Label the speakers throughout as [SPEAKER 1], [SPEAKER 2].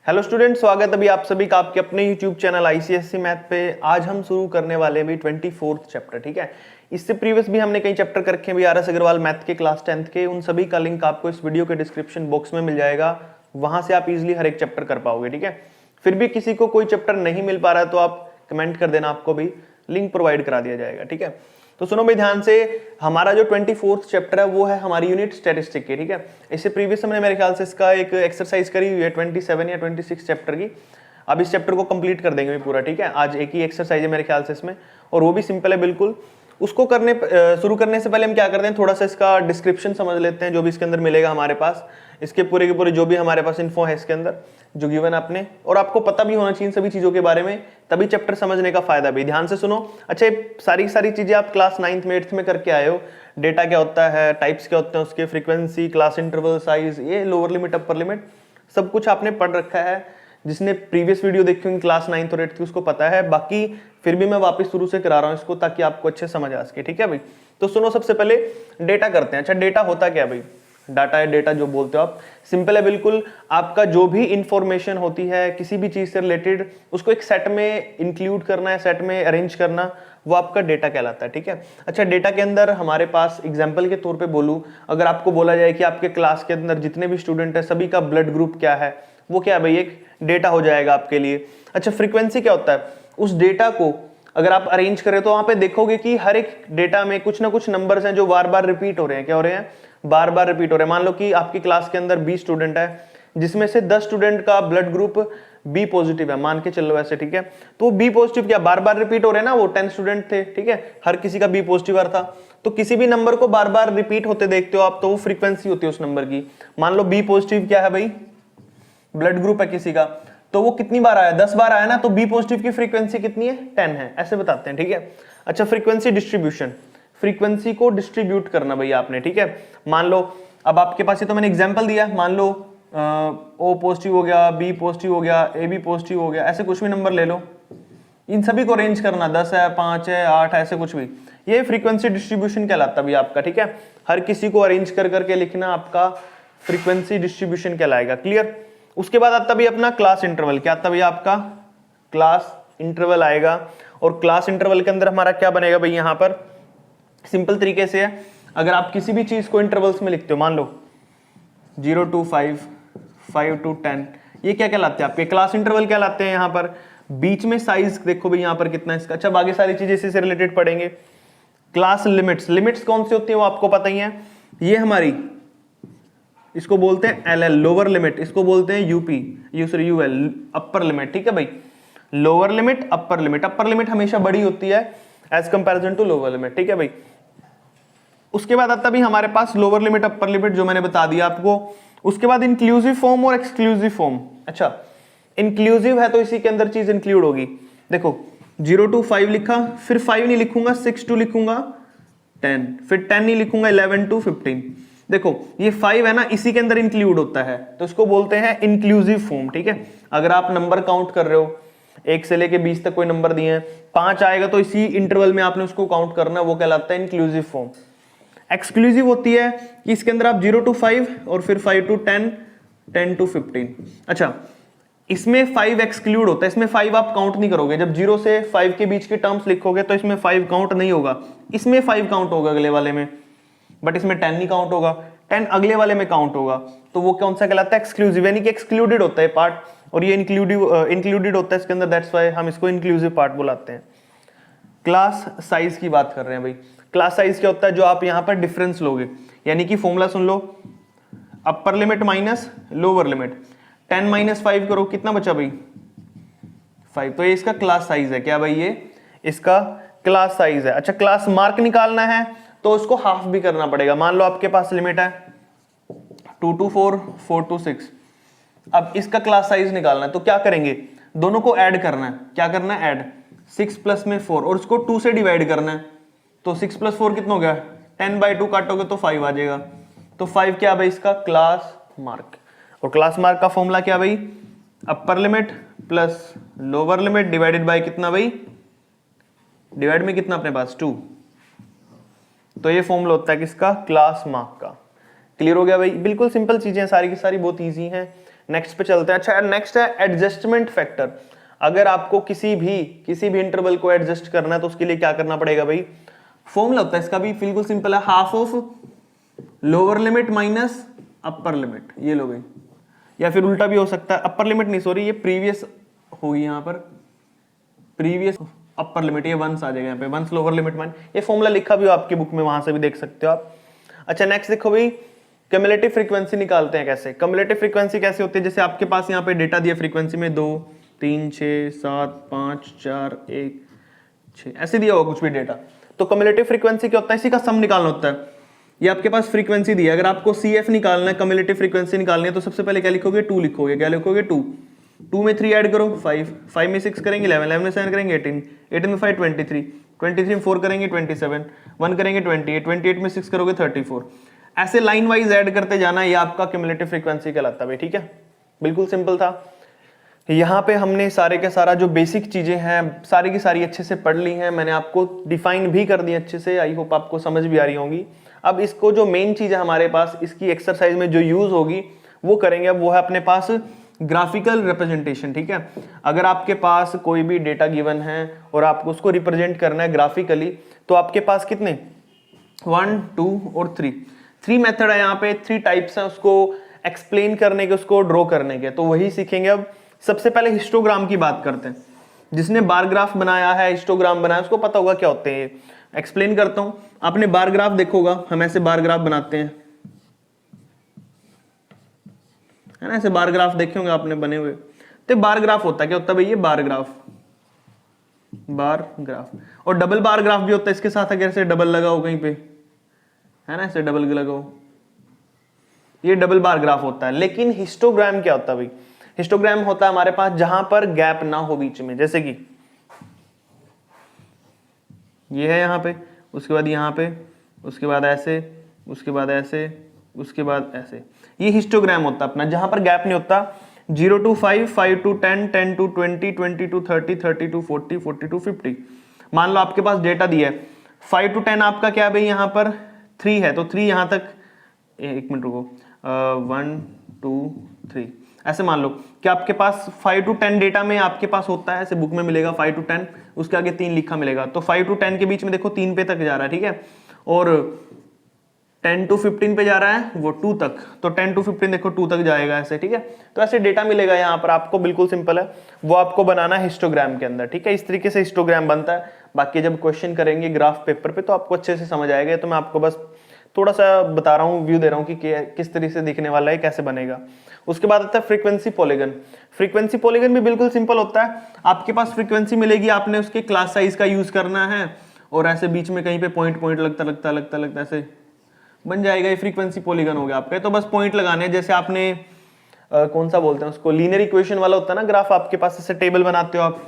[SPEAKER 1] Hello student, स्वागत अभी आप सभी का आपके अपने यूट्यूब चैनल आईसीएसई मैथ पे। आज हम शुरू करने वाले हैं भी 24th चैप्टर। ठीक है, इससे प्रीवियस भी हमने कई चैप्टर कर रखे हैं भी आर.एस. अग्रवाल मैथ के क्लास 10th के। उन सभी का लिंक आपको इस वीडियो के डिस्क्रिप्शन बॉक्स में मिल जाएगा, वहां से आप इजिली हर एक चैप्टर कर पाओगे। ठीक है, फिर भी किसी को कोई चैप्टर नहीं मिल पा रहा है तो आप कमेंट कर देना, आपको भी लिंक प्रोवाइड करा दिया जाएगा। ठीक है, तो सुनो भाई ध्यान से, हमारा जो 24th चैप्टर है वो है हमारी यूनिट स्टैटिस्टिक की। ठीक है, इससे प्रीवियस हमने मेरे ख्याल से इसका एक एक्सरसाइज करी हुई है 27 या 26 चैप्टर की। अब इस चैप्टर को कंप्लीट कर देंगे पूरा। ठीक है, आज एक ही एक्सरसाइज है मेरे ख्याल से इसमें, और वो भी सिंपल है बिल्कुल। उसको शुरू करने से पहले हम क्या करते हैं, थोड़ा सा इसका डिस्क्रिप्शन समझ लेते हैं जो भी इसके अंदर मिलेगा हमारे पास। इसके पूरे के पूरे जो भी हमारे पास इन्फो है इसके अंदर जो गिवन अपने, और आपको पता भी होना चाहिए सभी चीजों के बारे में, तभी चैप्टर समझने का फायदा भी। ध्यान से सुनो। अच्छा, सारी चीजें आप क्लास 9th में 8th में करके आए हो। डेटा क्या होता है, टाइप्स क्या होते हैं उसके, फ्रीक्वेंसी, क्लास इंटरवल, साइज, ये लोअर लिमिट, अपर लिमिट, सब कुछ आपने पढ़ रखा है। जिसने प्रीवियस वीडियो देखी होंगी क्लास 9th और 8th की उसको पता है। बाकी फिर भी मैं वापस शुरू से करा रहा हूँ इसको, ताकि आपको अच्छे समझ आ सके। ठीक है भाई, तो सुनो, सबसे पहले डेटा करते हैं। अच्छा, डेटा होता क्या भाई? डाटा है, डेटा जो बोलते हो आप, सिंपल है बिल्कुल। आपका जो भी इंफॉर्मेशन होती है किसी भी चीज से रिलेटेड, उसको एक सेट में इंक्लूड करना है, सेट में अरेंज करना, वो आपका डेटा कहलाता है। ठीक है, अच्छा, डेटा के अंदर हमारे पास एग्जांपल के तौर पे बोलूं, अगर आपको बोला जाए कि आपके क्लास के अंदर जितने भी स्टूडेंट है सभी का ब्लड ग्रुप क्या है, वो क्या है भाई, एक डेटा हो जाएगा आपके लिए। अच्छा, फ्रीक्वेंसी क्या होता है? उस डेटा को अगर आप अरेंज करें तो वहां पे देखोगे कि हर एक डेटा में कुछ ना कुछ नंबर्स हैं जो बार बार रिपीट हो रहे हैं। क्या हो रहे हैं? बार बार रिपीट हो रहे हैं। मान लो कि आपकी क्लास के अंदर 20 स्टूडेंट है, जिसमें से 10 स्टूडेंट का ब्लड ग्रुप बी पॉजिटिव है, मान के चल लो ऐसे। ठीक है, तो बी पॉजिटिव क्या बार बार रिपीट हो रहे हैं ना, वो 10 स्टूडेंट थे। ठीक है, हर किसी का बी पॉजिटिव था, तो किसी भी नंबर को बार बार रिपीट होते देखते हो आप, तो वो फ्रीक्वेंसी होती है उस नंबर की। मान लो बी पॉजिटिव क्या है भाई, ब्लड ग्रुप है किसी का, तो वो कितनी बार आया, 10 बार आया ना, तो बी पॉजिटिव की फ्रीक्वेंसी कितनी है, 10 है, ऐसे बताते हैं। ठीक है, अच्छा, फ्रीक्वेंसी डिस्ट्रीब्यूशन, फ्रीक्वेंसी को डिस्ट्रीब्यूट करना भैया आपने। ठीक है, मान लो अब आपके पास ये तो मैंने एग्जांपल दिया, मान लो ओ पॉजिटिव हो गया, बी पॉजिटिव हो गया, ए बी पॉजिटिव हो गया, ऐसे कुछ भी नंबर ले लो, इन सभी को अरेंज करना, 10 है, 5 है, 8, ऐसे कुछ भी, ये फ्रीक्वेंसी डिस्ट्रीब्यूशन कहलाता है आपका। ठीक है, हर किसी को अरेंज कर करके लिखना आपका फ्रीक्वेंसी डिस्ट्रीब्यूशन कहलाएगा। क्लियर? उसके बाद आता भी अपना क्लास इंटरवल। क्या आता भी आपका? क्लास इंटरवल आएगा। और क्लास इंटरवल के अंदर हमारा क्या बनेगा भाई, यहां पर सिंपल तरीके से है, अगर आप किसी भी चीज को इंटरवल्स में लिखते हो, मान लो 0 to 5, 5 to 10, ये क्या कहलाते हैं आपके? क्लास इंटरवल कहलाते हैं। यहाँ पर बीच में साइज देखो भाई यहाँ पर कितना है इसका। अच्छा, बाकी सारी चीजें इसी से रिलेटेड पढ़ेंगे। क्लास लिमिट्स, लिमिट्स कौन सी होती है वो आपको पता ही है। ये हमारी, इसको बोलते हैं एल एल, लोअर लिमिट, इसको बोलते हैं यूपी, यूएल, अपर लिमिट। ठीक है भाई, lower limit, upper limit. Upper limit हमेशा बड़ी होती है as comparison to lower limit. ठीक है भाई, उसके बाद आता भी हमारे पास लोअर लिमिट, अपर लिमिट, जो मैंने बता दिया आपको। उसके बाद इंक्लूसिव फॉर्म और एक्सक्लूसिव फॉर्म। अच्छा, इंक्लूसिव है तो इसी के अंदर चीज इंक्लूड होगी। देखो 0 to 5 लिखा, फिर 5 नहीं लिखूंगा, 6 to लिखूंगा 10, फिर 10 नहीं लिखूंगा, 11 to 15। देखो ये 5 है ना, इसी के अंदर इंक्लूड होता है, तो इसको बोलते हैं इंक्लूसिव फॉर्म। ठीक है, अगर आप नंबर काउंट कर रहे हो 1 से लेके 20 तक कोई नंबर दिए हैं, 5 आएगा तो इसी इंटरवल में आपने उसको काउंट करना है, वो कहलाता है इंक्लूसिव फॉर्म। एक्सक्लूसिव होती है कि इसके अंदर आप 0 to 5 और फिर 5 to 10, 10 to 15। अच्छा, इसमें 5 एक्सक्लूड होता है, इसमें 5 आप काउंट नहीं करोगे। जब 0 से 5 के बीच के टर्म्स लिखोगे तो इसमें 5 काउंट नहीं होगा, इसमें 5 काउंट होगा अगले वाले में, बट इसमें 10 नहीं काउंट होगा, 10 अगले वाले में काउंट होगा। तो वो कौन सा कहलाता है? एक्सक्लूसिव, यानी कि एक्सक्लूडेड होता है पार्ट, और ये इंक्लूडेड होता है इसके अंदर, दैट्स व्हाई हम इसको इंक्लूसिव पार्ट बुलाते हैं। क्लास साइज की बात कर रहे हैं भाई। क्लास साइज क्या होता है? जो आप यहां पर डिफरेंस लोगे, यानी कि फॉर्मूला सुन लो, upper limit minus lower limit, 10 - 5 करो, कितना बचा भाई? 5। तो ये इसका क्लास साइज है। क्या भाई? ये इसका क्लास साइज है। अच्छा, क्लास मार्क निकालना है तो उसको हाफ भी करना पड़ेगा। मान लो आपके पास लिमिट है 2 to 4, 4 to 6, अब इसका क्लास साइज निकालना है तो क्या करेंगे? दोनों को ऐड करना है। क्या करना है? ऐड, 6 प्लस में 4, और उसको 2 से डिवाइड करना है, तो 6 + 4 कितना हो गया? 10/2 काटोगे तो 5 आ जाएगा। तो 5 क्या भाई? इसका क्लास मार्क। और क्लास मार्क का फॉर्मूला क्या भाई? Upper limit plus lower limit divided by कितना भाई? डिवाइड में कितना अपने पास? 2। तो ये फॉर्मूला होता है किसका? क्लास मार्क का। क्लियर हो गया भाई? बिल्कुल सिंपल चीजें सारी की सारी, बहुत इजी हैं। नेक्स्ट पे चलते हैं। अच्छा नेक्स्ट है एडजस्टमेंट फैक्टर। अगर आपको किसी भी इंटरवल को एडजस्ट करना है तो उसके लिए क्या करना पड़ेगा भाई, फॉर्मूला होता है इसका भी बिल्कुल सिंपल है, half of lower limit minus upper limit, ये लो भाई, या फिर उल्टा भी हो सकता है, अपर लिमिट नहीं सॉरी, ये प्रीवियस होगी यहाँ पर, प्रीवियस अपर लिमिट, ये वंस आ जाएगा यहाँ पे, वंस लोअर लिमिट माइनस, ये फॉर्मूला लिखा भी हो आपकी बुक में, वहां से भी देख सकते हो आप। अच्छा नेक्स्ट देखो भाई, क्यूमुलेटिव फ्रीक्वेंसी निकालते हैं कैसे। क्यूमुलेटिव फ्रीक्वेंसी कैसे होती है, जैसे आपके पास यहाँ पे डेटा दिया फ्रीक्वेंसी में 2 3 6 7 5 4 1 6 ऐसे दिया होगा कुछ भी डेटा, तो क्यूमुलेटिव फ्रीक्वेंसी क्या होता है, इसी का सम निकालना होता है। ये आपके पास फ्रीक्वेंसी दी है, अगर आपको CF निकालना है, क्यूमुलेटिव फ्रीक्वेंसी निकालनी है, तो सबसे पहले क्या लिखोगे, 2 लिखोगे, क्या लिखोगे 2, 2 में 3 ऐड करो 5, 5 में 6 करेंगे 11, 11 में 7 करेंगे 18, 18 में 5 23, 23 में 4 करेंगे 27, 1 करेंगे 28, 28 में 6 करोगे 34, ऐसे लाइन वाइज ऐड करते जाना, ये आपका क्यूमुलेटिव फ्रीक्वेंसी कहलाता है। ठीक है, बिल्कुल सिंपल था। यहाँ पे हमने सारे के सारा जो बेसिक चीजें हैं सारी की सारी अच्छे से पढ़ ली हैं, मैंने आपको डिफाइन भी कर दी अच्छे से, आई होप आपको समझ भी आ रही होंगी। अब इसको जो मेन चीज है हमारे पास, इसकी एक्सरसाइज में जो यूज होगी वो करेंगे, अब वो है अपने पास ग्राफिकल रिप्रेजेंटेशन। ठीक है, अगर आपके पास कोई भी डेटा गिवन है और आपको उसको रिप्रेजेंट करना है ग्राफिकली, तो आपके पास कितने 1 2 और 3 मेथड है यहाँ पे, 3 टाइप्स हैं उसको एक्सप्लेन करने के, उसको ड्रॉ करने के, तो वही सीखेंगे। अब सबसे पहले हिस्टोग्राम की बात करते हैं। जिसने बार ग्राफ बनाया है, हिस्टोग्राम बनाया, उसको पता होगा क्या होते हैं। एक्सप्लेन करता हूं, आपने बार ग्राफ देखा होगा, हम ऐसे बार ग्राफ बनाते हैं, है ना, ऐसे बार ग्राफ देखे होंगे आपने बने हुए। तो बार ग्राफ होता है क्या, होता है भाई ये बार ग्राफ, और डबल बार ग्राफ भी होता है इसके साथ, अगर ऐसे डबल लगा हो कहीं पे, है ना, ऐसे डबल लगा हो, ये डबल बार ग्राफ होता है। लेकिन हिस्टोग्राम क्या होता है भाई, हिस्टोग्राम होता है हमारे पास जहां पर गैप ना हो बीच में, जैसे कि ये है यहाँ पे, उसके बाद यहाँ पे, उसके बाद ऐसे, उसके बाद ऐसे, उसके बाद ऐसे, ये हिस्टोग्राम होता है अपना, जहां पर गैप नहीं होता। 0 to 5, 5 to 10, 10 to 20, 20 to 30, 30 to 40, 40 to 50। मान लो आपके पास डेटा दिया है 5 to 10, आपका क्या भाई यहाँ पर 3 है, तो 3 यहाँ तक, एक मिनट रुको, 1 2 3 ऐसे मान लो कि आपके पास 5 to 10 डेटा में आपके पास होता है, ऐसे बुक में मिलेगा 5 to 10, उसके आगे 3 लिखा मिलेगा, तो 5 to 10 के बीच में देखो 3 पे तक जा रहा है। ठीक है, और 10 to 15 पे जा रहा है वो 2 तक, तो 10 to 15 देखो 2 तक जाएगा ऐसे। ठीक है, तो ऐसे डेटा मिलेगा यहाँ पर आपको, बिल्कुल सिंपल है, वो आपको बनाना है हिस्टोग्राम के अंदर। ठीक है, इस तरीके से हिस्टोग्राम बनता है। बाकी जब क्वेश्चन करेंगे ग्राफ पेपर पे तो आपको अच्छे से समझ आएगा, तो मैं आपको बस थोड़ा सा बता रहा हूँ, व्यू दे रहा हूँ कि किस तरीके से दिखने वाला है, कैसे बनेगा। उसके बाद आता है फ्रीक्वेंसी पॉलीगन। फ्रीक्वेंसी पॉलीगन भी बिल्कुल सिंपल होता है, आपके पास फ्रीक्वेंसी मिलेगी, आपने उसके क्लास साइज का यूज करना है, और ऐसे बीच में कहीं पे पॉइंट पॉइंट लगता ऐसे बन जाएगा, ये फ्रीक्वेंसी पॉलीगन हो गया आपका। तो बस पॉइंट लगाने, जैसे आपने कौन सा बोलते हैं उसको, लीनियर इक्वेशन वाला होता है ना ग्राफ, आपके पास ऐसे टेबल बनाते हो आप,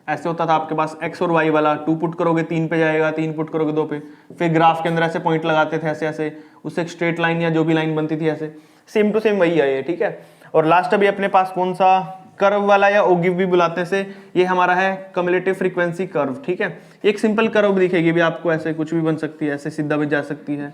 [SPEAKER 1] ऐसे होता था आपके पास x और y वाला, 2 पुट करोगे 3 पे जाएगा, 3 पुट करोगे 2 पे, फिर ग्राफ के अंदर ऐसे पॉइंट लगाते थे ऐसे ऐसे, उससे एक स्ट्रेट लाइन या जो भी लाइन बनती थी ऐसे, सेम टू सेम वही है ये। ठीक है, और लास्ट अभी अपने पास कौन सा कर्व वाला, या ओगिव भी बुलाते हैं से, ये हमारा है क्यूमुलेटिव फ्रीक्वेंसी कर्व। ठीक है, एक सिंपल कर्व दिखेगी भी आपको, ऐसे कुछ भी बन सकती है, ऐसे सीधा भी जा सकती है,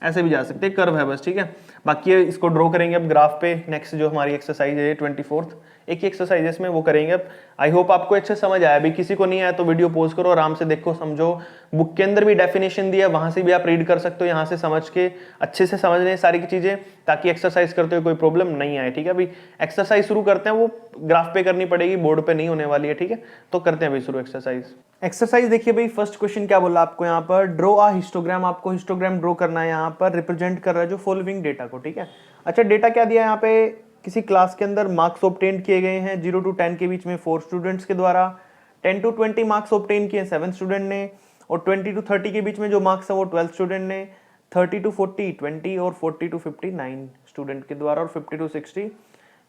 [SPEAKER 1] ऐसे भी जा सकते हैं, कर्व है बस। ठीक है, बाकी इसको ड्रॉ करेंगे अब ग्राफ पे। नेक्स्ट जो हमारी एक्सरसाइज है 24th, एक ही एक्सरसाइज इसमें वो करेंगे अब। आई होप आपको अच्छे समझ आया, अभी किसी को नहीं आया तो वीडियो पॉज करो, आराम से देखो समझो, बुक के अंदर भी डेफिनेशन दिया है, वहां से भी आप रीड कर सकते हो, यहाँ से समझ के अच्छे से समझ लें सारी की चीजें, ताकि एक्सरसाइज करते हुए कोई प्रॉब्लम नहीं आए। ठीक है, अभी एक्सरसाइज शुरू करते हैं, वो ग्राफ पे करनी पड़ेगी, बोर्ड पे नहीं होने वाली है। ठीक है, तो करते हैं अभी शुरू एक्सरसाइज देखिए भाई, फर्स्ट क्वेश्चन क्या बोला आपको यहाँ पर, ड्रॉ अ हिस्टोग्राम, आपको हिस्टोग्राम ड्रॉ करना है, यहाँ पर रिप्रेजेंट कर रहा है जो फॉलोइंग डेटा को। ठीक है, अच्छा डेटा क्या दिया है यहाँ पे, किसी क्लास के अंदर मार्क्स ऑब्टेन किए गए हैं 0 to 10 के बीच में 4 स्टूडेंट्स के द्वारा, 10 to 20 मार्क्स ऑब्टेन किए 7 स्टूडेंट ने, और 20 to 30 के बीच में जो मार्क्स है वो 12 स्टूडेंट ने, 30 to 40 20 और 40 to 50 9 स्टूडेंट के द्वारा, और 50 to 60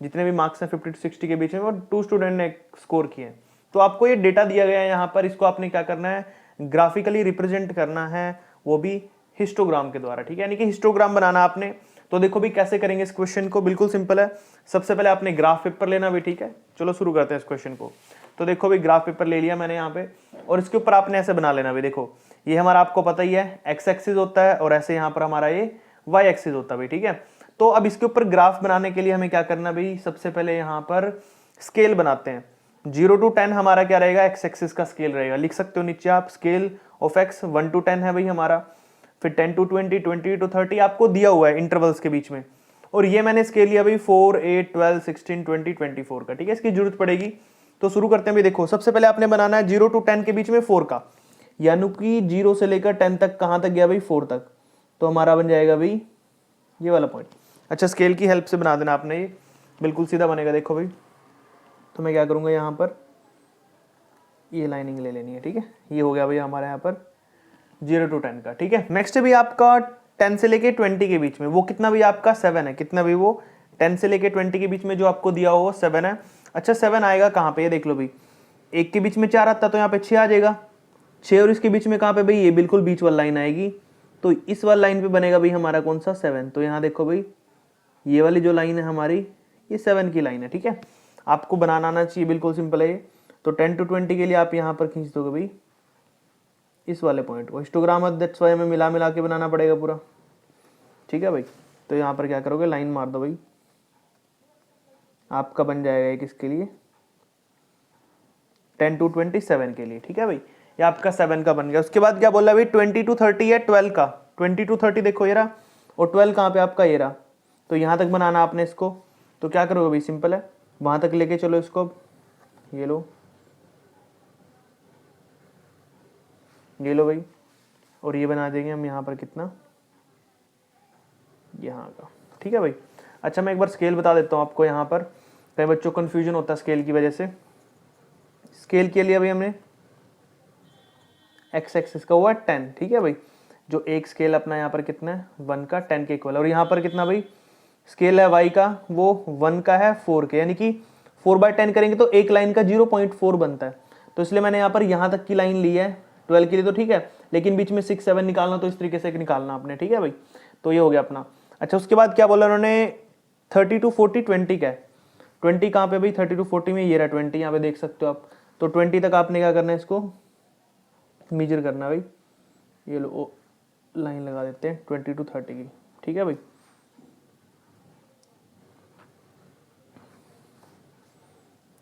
[SPEAKER 1] जितने भी मार्क्स हैं 50 to 60 के बीच में वो 2 स्टूडेंट ने स्कोर किए। तो आपको ये डेटा दिया गया है यहाँ पर, इसको आपने क्या करना है, ग्राफिकली रिप्रेजेंट करना है, वो भी हिस्टोग्राम के द्वारा। ठीक है, यानी कि हिस्टोग्राम बनाना आपने। तो देखो भी कैसे करेंगे इस क्वेश्चन को, बिल्कुल सिंपल है। सबसे पहले आपने ग्राफ पेपर लेना भी। ठीक है, चलो शुरू करते हैं इस क्वेश्चन को। तो देखो भी ग्राफ पेपर ले लिया मैंने यहाँ पे, और इसके ऊपर आपने ऐसे बना लेना भी। देखो ये हमारा आपको पता ही है एक्स एक्सिस होता है, और ऐसे यहाँ पर हमारा ये वाई एक्सिस होता है भाई। ठीक है, तो अब इसके ऊपर ग्राफ बनाने के लिए हमें क्या करना भाई, सबसे पहले यहाँ पर स्केल बनाते हैं। 0 to 10 हमारा क्या रहेगा, एक्स एक्सिस का स्केल रहेगा, लिख सकते हो नीचे आप स्केल ऑफ एक्स 1 to 10 है भाई हमारा, फिर 10 to 20, 20 to 30 आपको दिया हुआ है इंटरवल्स के बीच में, और ये मैंने स्केल लिया भाई 4, 8, 12, 16, 20, 24 का, ठीक है। इसकी जरूरत पड़ेगी तो शुरू करते हैं भाई। देखो सबसे पहले आपने बनाना है 0 to 10 के बीच में 4 का, यानी कि 0 से लेकर 10 तक कहां तक गया भाई, 4 तक, तो हमारा बन जाएगा भाई ये वाला पॉइंट। अच्छा स्केल की हेल्प से बना देना आपने, ये बिल्कुल सीधा बनेगा। देखो भाई तो मैं क्या करूंगा, यहाँ पर ये लाइनिंग ले लेनी है, ठीक है। ये हो गया भाई हमारे यहाँ पर 0 to 10 का, ठीक है। नेक्स्ट भी आपका 10 से लेके 20 के बीच में, वो कितना भी आपका 7 है, कितना भी वो 10 से लेके 20 के बीच में जो आपको दिया हो 7 है। अच्छा 7 आएगा कहाँ पे, ये देख लो भाई, 1 के बीच में 4 आता तो यहाँ पे 6 आ जाएगा, 6 और इसके बीच में कहाँ पे भाई, ये बिल्कुल बीच वाली लाइन आएगी, तो इस वाली लाइन पे बनेगा भाई हमारा कौन सा, 7। तो यहाँ देखो भाई ये वाली जो लाइन है हमारी, ये 7 की लाइन है, ठीक है। आपको बनाना आना चाहिए, बिल्कुल सिंपल है ये। तो 10 to 20 के लिए आप यहाँ पर खींच दोगे भाई इस वाले पॉइंट को, हिस्टोग्राम दैट्स वाई हमें मिला मिला के बनाना पड़ेगा पूरा, ठीक है भाई। तो यहाँ पर क्या करोगे, लाइन मार दो भाई, आपका बन जाएगा एक इसके लिए 10 to 27 के लिए, ठीक है भाई। ये आपका 7 का बन गया। उसके बाद क्या बोला भाई, 20 to 30 है 12 का, 20 to 30 देखो ये रहा, और 12 कहाँ पे आपका ये रहा, तो यहाँ तक बनाना आपने इसको। तो क्या करोगे भाई, सिंपल है, वहाँ तक लेके चलो इसको, ये लो ये लो भाई, और ये बना देंगे हम यहाँ पर कितना, यहाँ का, ठीक है भाई। अच्छा मैं एक बार स्केल बता देता हूँ आपको, यहाँ पर कई बच्चों को कन्फ्यूजन होता है स्केल की वजह से। स्केल के लिए भाई हमने एक्स एक्सिस का हुआ 10, ठीक है भाई, जो एक स्केल अपना यहाँ पर कितना है 1 का 10 के इक्वल, और यहाँ पर कितना भाई स्केल है y का, वो 1 का है 4 के, यानी कि 4/10 करेंगे तो एक लाइन का 0.4 बनता है। तो इसलिए मैंने यहाँ पर यहाँ तक की लाइन ली है 12 के लिए, तो ठीक है, लेकिन बीच में 6, 7 निकालना, तो इस तरीके से निकालना आपने, ठीक है भाई। तो ये हो गया अपना। अच्छा उसके बाद क्या बोला उन्होंने, 30 to 40 20 का है, 20 कहाँ पे भाई, 30 to 40 में ये रहा 20, यहाँ पे देख सकते हो आप। तो 20 तक आपने क्या करना है, इसको मेजर करना भाई, ये लो लाइन लगा देते हैं 20 to 30 की, ठीक है भाई।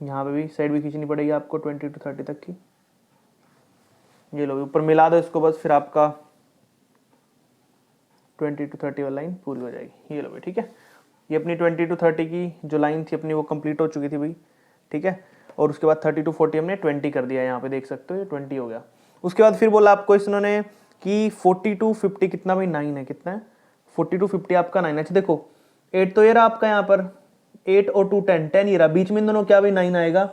[SPEAKER 1] यहाँ पे भी साइड भी खींचनी पड़ेगी आपको 20 to 30 तक की, ये लो ऊपर मिला दो इसको बस, फिर आपका 20 to 30 वाली लाइन पूरी हो जाएगी। ये लो भाई, ठीक है। ये अपनी 20 to 30 की जो लाइन थी अपनी वो कंप्लीट हो चुकी थी भाई, ठीक है। और उसके बाद 30 to 40 हमने 20 कर दिया, यहाँ पे देख सकते हो ये 20 हो गया। उसके बाद फिर बोला आपको इन्होंने कि 40 to 50 कितना भाई, 9 है, कितना है 40 to 50 आपका 9 है। अच्छा देखो 8 तो ये रहा आपका यहाँ पर, 8 और 2 10, 10 ये रहा, बीच में इन दोनों क्या भाई 9 आएगा।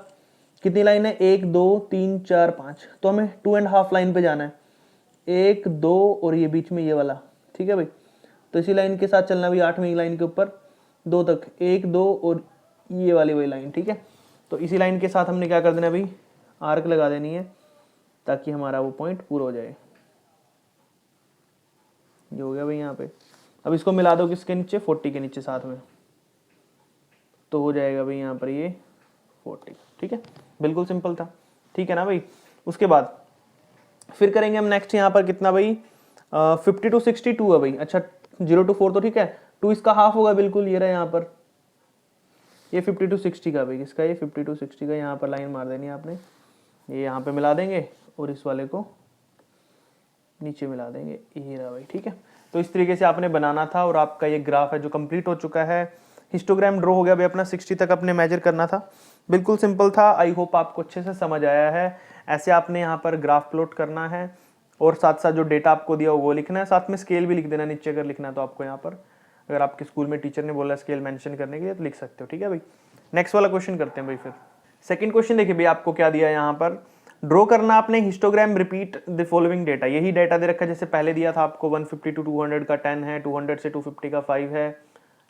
[SPEAKER 1] कितनी लाइन है, 1 2 3 4 5, तो हमें 2.5 लाइन पे जाना है, 1 2 और ये बीच में ये वाला, ठीक है भाई। तो इसी लाइन के साथ चलना भी 8वीं लाइन के ऊपर 2 तक, 1 2 और ये वाली वही लाइन, ठीक है। तो इसी लाइन के साथ हमने क्या कर देना भाई, आर्क लगा देनी है, ताकि हमारा वो पॉइंट पूरा हो जाए। ये हो गया भाई यहाँ पे। अब इसको मिला दो किसके नीचे, 40 के नीचे साथ में, तो हो जाएगा भाई यहाँ पर ये 40, ठीक है। बिल्कुल सिंपल था, ठीक है ना भाई। उसके बाद फिर करेंगे हम नेक्स्ट यहाँ पर कितना भाई, 50 to 62 है भाई। अच्छा 0 to 4 तो ठीक है, 2 इसका हाफ होगा बिल्कुल, ये रहा यहाँ पर, ये 50 to 60 का भाई, किसका ये 50 to 60 का, यहाँ पर लाइन मार देनी है आपने, ये यहाँ पे मिला देंगे और इस वाले को नीचे मिला देंगे, ये रहा भाई, ठीक है। तो इस तरीके से आपने बनाना था, और आपका ये ग्राफ है जो कंप्लीट हो चुका है। हिस्टोग्राम ड्रॉ हो गया भाई अपना, 60 तक अपने मेजर करना था, बिल्कुल सिंपल था। आई होप आपको अच्छे से समझ आया है। ऐसे आपने यहाँ पर ग्राफ प्लॉट करना है, और साथ साथ जो डेटा आपको दिया वो लिखना है, साथ में स्केल भी लिख देना नीचे अगर लिखना है तो आपको यहाँ पर, अगर आपके स्कूल में टीचर ने बोला स्केल मेंशन करने के लिए तो लिख सकते हो, ठीक है भाई। नेक्स्ट वाला क्वेश्चन करते हैं भाई। फिर सेकंड क्वेश्चन देखिए भाई, आपको क्या दिया है यहाँ पर, ड्रॉ करना आपने histogram repeat the following data. यही डेटा दे रखा है जैसे पहले दिया था आपको, 150 to 200 का 10 है, 200 से 250 का 5 है,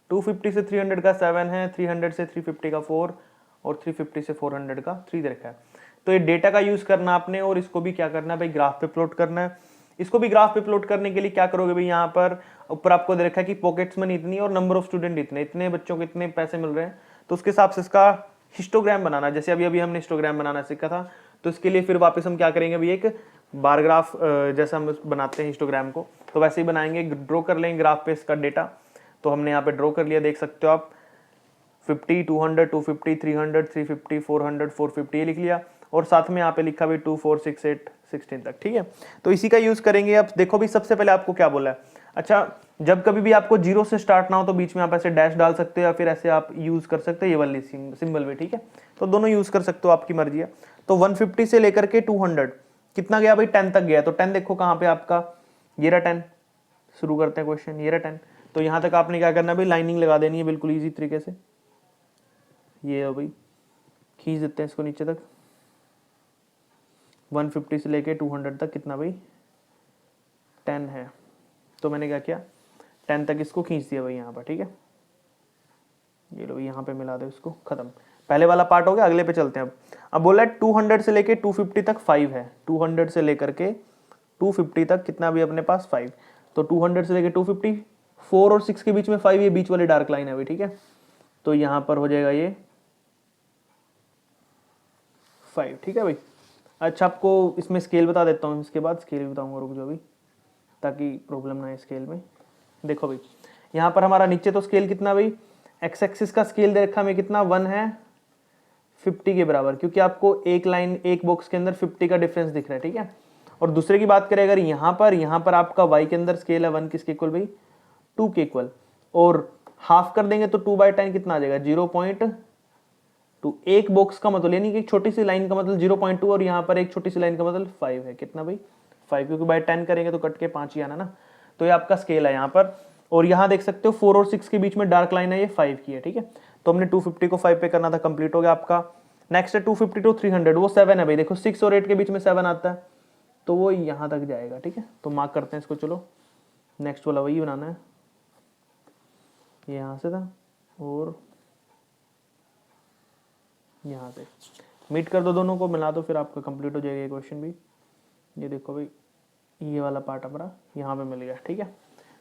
[SPEAKER 1] 250 से 300 का 7 है, 300 से 350 का 4, और 350 से 400 का 3 दे रखा है। तो ये डेटा का यूज करना आपने, और इसको भी क्या करना है भाई, ग्राफ पे प्लॉट करना है। इसको भी ग्राफ पे प्लॉट करने के लिए क्या करोगे भाई, यहाँ पर ऊपर आपको दे रखा है कि पॉकेट्स मनी इतनी और नंबर ऑफ स्टूडेंट इतने, इतने बच्चों को इतने पैसे मिल रहे हैं, तो उसके हिसाब से इसका हिस्टोग्राम बनाना। जैसे अभी हमने हिस्टोग्राम बनाना सीखा था, तो इसके लिए फिर वापस हम क्या करेंगे भाई, एक बार ग्राफ जैसा हम बनाते हैं हिस्टोग्राम को, तो वैसे ही बनाएंगे, ड्रॉ कर लेंगे ग्राफ पे इसका डेटा। तो हमने यहाँ पे ड्रॉ कर लिया, देख सकते हो आप 50, 200, 250, 300, 350, 400, 450 ये लिख लिया, और साथ में यहाँ पे लिखा भी 2, 4, 6, 8, 16 तक। ठीक है, तो इसी का यूज करेंगे। अब देखो भी सबसे पहले आपको क्या बोला है, अच्छा जब कभी भी आपको जीरो से स्टार्ट ना हो तो बीच में आप ऐसे डैश डाल सकते हो या फिर ऐसे आप यूज कर सकते हो ये वाली सिंबल भी। ठीक है, तो दोनों यूज कर सकते हो, आपकी मर्जी है। तो 150 से लेकर के 200 कितना गया भाई, 10 तक गया। तो 10 देखो कहाँ पे आपका, ये रहा 10। शुरू करते हैं क्वेश्चन, ये रहा 10। तो यहाँ तक आपने क्या करना है भाई, लाइनिंग लगा देनी है बिल्कुल इजी तरीके से। ये है भाई, खींच देते हैं इसको नीचे तक। 150 से लेके 200 तक कितना भाई, 10 है। तो मैंने क्या किया, 10 तक इसको खींच दिया भाई यहाँ पर। ठीक है, ये लो यहाँ पे मिला दो इसको, खत्म। पहले वाला पार्ट हो गया, अगले पे चलते हैं। अब बोला है 200 से लेके 250 तक 5 है। 200 से लेकर के 250 तक कितना भी अपने पास 5। तो 200 से लेके 250, 4 और 6 के बीच में 5, ये बीच वाली डार्क लाइन है भाई। ठीक है, तो यहाँ पर हो जाएगा ये 5। ठीक है भाई, अच्छा आपको इसमें स्केल बता देता हूँ, इसके बाद स्केल भी बताऊंगा, रुक जाओ भाई ताकि प्रॉब्लम ना है स्केल में। देखो भाई यहाँ पर हमारा नीचे तो स्केल कितना भाई, एक्स एक्सिस का स्केल दे रखा हमें कितना, 1 है 50 के बराबर, क्योंकि आपको एक लाइन एक बॉक्स के अंदर 50 का डिफरेंस दिख रहा है। ठीक है, और दूसरे की बात करें अगर यहाँ पर आपका y के अंदर स्केल है 1 किसके इक्वल भाई, 2 के इक्वल, और हाफ कर देंगे तो 2/10 कितना आ जाएगा, 0.2। एक बॉक्स का मतलब यानी कि एक छोटी सी लाइन का मतलब 0.2, और यहाँ पर एक छोटी सी लाइन का मतलब 5 है। कितना भाई, 5, क्योंकि बाय 10 करेंगे तो कट के 5 ही आना ना। तो ये आपका स्केल है यहाँ पर, और यहाँ देख सकते हो 4 और 6 के बीच में डार्क लाइन है, ये 5 की है। ठीक है, तो हमने 250 को 5 पे करना था, कंप्लीट हो गया आपका। नेक्स्ट है 250 टू 300, वो 7 है भाई। देखो 6 और 8 के बीच में 7 आता है, तो वो यहाँ तक जाएगा। ठीक है, तो मार्क करते हैं इसको। चलो नेक्स्ट वाला वही बनाना है, ये यहाँ से था और यहाँ से मीट कर दो, दोनों को मिला दो, फिर आपका कंप्लीट हो जाएगा ये क्वेश्चन भी। ये देखो भाई, ये वाला पार्ट हमारा यहाँ पे मिल गया। ठीक है,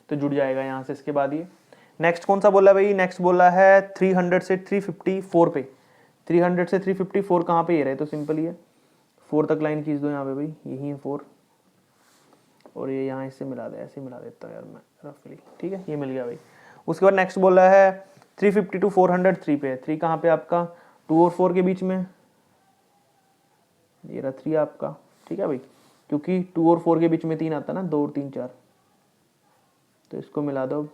[SPEAKER 1] तो जुड़ जाएगा यहाँ से। इसके बाद ये नेक्स्ट कौन सा बोला भाई, नेक्स्ट बोला है 300 से 354 पे। 300 से 354 कहाँ पे, ये रहे तो सिंपल ही है, 4 तक लाइन खींच दो यहाँ पे भाई, यही है 4, और ये यहाँ इससे मिला दे, ऐसे मिला देता हूँ यार मैं रफली। ठीक है, ये मिल गया भाई। उसके बाद नेक्स्ट बोला है 350 टू 403 पे। 3 कहाँ पे आपका, 2 और 4 के बीच में, ये रहा 3 आपका। ठीक है भाई, क्योंकि 2 और 4 के बीच में 3 आता है ना, 2 और 3 4, तो इसको मिला दो।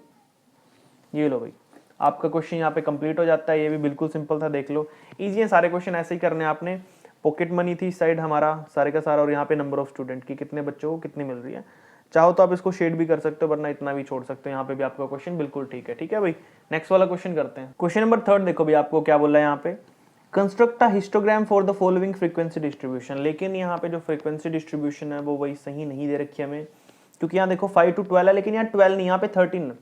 [SPEAKER 1] ये लो भाई, आपका क्वेश्चन यहाँ पे कंप्लीट हो जाता है। ये भी बिल्कुल सिंपल था, देख लो इजी है सारे क्वेश्चन, ऐसे ही करने आपने। पॉकेट मनी थी इस साइड हमारा सारे का सारा, और यहाँ पे नंबर ऑफ स्टूडेंट की कितने बच्चों को कितनी मिल रही है। चाहो तो आप इसको शेड भी कर सकते हो, वरना इतना भी छोड़ सकते हो। यहाँ पे भी आपका क्वेश्चन बिल्कुल ठीक है। ठीक है भाई, नेक्स्ट वाला क्वेश्चन करते हैं। क्वेश्चन नंबर 3 देखो भी आपको क्या बोल रहा है यहाँ पे, construct a histogram for the following frequency distribution. लेकिन यहाँ पे जो फ्रीक्वेंसी डिस्ट्रीब्यूशन है वो वही सही नहीं दे रखी है हमें, क्योंकि यहाँ देखो 5 to 12 है, लेकिन यहाँ 12 नहीं, यहाँ पे 13,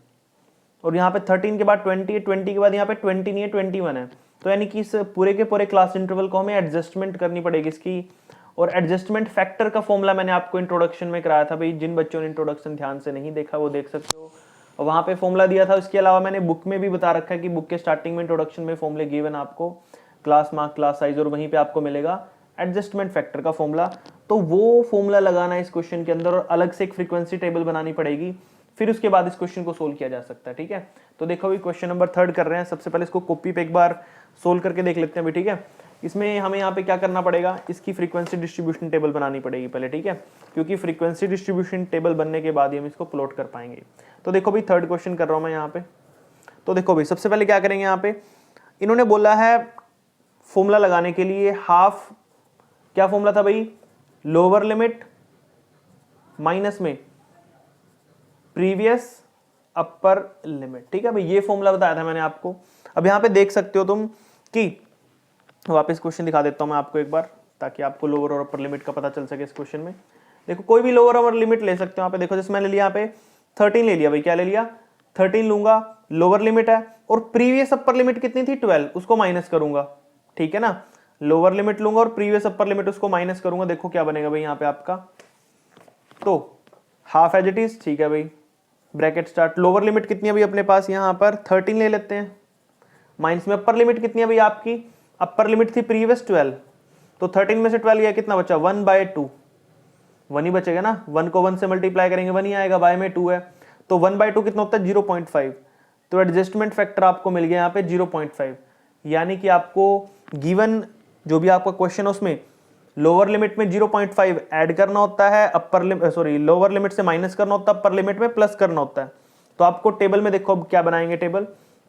[SPEAKER 1] और यहाँ पे 13 के बाद 20 है, 20 के बाद यहाँ पे 20 नहीं है, 21 है। तो यानी कि इस पूरे के पूरे क्लास इंटरवल को हमें एडजस्टमेंट करनी पड़ेगी इसकी। और एडजस्टमेंट फैक्टर का फॉर्मूला मैंने आपको इंट्रोडक्शन में कराया था भाई, जिन बच्चों ने इंट्रोडक्शन ध्यान से नहीं देखा वो देख सकते हो, वहाँ पे फॉर्मूला दिया था। इसके अलावा मैंने बुक में भी बता रखा है कि बुक के स्टार्टिंग में इंट्रोडक्शन में फॉर्मूले गिवन आपको, क्लास मार्क, क्लास साइज, और वहीं पे आपको मिलेगा एडजस्टमेंट फैक्टर का फॉर्मूला। तो वो फॉर्मूला लगाना है इस क्वेश्चन के अंदर, और अलग से एक फ्रीक्वेंसी टेबल बनानी पड़ेगी, फिर उसके बाद इस क्वेश्चन को सोल्व किया जा सकता है। ठीक है, तो देखो भी क्वेश्चन नंबर 3 कर रहे हैं। सबसे पहले इसको कॉपी पे एक बार सोल्व करके देख लेते हैं भी। ठीक है, इसमें हमें यहाँ पे क्या करना पड़ेगा, इसकी फ्रीक्वेंसी डिस्ट्रीब्यूशन टेबल बनानी पड़ेगी पहले। ठीक है, क्योंकि फ्रीक्वेंसी डिस्ट्रीब्यूशन टेबल बनने के बाद ही हम इसको प्लॉट कर पाएंगे। तो देखो भाई 3rd क्वेश्चन कर रहा हूँ मैं यहाँ पे। तो देखो भाई सबसे पहले क्या करेंगे, यहाँ पे इन्होंने बोला है फॉर्मूला लगाने के लिए हाफ, क्या फॉर्मूला था भाई, लोअर लिमिट माइनस में प्रीवियस अपर लिमिट। ठीक है भाई, ये फॉर्मूला बताया था मैंने आपको। अब यहाँ पे देख सकते हो तुम कि, वापस क्वेश्चन दिखा देता हूं मैं आपको एक बार, ताकि आपको लोअर और अपर लिमिट का पता चल सके इस क्वेश्चन में। देखो कोई भी लोअर और लिमिट ले सकते हो यहाँ पे। देखो जैसे मैंने लिया यहाँ पे 13 ले लिया भाई, क्या ले लिया, 13 लूंगा, लोअर लिमिट है, और प्रीवियस अपर लिमिट कितनी थी, 12, उसको माइनस करूंगा। ठीक है ना, लोअर लिमिट लूंगा और प्रीवियस अपर लिमिट उसको माइनस करूंगा। देखो क्या बनेगा भाई यहाँ पे आपका, तो हाफ एज इट इज। ठीक है भाई, ब्रैकेट स्टार्ट, लोअर लिमिट कितनी है भाई अपने पास यहाँ पर 13 ले लेते हैं, माइनस में अपर लिमिट कितनी है भाई आपकी, अपर लिमिट थी प्रीवियस 12, तो 13 में से 12 गया, कितना बचा 1/2, 1 ही बचेगा ना, 1 को 1 से मल्टीप्लाई करेंगे 1 ही आएगा, बाय में 2 है, तो 1/2 कितना होता है 0.5, तो एडजस्टमेंट फैक्टर आपको मिल गया यहाँ पे 0.5, यानी कि आपको गिवन जो भी आपका क्वेश्चन है उसमें लोअर लिमिट में 0.5 ऐड करना होता है, लोअर लिमिट से माइनस करना होता है, अपर लिमिट में प्लस करना होता है। तो आपको टेबल में देखो अब क्या बनाएंगे टेबल,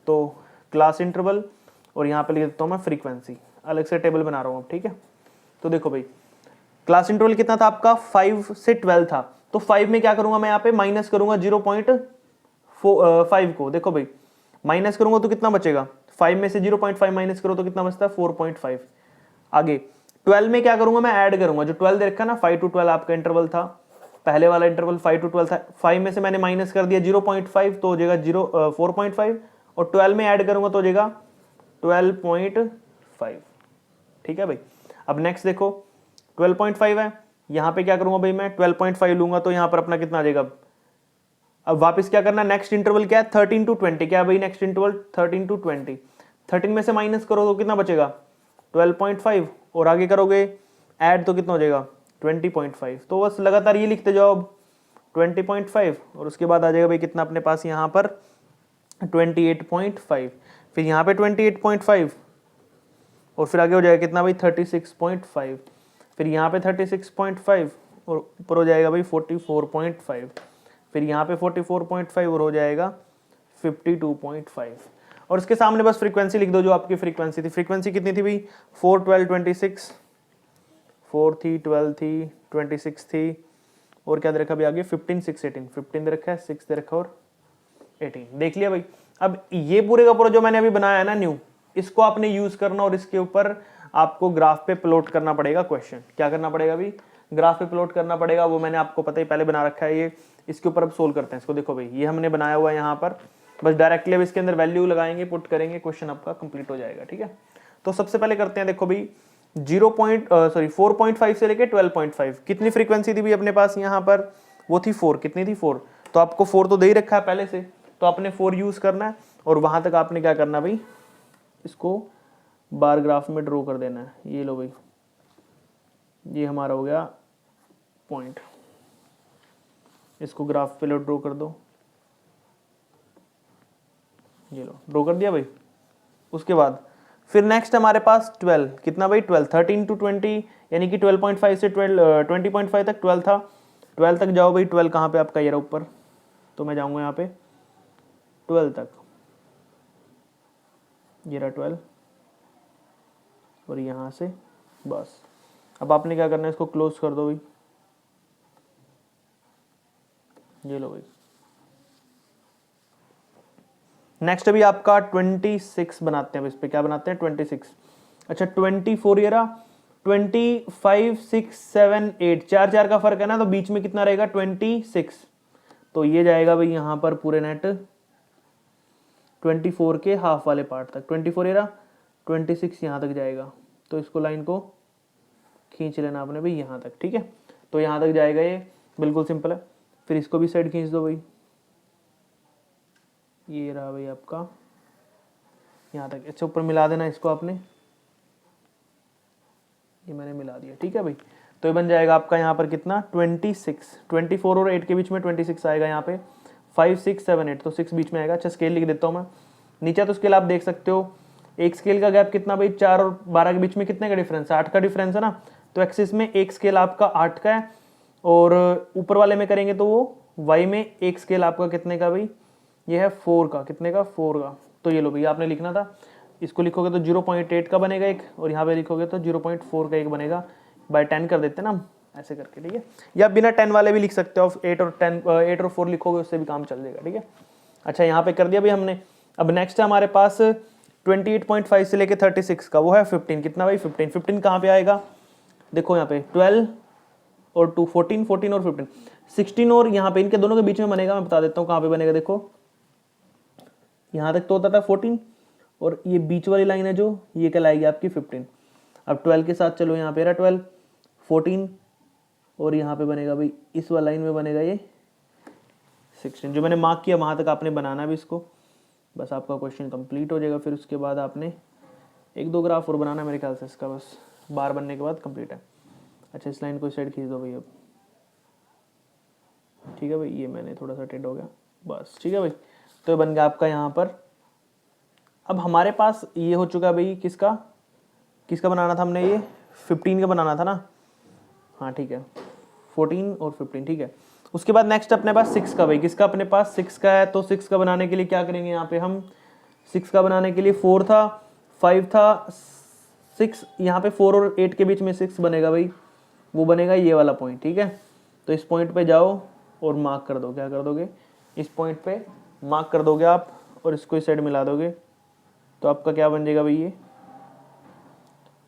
[SPEAKER 1] तो क्लास इंटरवल और यहाँ पे लिख देता हूँ मैं फ्रीक्वेंसी, अलग से टेबल बना रहा हूँ अब, ठीक है। तो देखो भाई क्लास इंटरवल कितना था आपका 5 से 12 था, तो 5 में क्या करूंगा मैं यहाँ पे माइनस करूंगा 0.5 को, देखो भाई माइनस करूंगा तो कितना बचेगा, 5 में से 0.5 माइनस करो तो कितना बचता है 4.5। आगे 12 में क्या करूंगा मैं ऐड करूंगा, जो 12 दे रखा है ना 5 to 12 आपका इंटरवल था, पहले वाला इंटरवल 5 to 12 था, 5 में से मैंने माइनस कर दिया 0.5 तो हो जाएगा 4.5 और 12 में ऐड करूंगा तो हो जाएगा 12.5, ठीक है भाई। अब नेक्स्ट देखो 12.5 है, यहां पे क्या करूंगा भाई मैं 12.5 लूंगा तो यहां पर अपना कितना आ जाएगा। अब वापस क्या करना, नेक्स्ट इंटरवल क्या है 13 to 20, क्या है भाई नेक्स्ट इंटरवल 13 to 20, 13 में से माइनस करो तो कितना बचेगा 12.5 और आगे करोगे ऐड तो कितना हो जाएगा 20.5। तो बस लगातार ये लिखते जाओ अब 20.5 और उसके बाद आ जाएगा भाई कितना अपने पास यहाँ पर 28.5, फिर यहाँ पे 28.5 और फिर आगे हो जाएगा कितना भाई 36.5, फिर यहाँ पे 36.5 और ऊपर हो जाएगा भाई 44.5, फिर यहाँ पे 44.5 और हो जाएगा 52.5 और इसके सामने बस फ्रीक्वेंसी लिख दो जो आपकी फ्रीक्वेंसी थी। फ्रीक्वेंसी कितनी थी भाई 4, 12, 26, 4 थी, 12 थी, 26 थी और क्या दे रखा भाई आगे 15, 6, 18, 15 दे रखा है, 6 दे रखा और 18, देख लिया भाई। अब ये पूरे का पूरा जो मैंने अभी बनाया है ना न्यू, इसको आपने यूज करना और इसके ऊपर आपको ग्राफ पे प्लॉट करना पड़ेगा क्वेश्चन। क्या करना पड़ेगा अभी, ग्राफ पे प्लॉट करना पड़ेगा, वो मैंने आपको पता ही पहले बना रखा है। ये इसके ऊपर अब सोल्व करते हैं इसको। देखो भाई ये हमने बनाया हुआ है यहाँ पर, बस डायरेक्टली अब इसके अंदर वैल्यू लगाएंगे, पुट करेंगे, क्वेश्चन आपका कंप्लीट हो जाएगा, ठीक है। तो सबसे पहले करते हैं, देखो भाई 4.5 से लेके 12.5 कितनी फ्रीक्वेंसी थी भाई अपने पास यहाँ पर, वो थी 4, कितनी थी 4, तो आपको 4 तो दे ही रखा है पहले से, तो आपने 4 यूज करना है और वहां तक आपने क्या करना भाई, इसको बार ग्राफ में ड्रॉ कर देना है। ये लो भाई, ये हमारा हो गया पॉइंट, इसको ग्राफ पे लो ड्रॉ कर दो, ये लो ड्रॉ कर दिया भाई। उसके बाद फिर नेक्स्ट हमारे पास 12, कितना भाई 12, 13 to 20 यानी कि 12.5 से 20.5 तक 12 था, 12 तक जाओ भाई, 12 कहाँ पे आपका ये रहा ऊपर, तो मैं जाऊंगा यहाँ पे 12 तक, ये रहा 12 और यहाँ से बस। अब आपने क्या करना है, इसको क्लोज कर दो भाई, ये लो भाई। नेक्स्ट अभी आपका 26 बनाते हैं, इस पे क्या बनाते हैं 26, अच्छा 24 ये रहा, 25, 6, 7, 8, 4 4 का फर्क है ना, तो बीच में कितना रहेगा 26, तो ये जाएगा भाई यहाँ पर पूरे नेट 24 के हाफ वाले पार्ट तक, 24 ये रहा, 26 यहाँ तक जाएगा, तो इसको लाइन को खींच लेना आपने भाई यहाँ तक, ठीक है। तो यहाँ तक जाएगा, ये बिल्कुल सिंपल है। फिर इसको भी साइड खींच दो भाई, ये रहा भाई आपका यहाँ तक, अच्छा ऊपर मिला देना इसको आपने, ये मैंने मिला दिया, ठीक है भाई। तो ये बन जाएगा आपका यहाँ पर कितना 26, 24 और 8 के बीच में 26 आएगा यहाँ पे, 5, 6, 7, 8, तो 6 बीच में आएगा। अच्छा स्केल लिख देता हूँ मैं नीचे, तो स्केल आप देख सकते हो, एक स्केल का गैप कितना भाई 4 और 12 के बीच में कितने का डिफरेंस है, 8 का डिफरेंस है ना, तो एक्सिस में एक स्केल आपका 8 का है और ऊपर वाले में करेंगे तो वो वाई में एक स्केल आपका कितने का भाई, ये है 4 का, कितने का 4 का। तो ये लो भैया आपने लिखना था, इसको लिखोगे तो 0.8 का बनेगा एक, और यहाँ पे लिखोगे तो 0.4 का एक बनेगा, बाय 10 कर देते हैं ना हम ऐसे करके, ठीक है। या बिना 10 वाले भी लिख सकते हो, 8 और 4 लिखोगे उससे भी काम चल जाएगा, ठीक है। अच्छा यहाँ पे कर दिया भाई हमने। अब नेक्स्ट है हमारे पास 28.5 से लेके 36 का, वो है 15, कितना भाई 15, 15 कहाँ पे आएगा, देखो यहाँ पे 12 और 2, 14, 14 और 15, 16 और यहाँ पे इनके दोनों के बीच में बनेगा, मैं बता देता हूँ कहाँ पे बनेगा। देखो यहाँ तक तो होता था 14 और ये बीच वाली लाइन है जो, ये कहलाएगी आपकी 15। अब 12 के साथ चलो, यहाँ पे रहा 12, 14 और यहाँ पे बनेगा भाई इस वाली लाइन में बनेगा ये 16, जो मैंने मार्क किया वहाँ तक आपने बनाना भी इसको, बस आपका क्वेश्चन कंप्लीट हो जाएगा। फिर उसके बाद आपने 1-2 ग्राफ और बनाना मेरे ख्याल से, इसका बस बार बनने के बाद कंप्लीट है। अच्छा इस लाइन को साइड खींच दो भाई अब, ठीक है भाई, ये मैंने थोड़ा सा टेढ़ हो गया बस, ठीक है भाई। तो ये बन गया आपका यहाँ पर। अब हमारे पास ये हो चुका भाई, किसका किसका बनाना था हमने, ये 15 का बनाना था ना, हाँ ठीक है, 14 और 15 ठीक है। उसके बाद नेक्स्ट अपने पास 6 का भाई, किसका अपने पास 6 का है, तो 6 का बनाने के लिए क्या करेंगे यहाँ पे हम, 6 का बनाने के लिए 4 था, 5 था, 6, यहाँ पे 4 और 8 के बीच में 6 बनेगा भाई, वो बनेगा ये वाला पॉइंट, ठीक है। तो इस पॉइंट पे जाओ और मार्क कर दो, क्या कर दोगे, इस पॉइंट पे मार्क कर दोगे आप और इसको इस साइड मिला दोगे, तो आपका क्या बन जाएगा भाई, ये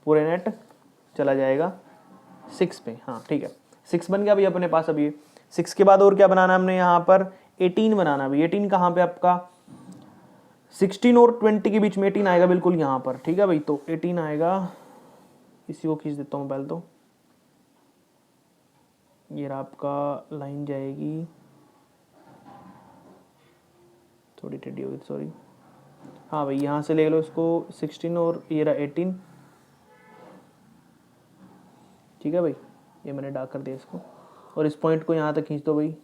[SPEAKER 1] पूरे नेट चला जाएगा 6 पे, हाँ ठीक है। 6 बन गया भाई अपने पास। अभी 6 के बाद और क्या बनाना है हमने यहाँ पर, 18 बनाना भाई। 18 कहाँ पे आपका, 16 और 20 के बीच में 18 आएगा बिल्कुल यहाँ पर, ठीक है भाई। तो 18 आएगा, इसी को खींच देता हूँ पहले, तो ये रहा आपका लाइन जाएगी, थोड़ी टेढ़ी होगी सॉरी, हाँ भाई यहाँ से ले लो इसको 16 और ये रहा 18, ठीक है भाई। ये मैंने डार्क कर दिया इसको, और इस पॉइंट को यहाँ तक खींच दो भाई,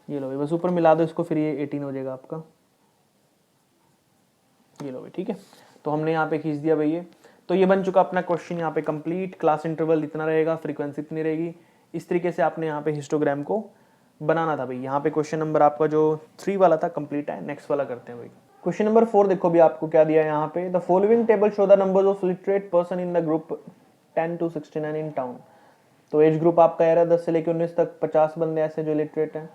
[SPEAKER 1] ये लो भाई, बस ऊपर मिला दो इसको, फिर ये 18 हो जाएगा आपका, ये लो भाई, ठीक है। तो हमने यहाँ पे खींच दिया भाई ये। तो ये बन चुका अपना क्वेश्चन यहाँ पे कंप्लीट। क्लास इंटरवल इतना रहेगा, फ्रीक्वेंसी इतनी रहेगी, इस तरीके से आपने यहाँ पे हिस्टोग्राम को बनाना था भाई। यहाँ पे क्वेश्चन नंबर आपका जो 3 वाला था कंप्लीट है। नेक्स्ट वाला करते हैं भाई। क्वेश्चन नंबर 4 देखो भी आपको क्या दिया है यहाँ पे, the following table show the numbers of literate person in the group 10 to 69 in town. तो एज ग्रुप आपका है 10 से लेकर 19 तक, 50 बंदे ऐसे जो लिटरेट हैं।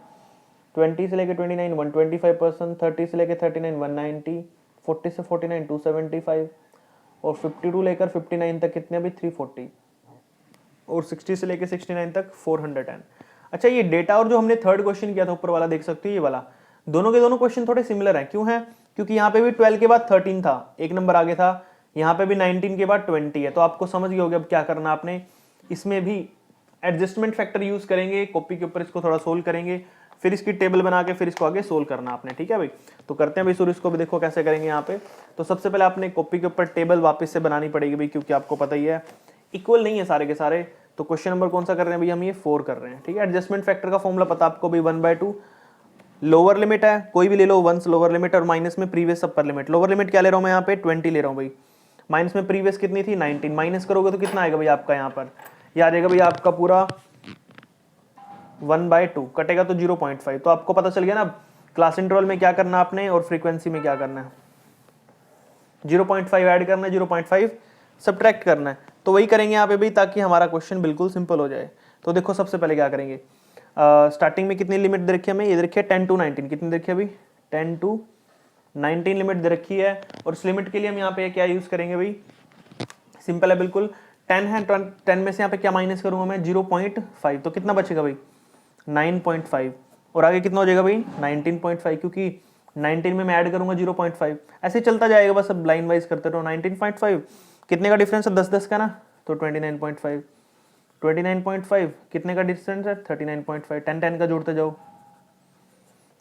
[SPEAKER 1] 20 से लेकर 29 125%, 30 से लेकर 39 190, 40 से 49 275, और 52 लेकर 59 तक कितने भी 340, और 60 से लेकर 69 तक 410। अच्छा, ये डेटा और जो हमने थर्ड क्वेश्चन किया था ऊपर वाला देख सकते हो, ये वाला, दोनों के दोनों क्वेश्चन थोड़े सिमिलर हैं। क्यों है, क्योंकि यहाँ पे भी 12 के बाद 13 था, एक नंबर आगे था, यहाँ पे भी 19 के बाद 20 है। तो आपको समझ गए होगे अब क्या करना आपने, इसमें भी एडजस्टमेंट फैक्टर यूज करेंगे, कॉपी के ऊपर इसको थोड़ा सोल्व करेंगे, फिर इसकी टेबल बना के फिर इसको आगे सोल्व करना आपने, ठीक है भाई। तो करते हैं भाई शुरू, इसको भी देखो कैसे करेंगे यहाँ पे। तो सबसे पहले आपने कॉपी के ऊपर टेबल वापस से बनानी पड़ेगी भाई, क्योंकि आपको पता ही है इक्वल नहीं है सारे के सारे। तो क्वेश्चन नंबर कौन सा कर रहे हैं भाई, हम ये 4 कर रहे हैं, ठीक है। एडजस्टमेंट फैक्टर का फॉर्मूला पता आपको भाई, 1/2 लोअर लिमिट है, कोई भी ले लो, वंस लोअर लिमिट, और माइनस में previous upper limit. Lower limit क्या ले रहा हूं मैं यहाँ पे, 20 ले रहा हूँ भाई, माइनस में प्रीवियस कितनी थी 19, माइनस करोगे तो कितना आएगा भाई आपका यहाँ पर, ये आ जाएगा भाई आपका पूरा 1/2, कटेगा तो 0.5। तो आपको पता चल गया ना क्लास इंटरवल में क्या करना आपने और फ्रीक्वेंसी में क्या करना है, 0.5 ऐड करना है, 0.5 सब्ट्रैक्ट करना है। तो वही करेंगे यहाँ पे भी, ताकि हमारा क्वेश्चन बिल्कुल सिंपल हो जाए। तो देखो सबसे पहले क्या करेंगे, स्टार्टिंग में कितनी लिमिट दे रखी है हमें, ये दे रखी है 10 to 19, कितनी दे रखी है भाई 10 to 19 लिमिट दे रखी है। और इस लिमिट के लिए हम यहाँ पे क्या यूज करेंगे भाई, सिंपल है बिल्कुल, 10 है, 10 में से यहाँ पे क्या माइनस करूंगा मैं 0.5, तो कितना बचेगा भाई 9.5, और आगे कितना हो जाएगा भाई 19.5, क्योंकि 19 में मैं ऐड करूंगा 0.5, ऐसे चलता जाएगा बस, अब लाइन वाइज करते रहो। 19.5 कितने का डिफरेंस है, 10 का ना, तो 29.5, 29.5 कितने का डिफरेंस है 39.5, 10 का जोड़ते जाओ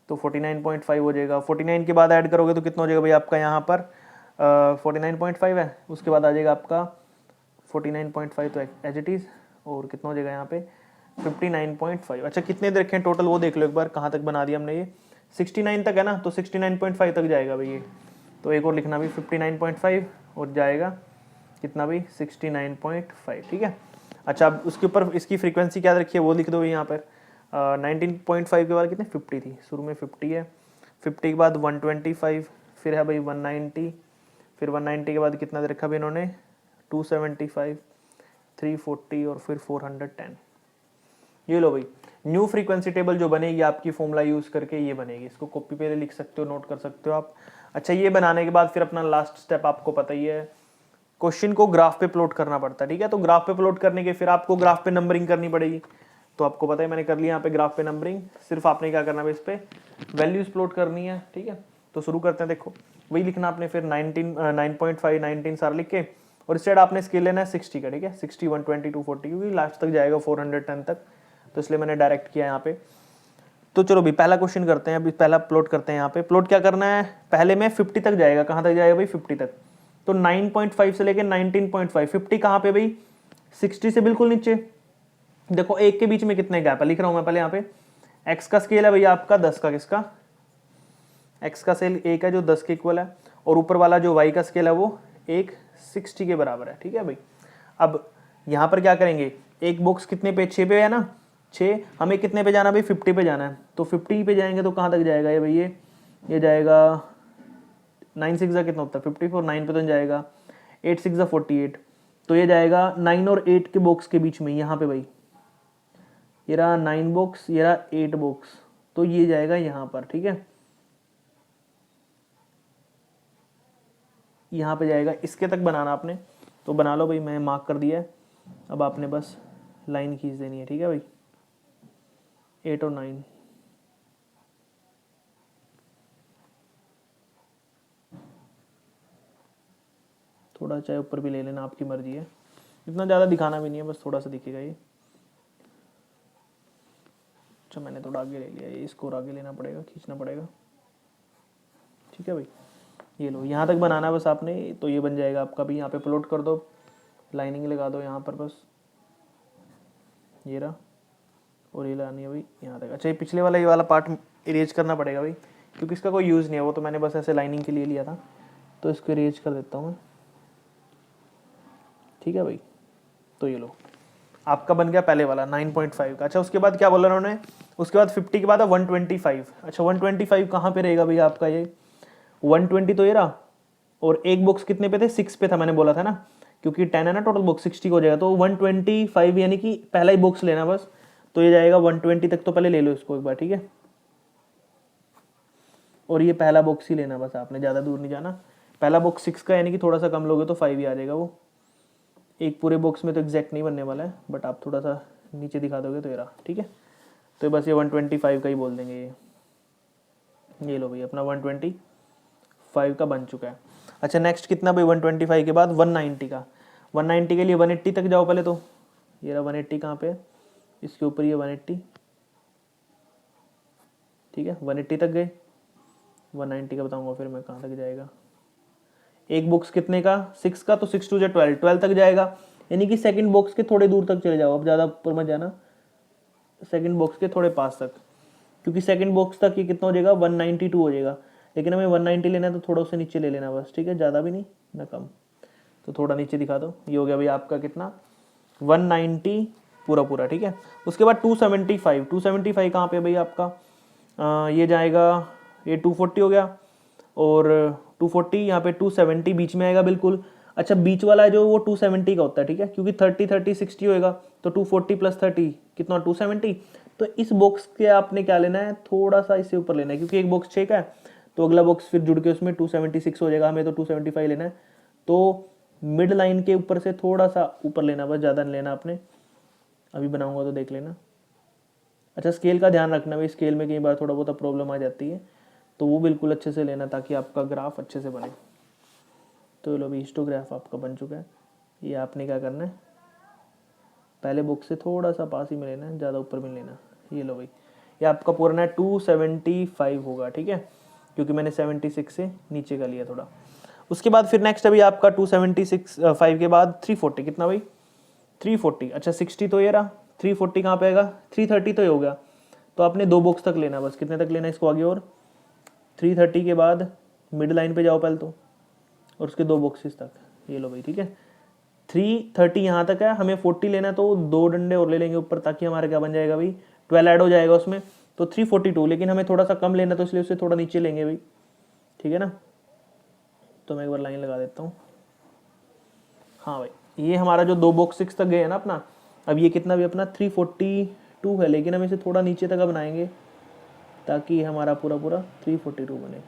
[SPEAKER 1] तो 49.5 हो जाएगा। 49 के बाद ऐड करोगे तो कितना हो जाएगा भाई आपका यहाँ पर 49.5 है, उसके बाद आ जाएगा आपका 49.5, तो एज इट इज, और कितना हो जाएगा यहाँ पे 59.5। अच्छा कितने दे रखे हैं टोटल वो देख लो एक बार, कहाँ तक बना दिया हमने, ये 69 तक है ना, तो 69.5 तक जाएगा भाई ये। तो एक और लिखना भी 59.5, और जाएगा कितना भाई 69.5, ठीक है। अच्छा अब उसके ऊपर इसकी फ्रीक्वेंसी क्या रखी है वो लिख दो यहाँ पर, 19.5 के बाद कितने 50 थी, शुरू में 50 है, 50 के बाद 125, फिर है भाई 190, फिर 190 के बाद कितना दे रखा भाई इन्होंने 275, 340, और फिर 410। ये लो भाई न्यू फ्रीक्वेंसी टेबल जो बनेगी आपकी फॉर्मूला यूज करके ये बनेगी, इसको कॉपी पे लिख सकते हो, नोट कर सकते हो आप। अच्छा ये बनाने के बाद फिर अपना लास्ट स्टेप आपको पता ही है, क्वेश्चन को ग्राफ पे प्लॉट करना पड़ता है, ठीक है। तो ग्राफ पे प्लॉट करने के फिर आपको ग्राफ पे नंबरिंग करनी पड़ेगी, तो आपको पता है मैंने कर लिया यहाँ पे ग्राफ पे नंबरिंग। सिर्फ आपने क्या करना है इस पे वैल्यूज प्लॉट करनी है, ठीक है। तो शुरू करते हैं, देखो वही लिखना आपने, फिर 9.5 19 सारा लिख के, और इस साइड आपने स्केल लेना है 60 का, ठीक है, 60 120 240, क्योंकि लास्ट तक जाएगा 410 तक, तो इसलिए मैंने डायरेक्ट किया यहाँ पे। तो चलो भी पहला क्वेश्चन करते हैं, अभी पहला प्लॉट करते हैं। यहाँ पे प्लॉट क्या करना है, पहले में 50 तक जाएगा, कहाँ तक जाएगा भाई 50 तक, तो 9.5 से लेके 19.5, 50 कहाँ पे भाई 60 से बिल्कुल नीचे। देखो एक के बीच में कितने गैप है, लिख रहा हूं मैं पहले यहाँ पे एक्स का स्केल है भैया आपका 10 का, किसका, एक्स का सेल 1 है जो 10 के इक्वल है, और ऊपर वाला जो वाई का स्केल है वो एक 60 के बराबर है, ठीक है भाई। अब यहाँ पर क्या करेंगे, एक बॉक्स कितने पे, 6 पे है ना, 6, हमें कितने पे जाना भाई, 50 पे जाना है, तो 50 पे जाएंगे तो कहाँ तक जाएगा ये भाई, ये जाएगा 9 6 कितना होता है 54, 9 पे तो जाएगा, 8 6 48, तो ये जाएगा 9 और 8 के बॉक्स के बीच में, यहाँ पे भाई ये रहा 9 बॉक्स, ये रहा 8 बॉक्स, तो ये जाएगा यहाँ पर, ठीक है, यहाँ पे जाएगा, इसके तक बनाना आपने, तो बना लो भाई, मैं मार्क कर दिया है। अब आपने बस लाइन खींच देनी है, ठीक है भाई, 8 और 9, थोड़ा चाहे ऊपर भी ले लेना, आपकी मर्जी है, इतना ज़्यादा दिखाना भी नहीं है, बस थोड़ा सा दिखेगा ये। अच्छा मैंने थोड़ा आगे ले लिया, ये इसको और आगे लेना पड़ेगा, खींचना पड़ेगा, ठीक है भाई। ये लो, यहाँ तक बनाना है बस आपने, तो ये बन जाएगा आपका भी, यहाँ पे प्लॉट कर दो, लाइनिंग लगा दो यहाँ पर बस, ये रहा, और ये लानी है भाई यहाँ तक। अच्छा ये पिछले वाला, ये वाला पार्ट इरेज करना पड़ेगा भाई, क्योंकि इसका कोई यूज़ नहीं है, वो तो मैंने बस ऐसे लाइनिंग के लिए लिया था, तो इसको इरेज कर देता हूँ मैं, ठीक है भाई। तो ये लो, आपका बन गया पहले वाला 9.5 का। अच्छा उसके बाद क्या बोला उन्होंने, उसके बाद 50 के बाद है 125। अच्छा 125 कहाँ पे रहेगा भैया आपका, ये 120 तो ये रहा, और एक बॉक्स कितने पे थे, 6 पे था, मैंने बोला था ना, क्योंकि 10 है ना टोटल बॉक्स, 60 हो जाएगा, तो 125 यानी कि पहला ही बॉक्स लेना बस, तो ये जाएगा 120 तक, तो पहले ले लो इसको एक बार, ठीक है, और ये पहला बॉक्स ही लेना बस आपने, ज़्यादा दूर नहीं जाना। पहला बॉक्स 6 का यानी कि थोड़ा सा कम लोगे तो 5 ही आ जाएगा, वो एक पूरे बॉक्स में तो एग्जैक्ट नहीं बनने वाला है, बट आप थोड़ा सा नीचे दिखा दोगे तो ये रहा, ठीक है। तो बस ये 125 का ही बोल देंगे ये लो भाई अपना 125 का बन चुका है। अच्छा नेक्स्ट कितना भाई, 125 के बाद 190 का, 190 के लिए 180 तक जाओ पहले, तो ये रहा 180 कहाँ पे, इसके ऊपर ये 180, ठीक है 180 तक गए, 190 का बताऊंगा फिर मैं कहाँ तक जाएगा। एक बॉक्स कितने का, 6 का, तो 6 2 12, 12 तक जाएगा, यानी कि सेकंड बॉक्स के थोड़े दूर तक चले जाओ, अब ज़्यादा ऊपर मत जाना, सेकंड बॉक्स के थोड़े पास तक, क्योंकि सेकंड बॉक्स तक ये कितना हो जाएगा 192 हो जाएगा, लेकिन हमें 190 लेना है तो थोड़ा उससे नीचे ले लेना बस, ठीक है, ज़्यादा भी नहीं ना कम, तो थोड़ा नीचे दिखा दो, ये हो गया भाई आपका कितना 190 पूरा पूरा, ठीक है। उसके बाद 275, 275 कहाँ पे भाई आपका, ये जाएगा, ये 240 हो गया, और 240 यहाँ पे 270 बीच में आएगा बिल्कुल। अच्छा बीच वाला जो वो 270 का होता है, ठीक है, क्योंकि 30 30 60 होएगा, तो 240 प्लस 30 कितना 270, तो इस बॉक्स के आपने क्या लेना है, थोड़ा सा इससे ऊपर लेना है, क्योंकि एक बॉक्स 6 का है, तो अगला बॉक्स फिर जुड़ के उसमें 276 हो जाएगा, हमें तो 275 लेना है, तो मिड लाइन के ऊपर से थोड़ा सा ऊपर लेना, बस ज़्यादा नहीं लेना आपने, अभी बनाऊंगा तो देख लेना। अच्छा स्केल का ध्यान रखना भाई, स्केल में कई बार थोड़ा बहुत प्रॉब्लम आ जाती है, तो वो बिल्कुल अच्छे से लेना ताकि आपका ग्राफ अच्छे से बने। तो लो भी हिस्टोग्राफ आपका बन चुका है, ये आपने क्या करना है, पहले बॉक्स से थोड़ा सा पास ही में लेना है, ज़्यादा ऊपर में लेना, ये लो भाई, ये आपका पूरा है 275 होगा, ठीक है, क्योंकि मैंने 76 से नीचे का लिया थोड़ा। उसके बाद फिर नेक्स्ट अभी आपका 275 के बाद 340 कितना भाई, 340। अच्छा 60 तो ये रहा, 340 कहाँ पे आएगा, 330 तो ये हो गया, तो आपने दो बॉक्स तक लेना, बस कितने तक लेना इसको आगे, और 330 के बाद मिड लाइन पे जाओ पहले तो, और उसके दो बॉक्सेस तक, ये लो भाई, ठीक है 330 यहाँ तक है, हमें 40 लेना है, तो दो डंडे और ले लेंगे ऊपर, ताकि हमारा क्या बन जाएगा भाई 12 ऐड हो जाएगा उसमें, तो 342, लेकिन हमें थोड़ा सा कम लेना, तो इसलिए उससे थोड़ा नीचे लेंगे भाई, ठीक है ना। तो मैं एक बार लाइन लगा देता हूँ, हाँ भाई ये हमारा जो दो बॉक्स 6 तक गए हैं ना अपना, अब ये कितना भी अपना 342 है, लेकिन हम इसे थोड़ा नीचे तक बनाएंगे, ताकि हमारा पूरा पूरा 342 बने,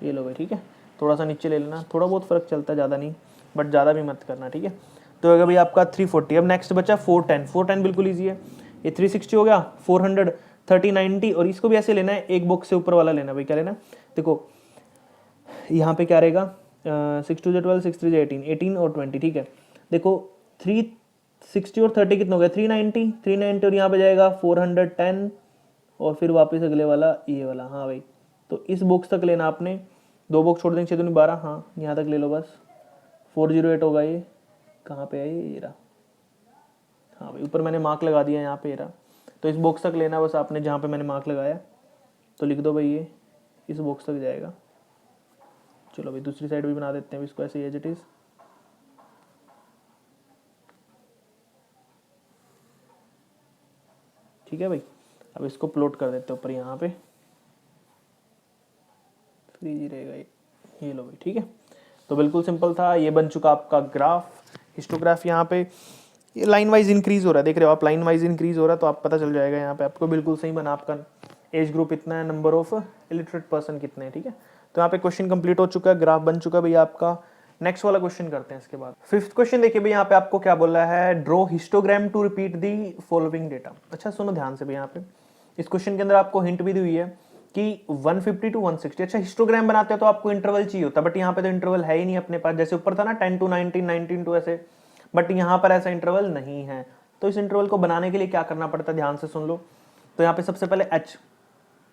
[SPEAKER 1] ये लो भाई, ठीक है, थोड़ा सा नीचे ले लेना, थोड़ा बहुत फर्क चलता है, ज़्यादा नहीं, बट ज़्यादा भी मत करना, ठीक है। तो अगर भाई आपका 340, अब नेक्स्ट बचा 410, 410 बिल्कुल ईजी है, ये 360 हो गया, 400 30 90, और इसको भी ऐसे लेना है, एक बॉक्स से ऊपर वाला लेना भाई, क्या लेना, देखो यहाँ पे क्या रहेगा, 6 2 12 6 3 18, 18 और 20, ठीक है, देखो 360 और 30 कितना हो गया 390, 390 और यहाँ पे जाएगा 410, और फिर वापस अगले वाला ये वाला, हाँ भाई, तो इस बॉक्स तक लेना आपने, दो बॉक्स छोड़ देंगे, 6 2 12, हाँ यहाँ तक ले लो बस, 408 होगा, ये कहाँ पे है, ये रहा, हाँ भाई ऊपर मैंने मार्क लगा दिया यहाँ पे, ये रहा, तो इस बॉक्स तक लेना बस आपने, जहाँ पे मैंने मार्क लगाया तो लिख दो भाई ये इस बॉक्स तक जाएगा। चलो भाई दूसरी साइड भी बना देते हैं इसको ऐसे एज इट इज़। ठीक है भाई, अब इसको प्लॉट कर देते हैं ऊपर यहाँ पे, फ्री ही रहेगा ये लो भाई। ठीक है, तो बिल्कुल सिंपल था, ये बन चुका आपका ग्राफ, हिस्टोग्राफ। यहाँ पे ये लाइन वाइज इंक्रीज हो रहा है, देख रहे हो आप, लाइन वाइज इंक्रीज हो रहा है, तो आप पता चल जाएगा यहाँ पे आपको बिल्कुल सही बना, आपका एज ग्रुप इतना है, नंबर ऑफ इलिटरेट पर्सन कितने हैं। ठीक है, तो यहाँ पे क्वेश्चन कंप्लीट हो चुका है, ग्राफ बन चुका है भैया आपका। नेक्स्ट वाला क्वेश्चन करते हैं इसके बाद। फिफ्थ क्वेश्चन देखिए भाई, यहाँ पे आपको क्या बोला है, draw histogram to repeat the following data. अच्छा सुनो ध्यान से भाई, यहाँ पे इस क्वेश्चन के अंदर आपको हिंट भी दी हुई है कि 150 टू 160। अच्छा हिस्टोग्राम बनाते हो तो आपको इंटरवल चाहिए होता है, बट यहाँ पे तो इंटरवल है ही नहीं अपने पास, जैसे ऊपर था ना 10 टू 19, 19 टू ऐसे, बट यहाँ पर ऐसा इंटरवल नहीं है। तो इस इंटरवल को बनाने के लिए क्या करना पड़ता है, ध्यान से सुन लो। तो यहाँ पे सबसे पहले h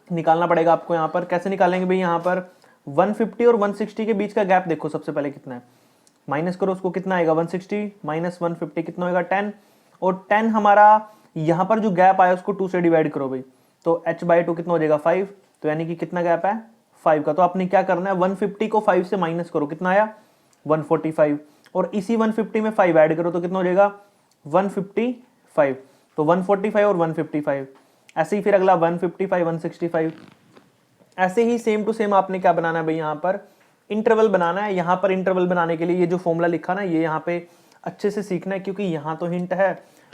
[SPEAKER 1] निकालना पड़ेगा आपको। यहाँ पर कैसे निकालेंगे भाई, यहाँ पर 150 और 160 के बीच का गैप देखो सबसे पहले कितना है, माइनस करो उसको, कितना आएगा 160 माइनस 150 कितना होगा 10, और 10 हमारा यहाँ पर जो गैप आया उसको 2 से डिवाइड करो भाई, तो h/2 कितना हो जाएगा 5, तो यानी कि कितना गैप है 5 का। तो आपने क्या करना है, 150 को 5 से माइनस करो, कितना आया 145, और इसी 150 में 5 ऐड करो तो कितना हो जाएगा 155। तो 145 और 155, ऐसे ही फिर अगला 155 165, ऐसे ही सेम टू सेम आपने क्या बनाना है भाई, यहाँ पर इंटरवल बनाना है। यहाँ पर इंटरवल बनाने के लिए ये जो फॉर्मूला लिखा ना, ये यहाँ पे अच्छे से सीखना है, क्योंकि यहाँ तो हिंट है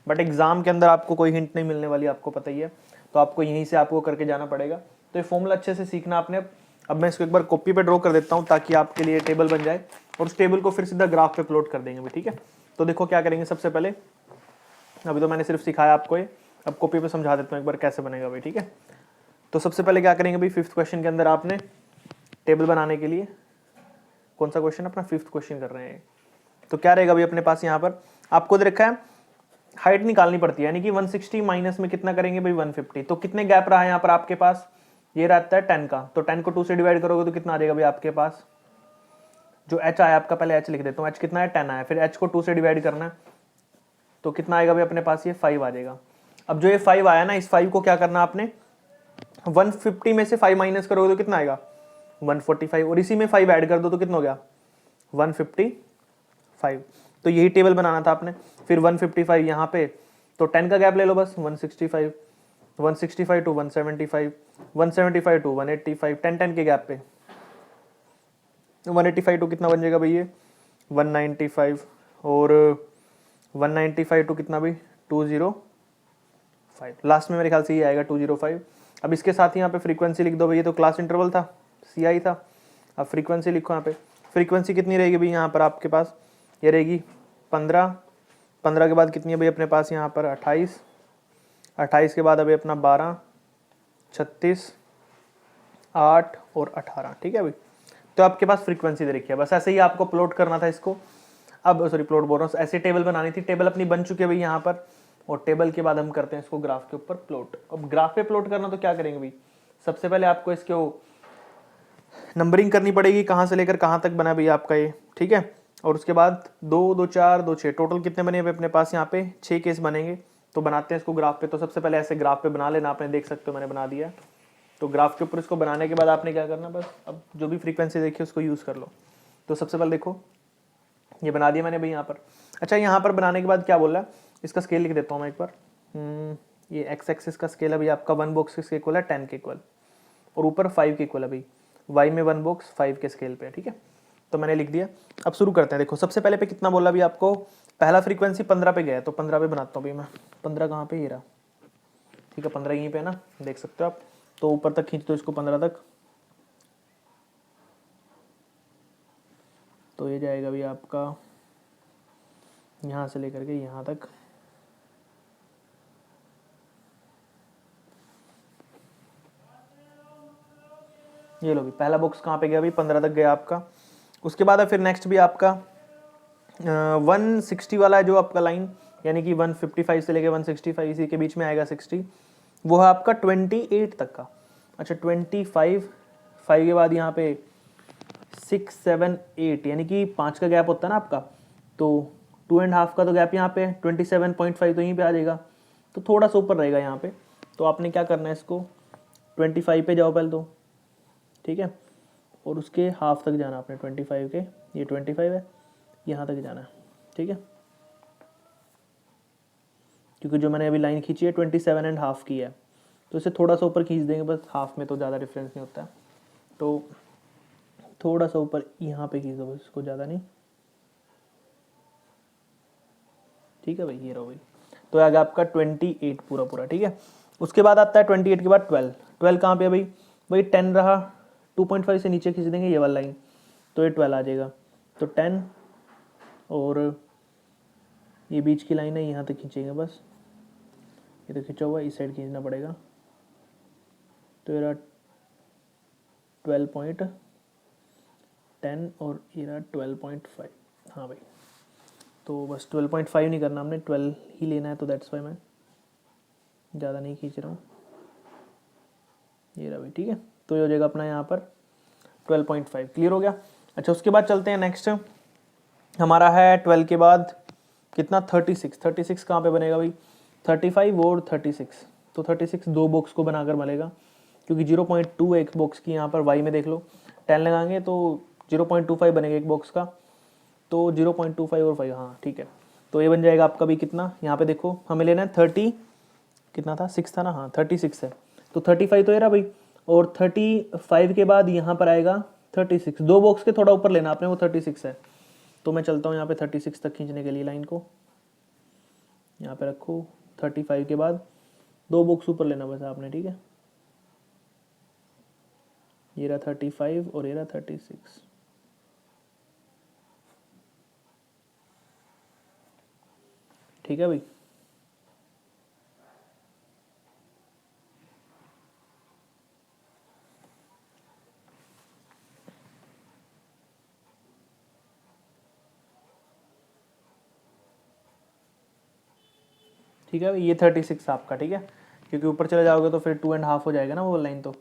[SPEAKER 1] बट एग्जाम के अंदर आपको कोई हिंट नहीं मिलने वाली, आपको पता ही है, तो आपको यहीं से आपको करके जाना पड़ेगा। तो ये फॉर्मूला अच्छे से सीखना आपने। अब मैं इसको एक बार कॉपी पे ड्रॉ कर देता हूँ ताकि आपके लिए टेबल बन जाए, और उस टेबल को फिर सीधा ग्राफ पे प्लॉट कर देंगे भाई। ठीक है, तो देखो क्या करेंगे सबसे पहले, अभी तो मैंने सिर्फ सिखाया आपको ये, अब कॉपी पे समझा देता हूँ एक बार कैसे बनेगा भाई। ठीक है, तो सबसे पहले क्या करेंगे भाई, फिफ्थ क्वेश्चन के अंदर आपने टेबल बनाने के लिए, कौन सा क्वेश्चन, अपना फिफ्थ क्वेश्चन कर रहे हैं, तो क्या रहेगा भाई अपने पास, यहाँ पर आपको दे रखा है हाइट निकालनी पड़ती है, यानी कि 160 माइनस में कितना करेंगे भाई 150, तो कितने गैप रहा है यहाँ पर आपके पास, ये रहता है 10 का, तो 10 को 2 से डिवाइड करोगे तो कितना आ जाएगा भाई आपके पास, जो h आया आपका, पहले h लिख देता हूँ, h कितना है 10 आया, फिर h को 2 से डिवाइड करना है तो कितना आएगा भाई अपने पास, ये 5 आ जाएगा। अब जो ये 5 आया ना, इस 5 को क्या करना आपने, 150 में से 5 माइनस करोगे तो कितना आएगा 145, और इसी में 5 ऐड कर दो तो कितना हो गया 155। तो यही टेबल बनाना था आपने। फिर 155 यहाँ पे, तो 10 का गैप ले लो बस, 165 टू 175, 175 टू 185, 10 के गैप पे 185 टू कितना बन जाएगा भाई ये 195, और 195 टू कितना भाई 205, लास्ट में मेरे ख्याल से ये आएगा 205। अब इसके साथ ही यहाँ पे फ्रीक्वेंसी लिख दो भाई, ये तो क्लास इंटरवल था, CI था, अब फ्रीक्वेंसी लिखो यहाँ पे। फ्रीक्वेंसी कितनी रहेगी भाई यहाँ पर आपके पास, ये रहेगी 15, 15 के बाद कितनी है भाई अपने पास यहाँ पर 28, 28 के बाद अभी अपना 12, 36, 8 और 18। ठीक है भाई, तो आपके पास फ्रीक्वेंसी दे रखी है, बस ऐसे ही आपको प्लॉट करना था इसको। अब सॉरी प्लॉट बोल रहा हूँ, ऐसे टेबल बनानी थी, टेबल अपनी बन चुकी है भाई यहाँ पर, और टेबल के बाद हम करते हैं इसको ग्राफ के ऊपर प्लॉट। अब ग्राफ पे प्लॉट करना तो क्या करेंगे भाई, सबसे पहले आपको इसके नंबरिंग करनी पड़ेगी, कहाँ से लेकर कहाँ तक बना भैया आपका ये। ठीक है, और उसके बाद 2, 2, 4, 2, 6, टोटल कितने बने अपने पास यहाँ पे 6 केस बनेंगे। तो बनाते हैं इसको ग्राफ पे। तो सबसे पहले ऐसे ग्राफ पे बना लेना, आपने देख सकते हो मैंने बना दिया। तो ग्राफ के ऊपर इसको बनाने के बाद आपने क्या करना, बस अब जो भी फ्रीक्वेंसी देखी उसको यूज़ कर लो। तो सबसे पहले देखो ये बना दिया मैंने भाई यहाँ पर। अच्छा यहाँ पर बनाने के बाद क्या बोल रहा है, इसका स्केल लिख देता हूँ मैं एक बार। ये एक्स एक्सिस का स्केल अभी आपका 1 बॉक्स के इक्वल है 10 के इक्वल, और ऊपर 5 के इक्वल है भाई, वाई में 1 बॉक्स 5 के स्केल पे। ठीक है, तो मैंने लिख दिया। अब शुरू करते हैं। देखो सबसे पहले पे कितना बोला अभी आपको, पहला फ्रीक्वेंसी 15 पे गया है, तो 15 पे बनाता हूँ भाई मैं। 15 कहाँ पे, ये रहा। ठीक है, 15 यहीं पे है ना, देख सकते हो आप। तो ऊपर तक खींच दो इसको 15 तक, तो ये जाएगा भी आपका यहाँ से लेकर के यहाँ तक। ये लो भी पहला बॉक्स कहाँ पे गया भाई, 15 तक गया आपका। उसके बाद फिर नेक्स्ट भी आपका 160 वाला है जो आपका लाइन, यानी कि 155 से लेके 165 इसी के बीच में आएगा 60, वो है आपका 28 तक का। अच्छा 25, 5 के बाद यहाँ पे 6, 7, 8, यानी कि 5 का गैप होता है ना आपका, तो 2.5 का तो गैप यहाँ पे 27.5 तो यहीं पे आ जाएगा।
[SPEAKER 2] तो थोड़ा सा ऊपर रहेगा यहाँ पे। तो आपने क्या करना है, इसको 25 पे जाओ पहले तो, ठीक है, और उसके हाफ तक जाना आपने 25 के, ये 25 है, यहाँ तक जाना है, ठीक है, क्योंकि जो मैंने अभी लाइन खींची है 27.5 की है, तो इसे थोड़ा सा ऊपर खींच देंगे बस, हाफ में तो ज़्यादा डिफरेंस नहीं होता है, तो थोड़ा सा ऊपर यहाँ पे खींच दो बस, इसको ज़्यादा नहीं, ठीक है भाई, ये रहो भाई। तो आ गया आपका 28 पूरा पूरा, ठीक है। उसके बाद आता है 28 के बाद 12, 12 कहाँ पे है भाई, वही 10 रहा, 2.5 से नीचे खींच देंगे ये वाला लाइन, तो ये 12 आ जाएगा, तो 10 और ये बीच की लाइन है यहाँ तक खींचेंगे बस, ये तो खींचा हुआ, इस साइड खींचना पड़ेगा, तो ये रहा 12.10 और ये रहा 12.5, हाँ भाई, तो बस 12.5 नहीं करना हमने, 12 ही लेना है, तो दैट्स वाई मैं ज़्यादा नहीं खींच रहा हूँ, ये रहा भाई, ठीक है। तो ये हो जाएगा अपना यहाँ पर 12.5, क्लियर हो गया। अच्छा, उसके बाद चलते हैं नेक्स्ट, हमारा है 12 के बाद कितना, 36, 36 कहाँ पे बनेगा भाई, 35 और 36, तो 36 दो बॉक्स को बनाकर बनेगा, क्योंकि 0.2 एक बॉक्स की, यहाँ पर वाई में देख लो 10 लगाएंगे तो 0.25 बनेगा एक बॉक्स का, तो 0.25 और 5, हाँ ठीक है, तो ये बन जाएगा आपका भी कितना, यहाँ पे देखो हमें लेना है 30, कितना था 6 था ना, हाँ 36 है, तो 35 तो ये रहा भाई, और 35 के बाद यहाँ पर आएगा 36, दो बॉक्स के थोड़ा ऊपर लेना आपने, वो 36 है, तो मैं चलता हूँ यहाँ पे 36 तक खींचने के लिए लाइन को, यहाँ पे रखो, 35 के बाद दो बॉक्स ऊपर लेना बस आपने, ठीक है, ये रहा 35 और ये रहा 36, ठीक है भाई। ठीक है भाई, ये 36 आपका, ठीक है, क्योंकि ऊपर चले जाओगे तो फिर 2.5 हो जाएगा ना वो लाइन, तो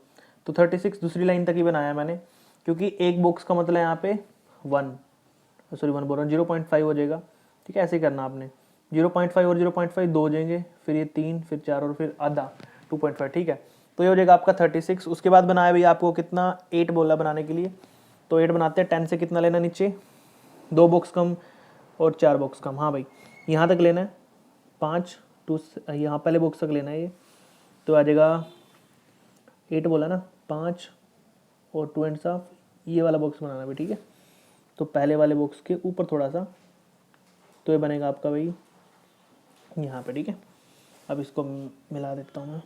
[SPEAKER 2] 36 दूसरी लाइन तक ही बनाया मैंने, क्योंकि एक बॉक्स का मतलब यहाँ पे 1, सॉरी 1 बोल रहा हूँ, 0.5 हो जाएगा, ठीक है, ऐसे ही करना आपने, 0.5 और 0.5 दो हो जाएंगे, फिर ये 3, फिर 4 और फिर आधा 2.5, ठीक है, तो ये हो जाएगा आपका 36। उसके बाद बनाया भाई आपको कितना, 8 बोला बनाने के लिए, तो 8 बनाते हैं, 10 से कितना लेना नीचे, दो बॉक्स कम और 4 बॉक्स कम, हाँ भाई, यहाँ तक लेना है 5, टू यहाँ पहले बॉक्स तक लेना है ये, तो आ जाएगा 8 बोला ना, 5 और 2 एंड हाफ, ये वाला बॉक्स बनाना भाई, ठीक है, तो पहले वाले बॉक्स के ऊपर थोड़ा सा, तो ये बनेगा आपका भाई यहाँ पे, ठीक है। अब इसको मिला देता हूँ मैं,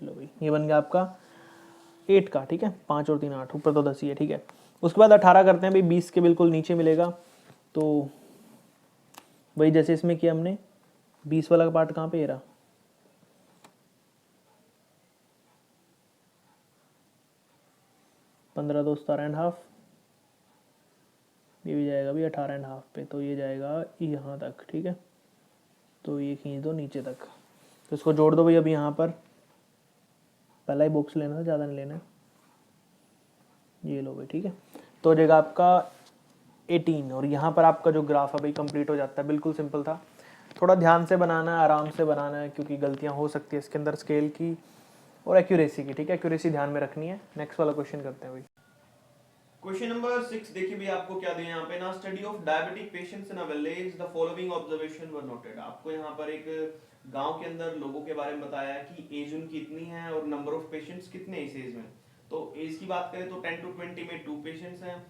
[SPEAKER 2] लो भाई, ये बन गया आपका 8 का, ठीक है, 5 और 3 8, ऊपर तो 10 ही है, ठीक है। उसके बाद 18 करते हैं भाई, 20 के बिल्कुल नीचे मिलेगा, तो वही जैसे इसमें किया हमने, 20 वाला पार्ट कहाँ पे, ये रहा, 15 दो 17.5, ये भी जाएगा भी 18.5 पे, तो ये जाएगा यहाँ तक, ठीक है, तो ये खींच दो नीचे तक, तो इसको जोड़ दो भाई। अब यहाँ पर पहला ही बॉक्स लेना था, ज़्यादा नहीं लेना है, ये लो भाई, ठीक है, तो हो जाएगा आपका 18, और यहाँ पर आपका जो ग्राफ है भाई कंप्लीट हो जाता है, बिल्कुल सिंपल था, थोड़ा ध्यान से बनाना है, आराम से बनाना है, क्योंकि गलतियाँ हो सकती है इसके अंदर स्केल की और एक्यूरेसी की, ठीक है, एक्यूरेसी ध्यान में रखनी है। नेक्स्ट वाला क्वेश्चन करते हैं भाई।
[SPEAKER 1] क्वेश्चन नंबर 6 देखिए भी आपको क्या दिया यहाँ पे ना, study of diabetic patients in a village, the following observation were noted. आपको यहाँ पर एक गांव के अंदर लोगों के बारे में बताया कि एज उनकी इतनी है और नंबर ऑफ पेशेंट्स कितने इस एज में। तो एज की बात करें तो 10 to 20 में 2 पेशेंट्स हैं,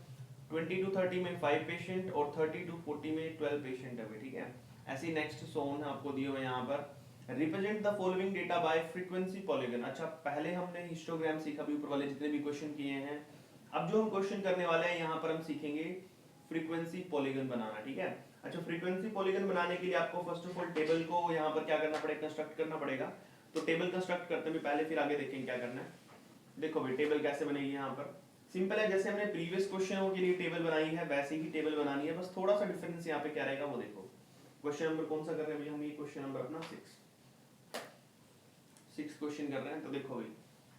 [SPEAKER 1] 20 to 30 में 5 पेशेंट और 30 to 40 में 12 पेशेंट है, ठीक है। ऐसी नेक्स्ट सोन आपको दिए हुए यहाँ पर, represent the following data bye frequency polygon. अच्छा, पहले हमने हिस्टोग्राम सीखा भी, ऊपर वाले जितने भी क्वेश्चन किए हैं, अब जो हम क्वेश्चन करने वाले हैं यहाँ पर हम सीखेंगे फ्रीक्वेंसी पॉलीगन बनाना, ठीक है। अच्छा, फ्रीक्वेंसी पॉलीगन बनाने के लिए आपको फर्स्ट ऑफ ऑल टेबल को यहाँ पर क्या करना पड़ेगा, कंस्ट्रक्ट करना पड़ेगा। तो टेबल कंस्ट्रक्ट करते हैं पहले, फिर आगे देखेंगे क्या करना है। देखो भाई, टेबल कैसे बनेगी, यहाँ पर सिंपल है, जैसे हमने प्रीवियस क्वेश्चनों के लिए टेबल बनाई है वैसे ही टेबल बनानी है, बस थोड़ा सा डिफरेंस यहाँ पे क्या रहेगा वो देखो। क्वेश्चन नंबर कौन सा कर रहे हैं भाई हम, ये क्वेश्चन नंबर अपना 6 क्वेश्चन कर रहे हैं। तो देखो भाई,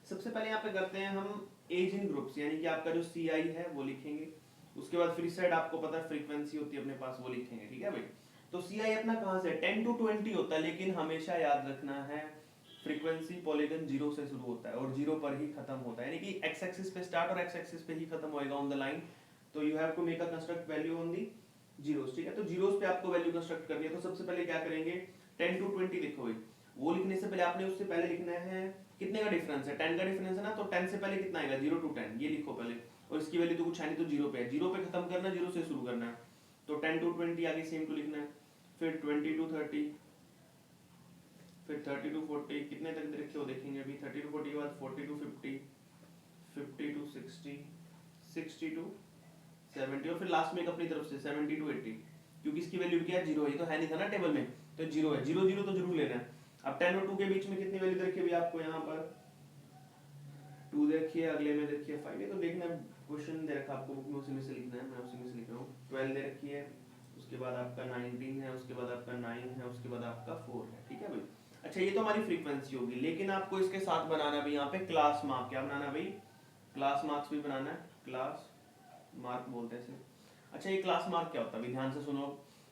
[SPEAKER 1] सबसे पहले यहाँ पे करते हैं हम एज इन ग्रुप्स, यानी कि आपका जो CI है वो लिखेंगे। उसके बाद फ्री साइड आपको पता है फ्रीक्वेंसी होती है अपने पास, वो लिखेंगे, ठीक है भाई। तो CI अपना कहाँ से 10 to 20 होता है, लेकिन हमेशा याद रखना है फ्रीक्वेंसी पॉलीगन 0 से शुरू होता है और 0 पर ही खत्म होता है, यानी कि x एक्सिस पे स्टार्ट और x एक्सिस पे ही खत्म होएगा ऑन द लाइन। तो you have to make a construct value on the zeros, ठीक है। तो जीरोस पे आपको वैल्यू कंस्ट्रक्ट करनी है। तो सबसे पहले क्या करेंगे, 10 to 20 लिखो भाई। वो लिखने से पहले आपने उससे पहले लिखना है कितने का डिफरेंस है, 10 का डिफरेंस है ना, तो 10 से पहले कितना आएगा 0 to 10, ये लिखो पहले। और इसकी वैल्यू तो कुछ है नहीं, तो 0 पे है, 0 पे खत्म करना, 0 से शुरू करना है। तो 10 to 20 आगे सेम टू लिखना है, फिर 20 to 30, फिर 30 to 40, कितने तक रखे हो देखेंगे अभी। 30 to 40 के बाद 40 to 50, 50 to 60, 60 to 70, और फिर लास्ट में एक अपनी तरफ से 70 to 80, क्योंकि इसकी वैल्यू क्या है 0 है, ये तो है नहीं था ना टेबल में, तो 0 है, 0 0 तो जरूर लेना है। अब 10 और 2 के बीच में कितनी वैल्यू रखी है आपको, यहाँ पर 2 देखिए, अगले में देखिए 5, ये तो देखना क्वेश्चन दे रखा आपको बुक में, उसी में से लिखना है, मैं उसी में से लिख रहा हूँ। 12 दे रखी है, उसके बाद आपका 19 है, उसके बाद आपका 9 है, उसके बाद आपका 4 है, ठीक है भाई। अच्छा, ये तो हमारी फ्रीक्वेंसी होगी, लेकिन आपको इसके साथ बनाना भी यहाँ पे क्लास मार्क। क्या बनाना भाई, क्लास मार्क्स भी बनाना है, क्लास मार्क बोलते हैं इसे। अच्छा, ये क्लास मार्क क्या होता है, ध्यान से सुनो,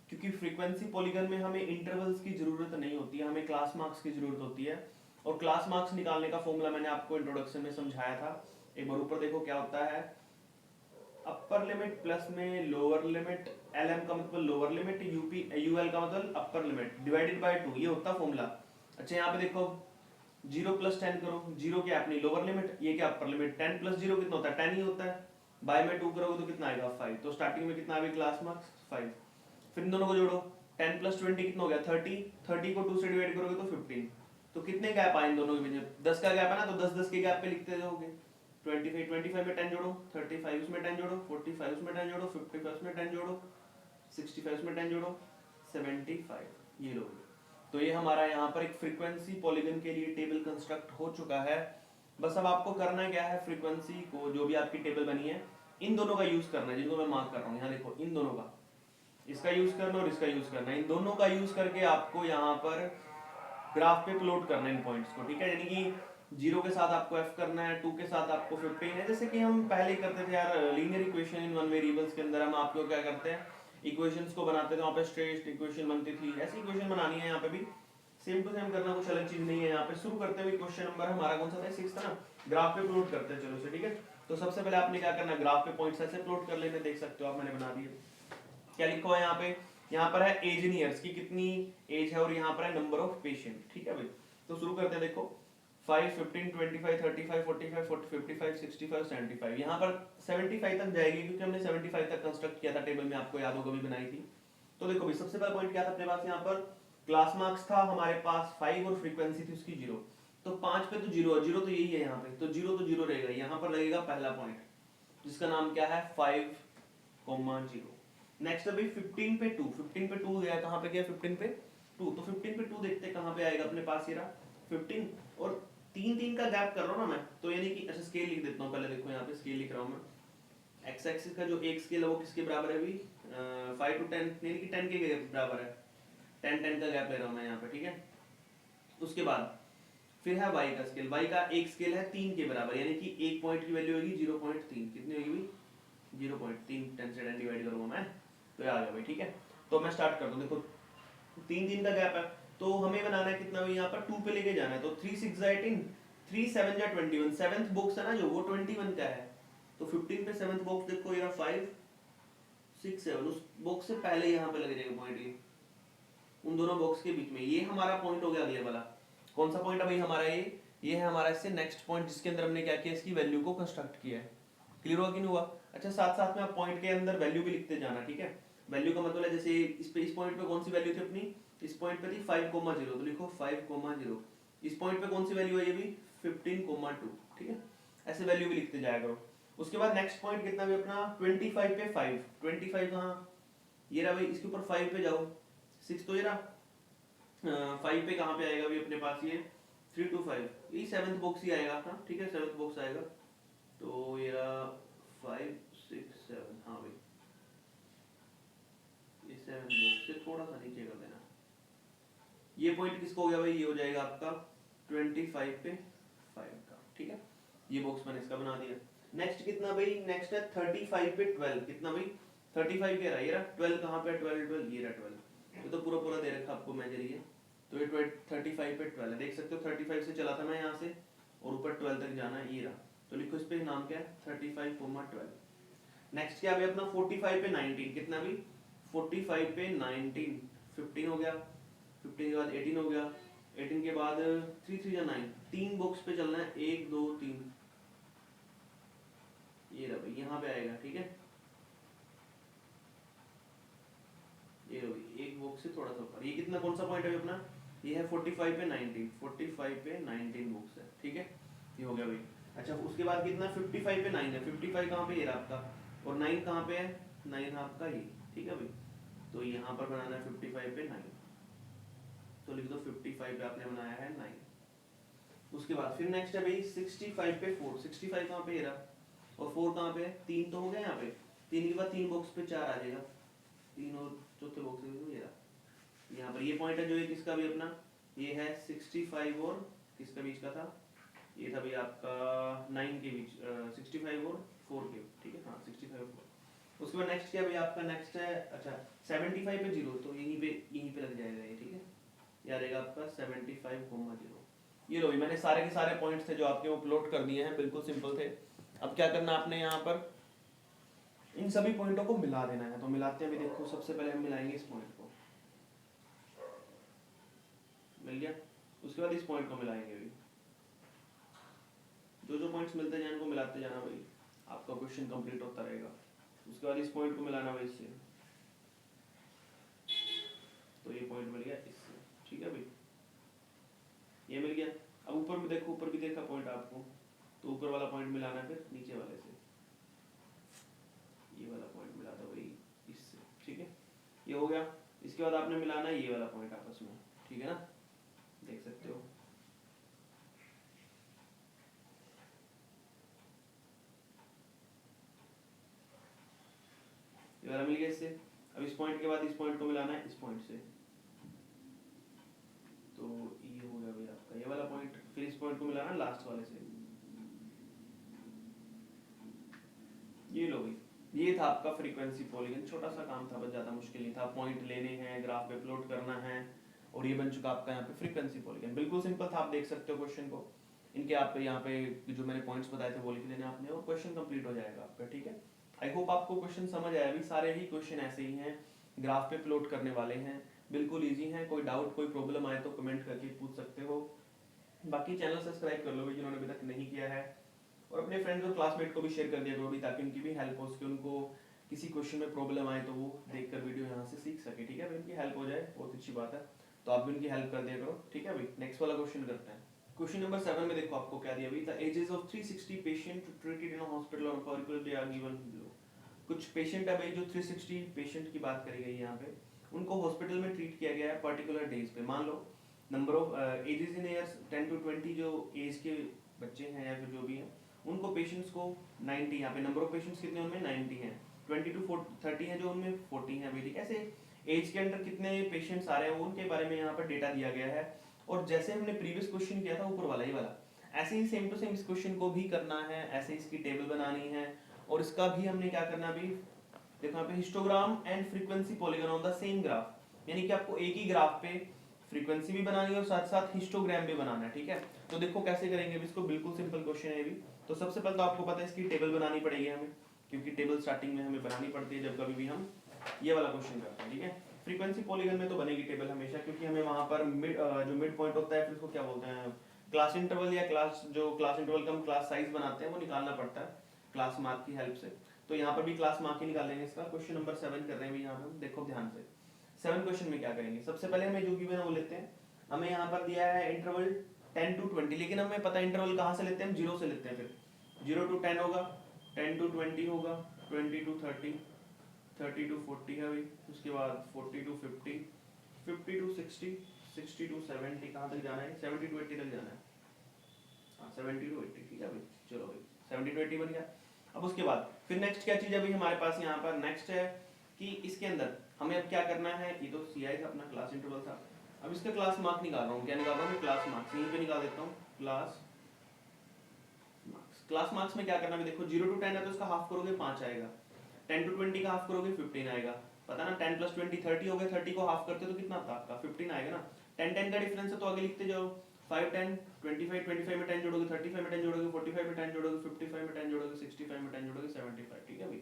[SPEAKER 1] क्योंकि फ्रीक्वेंसी पॉलीगन में हमें इंटरवल्स की जरूरत नहीं होती है, हमें क्लास मार्क्स की जरूरत होती है। और क्लास मार्क्स निकालने का फॉर्मूला मैंने आपको इंट्रोडक्शन में समझाया था। एक बार ऊपर देखो क्या होता है, अपर लिमिट प्लस में लोअर लिमिट, LM का मतलब लोअर लिमिट, UL का मतलब अपर लिमिट, डिवाइडेड बाय 2, ये होता फॉर्मूला। अच्छा, यहाँ पे देखो 0 + 10 करो, 0 क्या अपनी लोअर लिमिट, ये क्या अपर लिमिट, 10 + 0 कितना होता है 10 ही होता है, बाय में 2 करोगे तो कितना आएगा 5। तो स्टार्टिंग में कितना आएगा क्लास मार्क्स 5। फिर इन दोनों को जोड़ो, 10 + 20 कितना हो गया 30, 30 को 2 से डिवाइड करोगे तो 15। तो कितने गैप आए इन दोनों के बीच, 10 का गैप है ना, तो 10 10 के गैप पे लिखते जाओगे। 25 25 में 10 जोड़ो, 35 उसमें 10 जोड़ो, 45 उसमें 10 जोड़ो, 55 उसमें 10 जोड़ो, 65 उसमें 10 जोड़ो, 75, ये लो। तो ये हमारा यहाँ पर एक फ्रीक्वेंसी पॉलीगन के लिए टेबल कंस्ट्रक्ट हो चुका है। बस अब आपको करना क्या है, फ्रीक्वेंसी को जो भी आपकी टेबल बनी है इन दोनों का यूज करना है, जिनको मैं मार्क कर रहा हूँ यहाँ देखो, इन दोनों का, इसका यूज करना और इसका यूज करना, इन दोनों का यूज करके आपको यहाँ पर ग्राफ पे प्लॉट करना है इन पॉइंट्स को, ठीक है। यानी कि 0 के साथ आपको f करना है, 2 के साथ आपको 15 है, जैसे कि हम पहले करते थे यार linear equation in one variables के अंदर। हम आपको क्या करते हैं, इक्वेशंस को बनाते थे, वहाँ पे स्ट्रेट इक्वेशन बनती थी, ऐसी इक्वेशन बनानी है यहाँ पे भी सेम टू सेम करना, कुछ अलग चीज नहीं है। यहाँ पे शुरू करते हुए क्वेश्चन नंबर हमारा कौन सा था 6 था ना, ग्राफ पे प्लॉट करते हैं, चलो से, ठीक है। तो सबसे पहले आपने क्या करना है, ग्राफ पे पॉइंट्स ऐसे प्लॉट कर लेने, देख सकते हो आप, मैंने बना दिए। क्या लिखा है यहाँ पे, यहाँ पर है एज इन ईयर्स की कितनी एज है, और यहाँ पर है नंबर ऑफ पेशेंट, ठीक है भाई। तो शुरू करते हैं, देखो 5 15 25 35 45 40 55 65 75, यहाँ पर 75 तक जाएगी, क्योंकि हमने 75 तक कंस्ट्रक्ट किया था टेबल में, आपको याद होगा भी बनाई थी। तो देखो भाई, सबसे पहला पॉइंट क्या था अपने पास, यहाँ पर क्लास मार्क्स था हमारे पास 5 और फ्रीक्वेंसी थी उसकी 0। तो 5 पे तो 0 है, 0 तो यही है यहाँ पे, तो 0 तो 0 रहेगा। यहाँ पर लगेगा पहला पॉइंट, जिसका नाम क्या है 5,0। नेक्स्ट अभी 15 पे 2, 15 पे 2 गया, कहाँ पे गया 15 पे 2, तो 15 पे 2 देखते हैं कहाँ पे आएगा अपने पास, ये रहा 15, और 3 3 का गैप कर रहा हूँ ना मैं, तो यानी कि अच्छा स्केल लिख देता हूँ पहले, देखो यहाँ पे स्केल लिख रहा हूँ मैं। एक्स एक्सिस का जो एक स्केल है वो किसके बराबर है अभी 5 to 10, यानी कि 10 के बराबर है, 10 10 का गैप ले रहा हूँ मैं यहाँ पे, ठीक है। उसके बाद फिर है y का स्केल, y का एक स्केल है 3 के बराबर, यानी कि एक पॉइंट की वैल्यू होगी 0.3, कितनी होगी भाई 0.3, 10 से 10 डिवाइड करूंगा मैं, तो ये आ गया भाई, ठीक है। तो मैं स्टार्ट कर दूं, देखो 3 3 का गैप है, तो हमें बनाना है कितना भाई, यहाँ पर 2 पे लेके जाना है, तो 3 6 जा 18, 3 7 जा 21, सेवंथ बॉक्स है ना जो, वो 21 का है, तो 15 पे सेवंथ बॉक्स देखो, ये 5 6 7, उस बॉक्स से पहले यहाँ पे लग जाएगा पॉइंट, ये उन दोनों बॉक्स के बीच में, ये हमारा पॉइंट हो गया अगले वाला। कौन सा पॉइंट है भाई हमारा, ये है हमारा इससे नेक्स्ट पॉइंट, जिसके अंदर हमने क्या किया, इसकी वैल्यू को कंस्ट्रक्ट किया है। क्लियर हुआ कि नहीं हुआ। अच्छा, साथ साथ में आप पॉइंट के अंदर वैल्यू भी लिखते जाना, ठीक है। वैल्यू का मतलब है जैसे इस पॉइंट पे कौन सी वैल्यू थी अपनी, इस पॉइंट पे थी 5,0, तो लिखो 5,0। इस पॉइंट पे कौन सी वैल्यू है, ये भी 15,2, ठीक है। ऐसे वैल्यू भी लिखते जाया करो। उसके बाद नेक्स्ट पॉइंट कितना भी अपना 25 पे 5, 25 कहाँ, ये रहा भाई, इसके ऊपर 5 पे जाओ, 6 तो ये रहा, 5 पे कहाँ पे आएगा भी अपने पास, ये 3 to 5, ये सेवंथ बॉक्स ही आएगा अपना, ठीक है, सेवंथ बॉक्स आएगा, तो ये रहा 5 6 7, हाँ भाई ये सेवंथ बॉक्स से थोड़ा सा नीचे कर देना। ये पॉइंट किसको हो गया भाई, ये हो जाएगा आपका 25 पे 5 का, ठीक है। ये बॉक्स मैंने इसका बना दिया। नेक्स्ट कितना भाई, नेक्स्ट है 35 पे 12, कितना भाई 35 के रहा, ये रहा 12, कहाँ पे 12 12, ये रहा 12, ये तो पूरा पूरा दे रखा आपको मेजर ये, तो ये 35 पे 12 है, देख सकते हो 35 से चला था मैं यहाँ से और ऊपर 12 तक जाना है, ये रहा। तो लिखो इस पे नाम क्या है 35, 12। नेक्स्ट क्या है अपना 45 पे 19, कितना भी 45 पे 19, 15 हो गया, 15 के बाद 18 हो गया, 18 के बाद 3 3 या 9, 3 बॉक्स पे चलना है, 1 2 3, ये रहा भाई यहाँ पे आएगा, ठीक है। ये लो एक बॉक्स से थोड़ा सा ऊपर, ये कितना कौन सा पॉइंट है अपना, ये है 45 पे 19, 45 पे 19 बॉक्स है, ठीक है, ये हो गया भाई। अच्छा उसके बाद कितना 55 पे 9 है, 55 कहाँ पे, ये रहा आपका, और 9 कहाँ पे है, 9 आपका ये, ठीक है भाई। तो यहाँ पर बनाना है 55 पे 9, तो लिख दो 55 पे आपने बनाया है 9। उसके बाद फिर नेक्स्ट है भाई 65 पे 4, 65 कहाँ पे, ये रहा, और 4 कहाँ पे है, 3 तो हो गया यहाँ पे, 3 के बाद 3 बॉक्स पे 4 आ जाएगा, 3 और चौथे बॉक्स में ये रहा। यहाँ पर ये पॉइंट है जो है किसका भी अपना, ये है 65 और किसका बीच का था, ये था भाई आपका 9 के बीच, 65 और 4 के, ठीक है, हाँ 65 और 4। उसके बाद नेक्स्ट क्या भाई आपका, नेक्स्ट है अच्छा 75 पे 0, तो यहीं पे लग जाएगा ये, ठीक है, ये आ जाएगा आपका 75,0। ये लो मैंने सारे के सारे पॉइंट्स थे जो आपके वो प्लॉट कर दिए हैं, बिल्कुल सिंपल थे। अब क्या करना आपने यहाँ पर इन सभी पॉइंटों को मिला देना है, तो मिलाते हैं अभी देखो, सबसे पहले हम मिलाएंगे इस पॉइंट को, मिल गया, उसके बाद इस पॉइंट को मिलाएंगे अभी, जो जो पॉइंट्स मिलते जाए इनको मिलाते जाना भाई, आपका क्वेश्चन कंप्लीट होता रहेगा। उसके बाद इस पॉइंट को मिलाना भाई इससे, तो ये पॉइंट मिल गया इससे, ठीक है भाई, ये मिल गया। अब ऊपर में देखो, ऊपर भी देखा पॉइंट आपको, तो ऊपर वाला पॉइंट मिलाना है फिर नीचे वाले से, ये वाला पॉइंट मिला था भाई इससे, ठीक है, ये हो गया। इसके बाद आपने मिलाना है ये वाला पॉइंट आपस में, ठीक है ना, देख सकते हो। ये वाला मिल गया इससे। अब इस पॉइंट के बाद इस पॉइंट को मिलाना है इस पॉइंट से, तो ये हो गया भाई आपका ये वाला पॉइंट, फिर इस पॉइंट को मिलाना है लास्ट वाले से, ये लो भाई, ये था आपका फ्रीक्वेंसी पॉलीगन, छोटा सा काम था, बस ज्यादा मुश्किल नहीं था, पॉइंट लेने हैं, ग्राफ पे प्लॉट करना है, और ये बन चुका आपका यहाँ पे फ्रीक्वेंसी पॉलीगन, बिल्कुल सिंपल था, आप देख सकते हो क्वेश्चन को, इनके आप यहाँ पे जो मैंने पॉइंट्स बताए थे वो लिख देने आपने, और क्वेश्चन कंप्लीट हो जाएगा आपका, ठीक है। आई होप आपको क्वेश्चन समझ आया, अभी सारे ही क्वेश्चन ऐसे ही हैं, ग्राफ पे प्लॉट करने वाले हैं, बिल्कुल ईजी है, कोई डाउट कोई प्रॉब्लम आए तो कमेंट करके पूछ सकते हो। बाकी चैनल सब्सक्राइब कर लो जिन्होंने अभी तक नहीं किया है, और अपने फ्रेंड्स और क्लासमेट को भी शेयर कर दिया करो ताकि उनकी भी हेल्प हो सके, उनको किसी क्वेश्चन में प्रॉब्लम आए तो वो देखकर वीडियो यहाँ से सीख सके, ठीक है भाई, उनकी हेल्प हो जाए, बहुत अच्छी बात है, तो आप भी उनकी हेल्प कर दिया करो, ठीक है भाई। नेक्स्ट वाला क्वेश्चन करते हैं। क्वेश्चन नंबर 7 में देखो आपको क्या दिया अभी, the ages of 360 patient treated in a hospital on particular day are given below. कुछ पेशेंट है भाई जो 360 पेशेंट की बात करी गई है यहाँ पे, उनको हॉस्पिटल में ट्रीट किया गया है पर्टिकुलर डेज पे, मान लो number of ages in years 10 to 20 जो एज के बच्चे हैं या फिर जो भी हैं, उनको पेशेंट्स को 90, यहाँ पे नंबर ऑफ पेशेंट्स कितने उनमें 90 हैं, 20 to 30 हैं जो उनमें 40 हैं भाई, ऐसे एज के अंडर कितने पेशेंट्स आ रहे हैं उनके बारे में यहाँ पर डेटा दिया गया है। और जैसे हमने प्रीवियस क्वेश्चन किया था ऊपर वाला ही वाला, ऐसे ही सेम टू सेम इस क्वेश्चन को भी करना है, ऐसे इसकी टेबल बनानी है, और इसका भी हमने क्या करना अभी देखो यहाँ पे histogram and frequency polygon on the same graph, यानी कि आपको एक ही ग्राफ पे फ्रीक्वेंसी भी बनानी है और साथ साथ हिस्टोग्राम भी बनाना है, ठीक है। तो देखो कैसे करेंगे इसको, बिल्कुल सिंपल क्वेश्चन है ये भी। तो सबसे पहले तो आपको पता है इसकी टेबल बनानी पड़ेगी हमें, क्योंकि टेबल स्टार्टिंग में हमें बनानी पड़ती है जब कभी भी हम ये वाला क्वेश्चन करते हैं, ठीक है। फ्रीक्वेंसी पॉलीगन में तो बनेगी टेबल हमेशा, क्योंकि हमें वहां पर जो मिड पॉइंट होता है फिर उसको क्या बोलते हैं, क्लास इंटरवल या क्लास इंटरवल का हम क्लास साइज बनाते हैं वो निकालना पड़ता है क्लास मार्क की हेल्प से। तो यहाँ पर भी क्लास मार्क ही निकाल लेंगे इसका। क्वेश्चन नंबर 7 कर रहे हैं यहाँ पर, देखो ध्यान से 7 क्वेश्चन में क्या करेंगे, सबसे पहले हमें जो गिवन है वो लेते हैं। हमें यहाँ पर दिया है इंटरवल 10 to 20, लेकिन हमें पता है इंटरवल कहाँ से लेते हैं, हम 0 से लेते हैं, फिर 0 to 10 होगा, 10 to 20 होगा, 20 to 30, 30 to 40 है भाई, उसके बाद 40 to 50, 50 to 60, 60 to 70, कहाँ तक जाना है, 70 to 80 तक जाना है, हाँ 70 to 80, ठीक है भाई, चलो भाई 70 to 80 बन गया। अब उसके बाद फिर नेक्स्ट क्या चीज है भाई हमारे पास यहाँ पर, नेक्स्ट है कि इसके अंदर हमें अब क्या करना है, ये तो CI था अपना क्लास इंटरवल था, अब इसका क्लास मार्क निकाल रहा हूँ, क्या निकाल रहा हूँ, क्लास मार्क्स यहीं पे निकाल देता हूँ, क्लास मार्क्स। क्लास मार्क्स में क्या करना है देखो, 0 to 10 है तो इसका हाफ करोगे 5 आएगा, 10 to 20 का हाफ करोगे 15 आएगा, पता ना 10 + 20 30 हो गए, 30 को हाफ करते तो कितना आता आपका 15 आएगा ना। 10 10 का डिफरेंस है तो आगे लिखते जाओ 5 10 25 25 में 10 जोड़ोगे, 35 में 10 जोड़ोगे, 45 में 10 जोड़ोगे, 55 में 10 जोड़ोगे, 65 में 10 जोड़ोगे, 75। ठीक है भाई,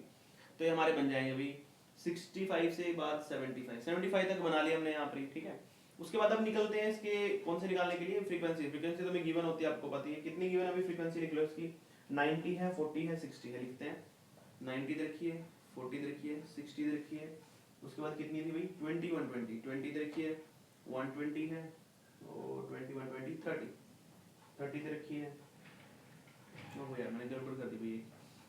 [SPEAKER 1] तो ये हमारे बन जाएंगे अभी 65 से बाद 75 तक बना लिया हमने यहाँ पर। ठीक है, उसके बाद अब निकलते हैं इसके कौन से निकालने के लिए, फ्रीक्वेंसी। फ्रीक्वेंसी तो मैं गिवन होती है, आपको पता है कितनी गिवन है अभी। फ्रीक्वेंसी लिख लो इसकी 90 है, 40 है, 60 है। लिखते हैं 90 देखिए, 40 देखिए, 60 देखिए। उसके बाद कितनी थी भाई 20 120, 20 देखिए 120 है, और 20 120 30 देखिए। ओह यार मैंने गड़बड़ कर दी भाई,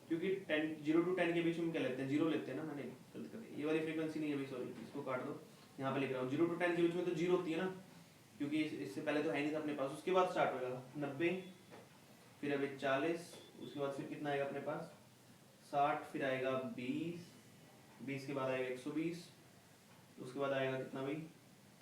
[SPEAKER 1] क्योंकि 10 0 to 10 के बीच में क्या लेते हैं, 0 लेते हैं ना, मैंने गलत कर दिया। ये वाली फ्रीक्वेंसी नहीं है भाई, सॉरी, इसको काट दो। यहाँ पे लिख रहा हूँ 0 to 10 के बीच में तो 0 होती है ना, क्योंकि इससे पहले तो है नहीं था अपने पास। उसके बाद स्टार्ट होगा 90, फिर अभी 40, उसके बाद फिर कितना आएगा अपने पास 60, फिर आएगा 20, 20 के बाद आएगा 120, उसके बाद आएगा कितना भाई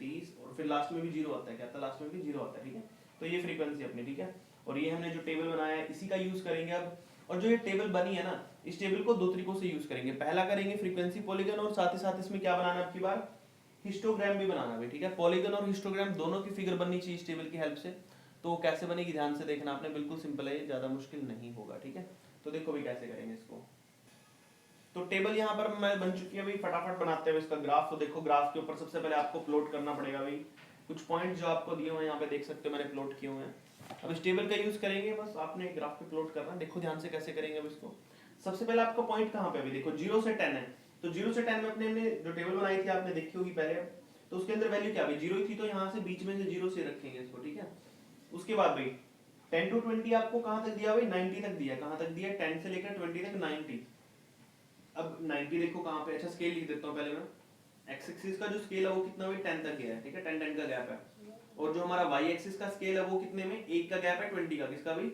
[SPEAKER 1] 30, और फिर लास्ट में भी 0 आता है। क्या आता है लास्ट में भी 0 आता है। ठीक है, तो ये फ्रीक्वेंसी अपनी। ठीक है, और ये हमने जो टेबल बनाया है इसी का यूज करेंगे अब। और जो ये टेबल बनी है ना, इस टेबल को दो तरीकों से यूज करेंगे। पहला करेंगे फ्रीक्वेंसी पॉलीगन, और साथ ही साथ इसमें क्या बनाना है आपकी बार हिस्टोग्राम भी बनाना है। ठीक है, पॉलीगन और हिस्टोग्राम दोनों की फिगर बननी चाहिए इस टेबल की हेल्प से। तो कैसे बनेगी ध्यान से देखना आपने, बिल्कुल सिंपल है, ज्यादा मुश्किल नहीं होगा। ठीक है, तो देखो भी कैसे करेंगे इसको। तो टेबल यहाँ पर मैं बन चुकी है भाई, फटाफट बनाते हैं इसका ग्राफ। तो देखो ग्राफ के ऊपर सबसे पहले आपको प्लॉट करना पड़ेगा भाई कुछ पॉइंट जो आपको दिए हुए हैं, यहाँ पे देख सकते हो मैंने प्लॉट किए हुए हैं। अब इस टेबल का यूज करेंगे, बस आपने ग्राफ पे प्लॉट करना। देखो ध्यान से कैसे करेंगे अब इसको। सबसे पहले आपका पॉइंट कहाँ पे अभी देखो 0 से 10 है, तो 0 से 10 में अपने हमने जो टेबल बनाई थी आपने देखी होगी पहले, तो उसके अंदर वैल्यू क्या भाई 0 ही थी, तो यहाँ से बीच में से 0 से रखेंगे इसको। ठीक है, उसके बाद भाई 10 to 20 आपको कहाँ तक दिया भाई 90 तक दिया। कहाँ तक दिया 10 से लेकर 20 तक 90। अब 90 देखो कहाँ पे, अच्छा स्केल लिख देता हूँ पहले मैं। एक्स एक्सिस का जो स्केल है वो कितना भाई 10 तक गया है। ठीक है, 10 10 का गैप है। और जो हमारा वाई एक्सिस का स्केल है वो कितने में, 1 का गैप है 20 का। किसका भाई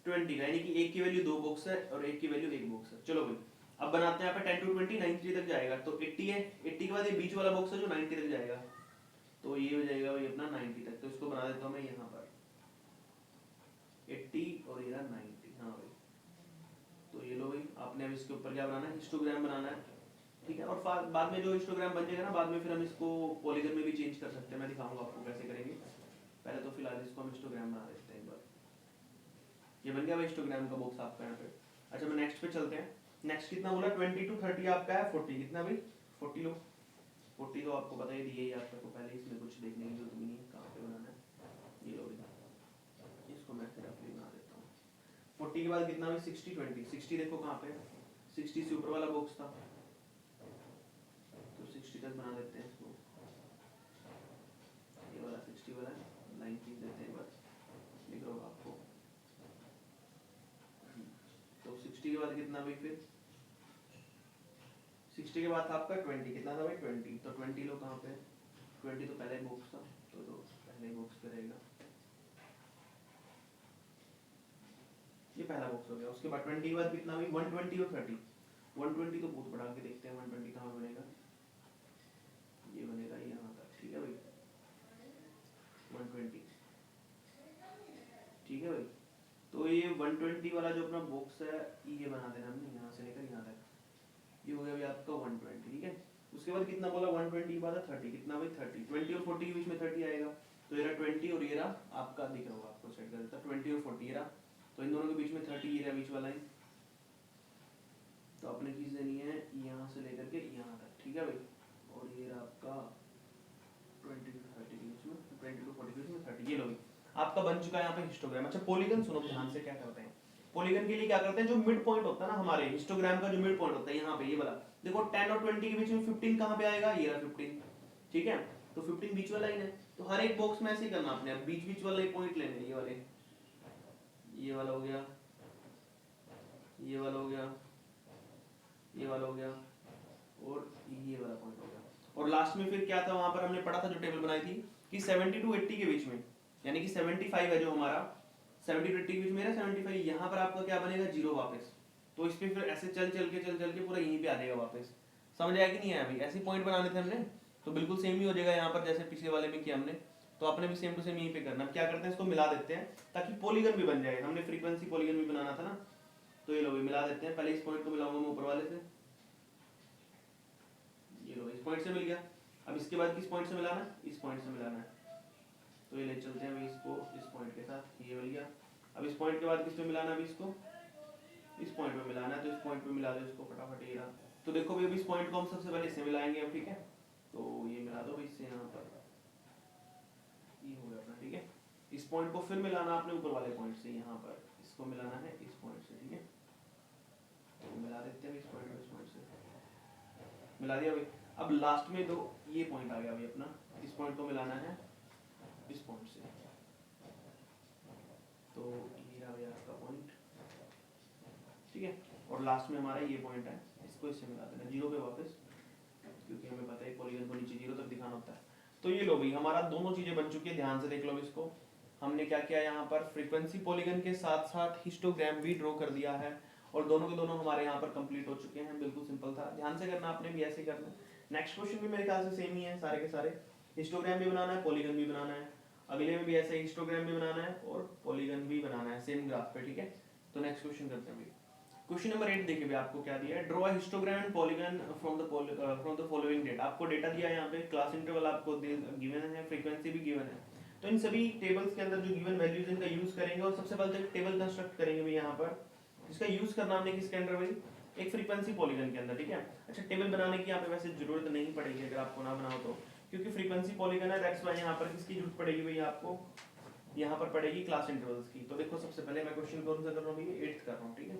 [SPEAKER 1] 20 का, यानी कि 1 की वैल्यू 2 बॉक्स है और 1 की वैल्यू 1 बॉक्स है। चलो भाई अब बनाते हैं यहाँ पे 10 to 20 90 तक जाएगा, तो 80 है, 80 के बाद ये बीच वाला बॉक्स है जो 90 तक जाएगा, तो ये हो जाएगा भाई अपना 90 तक। तो इसको बना देता हूँ मैं यहाँ पर 80 और ये 90। हाँ भाई, तो ये लो भाई, आपने अब इसके ऊपर क्या बनाना है हिस्टोग्राम बनाना है। ठीक है, और बाद में जो हिस्टोग्राम बन जाएगा ना, बाद में फिर हम इसको पॉलीगन में भी चेंज कर सकते हैं। मैं दिखाऊंगा आपको कैसे करेंगे। पहले तो फिलहाल इसको हम हिस्टोग्राम बना देते हैं एक बार। ये बन गया भाई हिस्टोग्राम का बॉक्स आपका यहाँ पे। अच्छा मैं नेक्स्ट पे चलते हैं। नेक्स्ट कितना बोला 20 to 30 आपका है, 40 कितना भाई 40 लो। 40 तो आपको पता ही दिए ही आपको पहले, इसमें कुछ देखने की जरूरत नहीं है कहाँ पे बनाना है। ये लो भाई, इसको मैं फिर अपनी बना देता हूँ। 40 के बाद कितना भाई 60 20, 60 देखो कहाँ पे 60 से ऊपर वाला बॉक्स था, तो 60 तक बना देते हैं इसको। ये वाला 60 वाला लाइन खींच देते हैं बस, दिख रहा होगा आपको। तो 60 के बाद कितना भाई फिर 60 के बाद था आपका 20, कितना था भाई 20, तो 20 लो कहाँ पे 20 तो पहले बॉक्स था, तो पहले बॉक्स पे रहेगा, ये पहला बॉक्स हो गया। उसके बाद 20 के बाद कितना भाई 120 और 30, 120 तो बहुत बढ़ा के देखते हैं 120 कहाँ बनेगा, ये बनेगा यहाँ तक। ठीक है भाई 120, ठीक है भाई। तो ये 120 वाला जो अपना बॉक्स है ये बना देना हमने यहाँ से लेकर यहाँ तक, ये हो गया भाई आपका 120। ठीक है, उसके बाद कितना बोला 120 के बाद 30, कितना भाई 30, 20 और 40 के बीच में 30 आएगा, तो ये रहा 20 और ये रहा आपका, दिख रहा होगा आपको सेट कर देता 20 और 40 ये रहा, तो इन दोनों के बीच में 30 ये रहा बीच वाला लाइन, तो अपने चीज देनी है यहाँ से लेकर के यहाँ तक। ठीक है भाई, और ये रहा आपका 20 to 30 के बीच में, 20 to 40 के बीच में 30, ये लो भाई आपका बन चुका है यहाँ पे हिस्टोग्राम। अच्छा पॉलीगन सुनो ध्यान से क्या करते हैं, पॉलीगन के लिए क्या करते हैं, जो मिड पॉइंट होता है ना हमारे हिस्टोग्राम का, जो मिड पॉइंट होता है यहाँ पे ये वाला देखो 10 और 20 के बीच में 15 कहाँ पे आएगा, ये रहा 15। ठीक है, तो 15 बीच वाला लाइन है, तो हर एक बॉक्स में ऐसे ही करना आपने, अब बीच बीच वाले पॉइंट लेने, ये वाले, ये वाला हो गया, ये वाला हो गया, ये वाला हो गया, और ये वाला पॉइंट हो गया। और लास्ट में फिर क्या था वहां पर हमने पढ़ा था जो टेबल बनाई थी कि 70 to 80 के बीच में, यानी कि 75 है जो हमारा 70 to 80 के बीच में है 75, यहाँ पर आपका क्या बनेगा 0 वापस। तो इस पे फिर ऐसे चल चल के पूरा यहीं पे आ जाएगा वापस। समझ आया कि नहीं आया भाई, ऐसे पॉइंट बनाने थे हमने, तो बिल्कुल सेम ही हो जाएगा यहाँ पर जैसे पिछले वाले में किया हमने, तो आपने भी सेम टू सेम यहीं पे करना। क्या करते हैं इसको मिला देते हैं ताकि पॉलीगन भी बन जाए, हमने फ्रीक्वेंसी पॉलीगन भी बनाना था ना, तो ये लो भी मिला देते हैं। पहले इस पॉइंट को मिलाऊंगा मैं ऊपर वाले से, ये लो पॉइंट से मिल गया। अब इसके बाद किस पॉइंट से मिलाना है, इस पॉइंट से मिलाना है, तो ये ले चलते हैं भाई इसको इस पॉइंट के साथ, ये मिल गया। अब इस पॉइंट के बाद किस पे मिलाना है, अभी इसको इस पॉइंट पे मिलाना है, तो इस पॉइंट पे मिला दो इसको फटाफट, ये रहा। तो देखो भाई अभी इस पॉइंट को हम सबसे पहले इससे मिलाएंगे अब, ठीक है, तो ये मिला दो भाई इससे यहाँ पर, ये हो गया अपना, ठीक है। इस पॉइंट को फिर मिलाना आपने ऊपर वाले पॉइंट से, यहाँ पर इसको मिलाना है इस पॉइंट से, ठीक है, तो मिला देते हैं इस पॉइंट से मिला दिया भाई। अब लास्ट में दो ये पॉइंट आ गया भाई अपना, इस पॉइंट को मिलाना है इस पॉइंट से, तो ये रहा भाई आपका पॉइंट, ठीक है। और लास्ट में हमारा ये पॉइंट है, इसको इससे मिला देना जीरो पे वापस, क्योंकि हमें पता है पॉलीगन को नीचे जीरो तक दिखाना होता है। तो ये लो भाई हमारा दोनों चीजें बन चुकी है, ध्यान से देख लो इसको। हमने क्या किया यहाँ पर, फ्रीक्वेंसी पॉलीगन के साथ साथ हिस्टोग्राम भी ड्रॉ कर दिया है, और दोनों के दोनों हमारे यहाँ पर कंप्लीट हो चुके हैं। बिल्कुल सिंपल था, ध्यान से करना, आपने भी ऐसे करना। नेक्स्ट क्वेश्चन भी मेरे ख्याल से सेम ही है सारे के सारे, हिस्टोग्राम भी बनाना है, पॉलीगन भी बनाना है। अगले में भी ऐसे हिस्टोग्राम भी बनाना है और पॉलीगन भी बनाना है सेम ग्राफ पे, ठीक है। तो नेक्स्ट क्वेश्चन करते हैं। क्वेश्चन नंबर 8 देखिए भी आपको क्या दिया है, draw a histogram and polygon from the following data. आपको डेटा दिया है यहाँ पे, क्लास इंटरवल आपको गिवन है, फ्रीक्वेंसी भी गिवन है। तो इन सभी टेबल्स के अंदर जो गिवन वैल्यूज इनका यूज करेंगे, और सबसे पहले एक टेबल कंस्ट्रक्ट करेंगे भाई यहाँ पर, जिसका यूज करना हमने किसके अंदर भाई, एक फ्रीक्वेंसी पॉलीगन के अंदर, ठीक है। अच्छा, टेबल बनाने की यहाँ पे वैसे जरूरत नहीं पड़ेगी अगर आपको ना बनाओ तो, क्योंकि फ्रीक्वेंसी पॉलीगन है, दैट्स व्हाई यहाँ पर किसकी जरूरत पड़ेगी भाई आपको, यहाँ पर पड़ेगी क्लास इंटरवल्स की। तो देखो सबसे पहले मैं क्वेश्चन कौन सा कर रहा हूँ भाई, 8th कर रहा हूँ, ठीक है।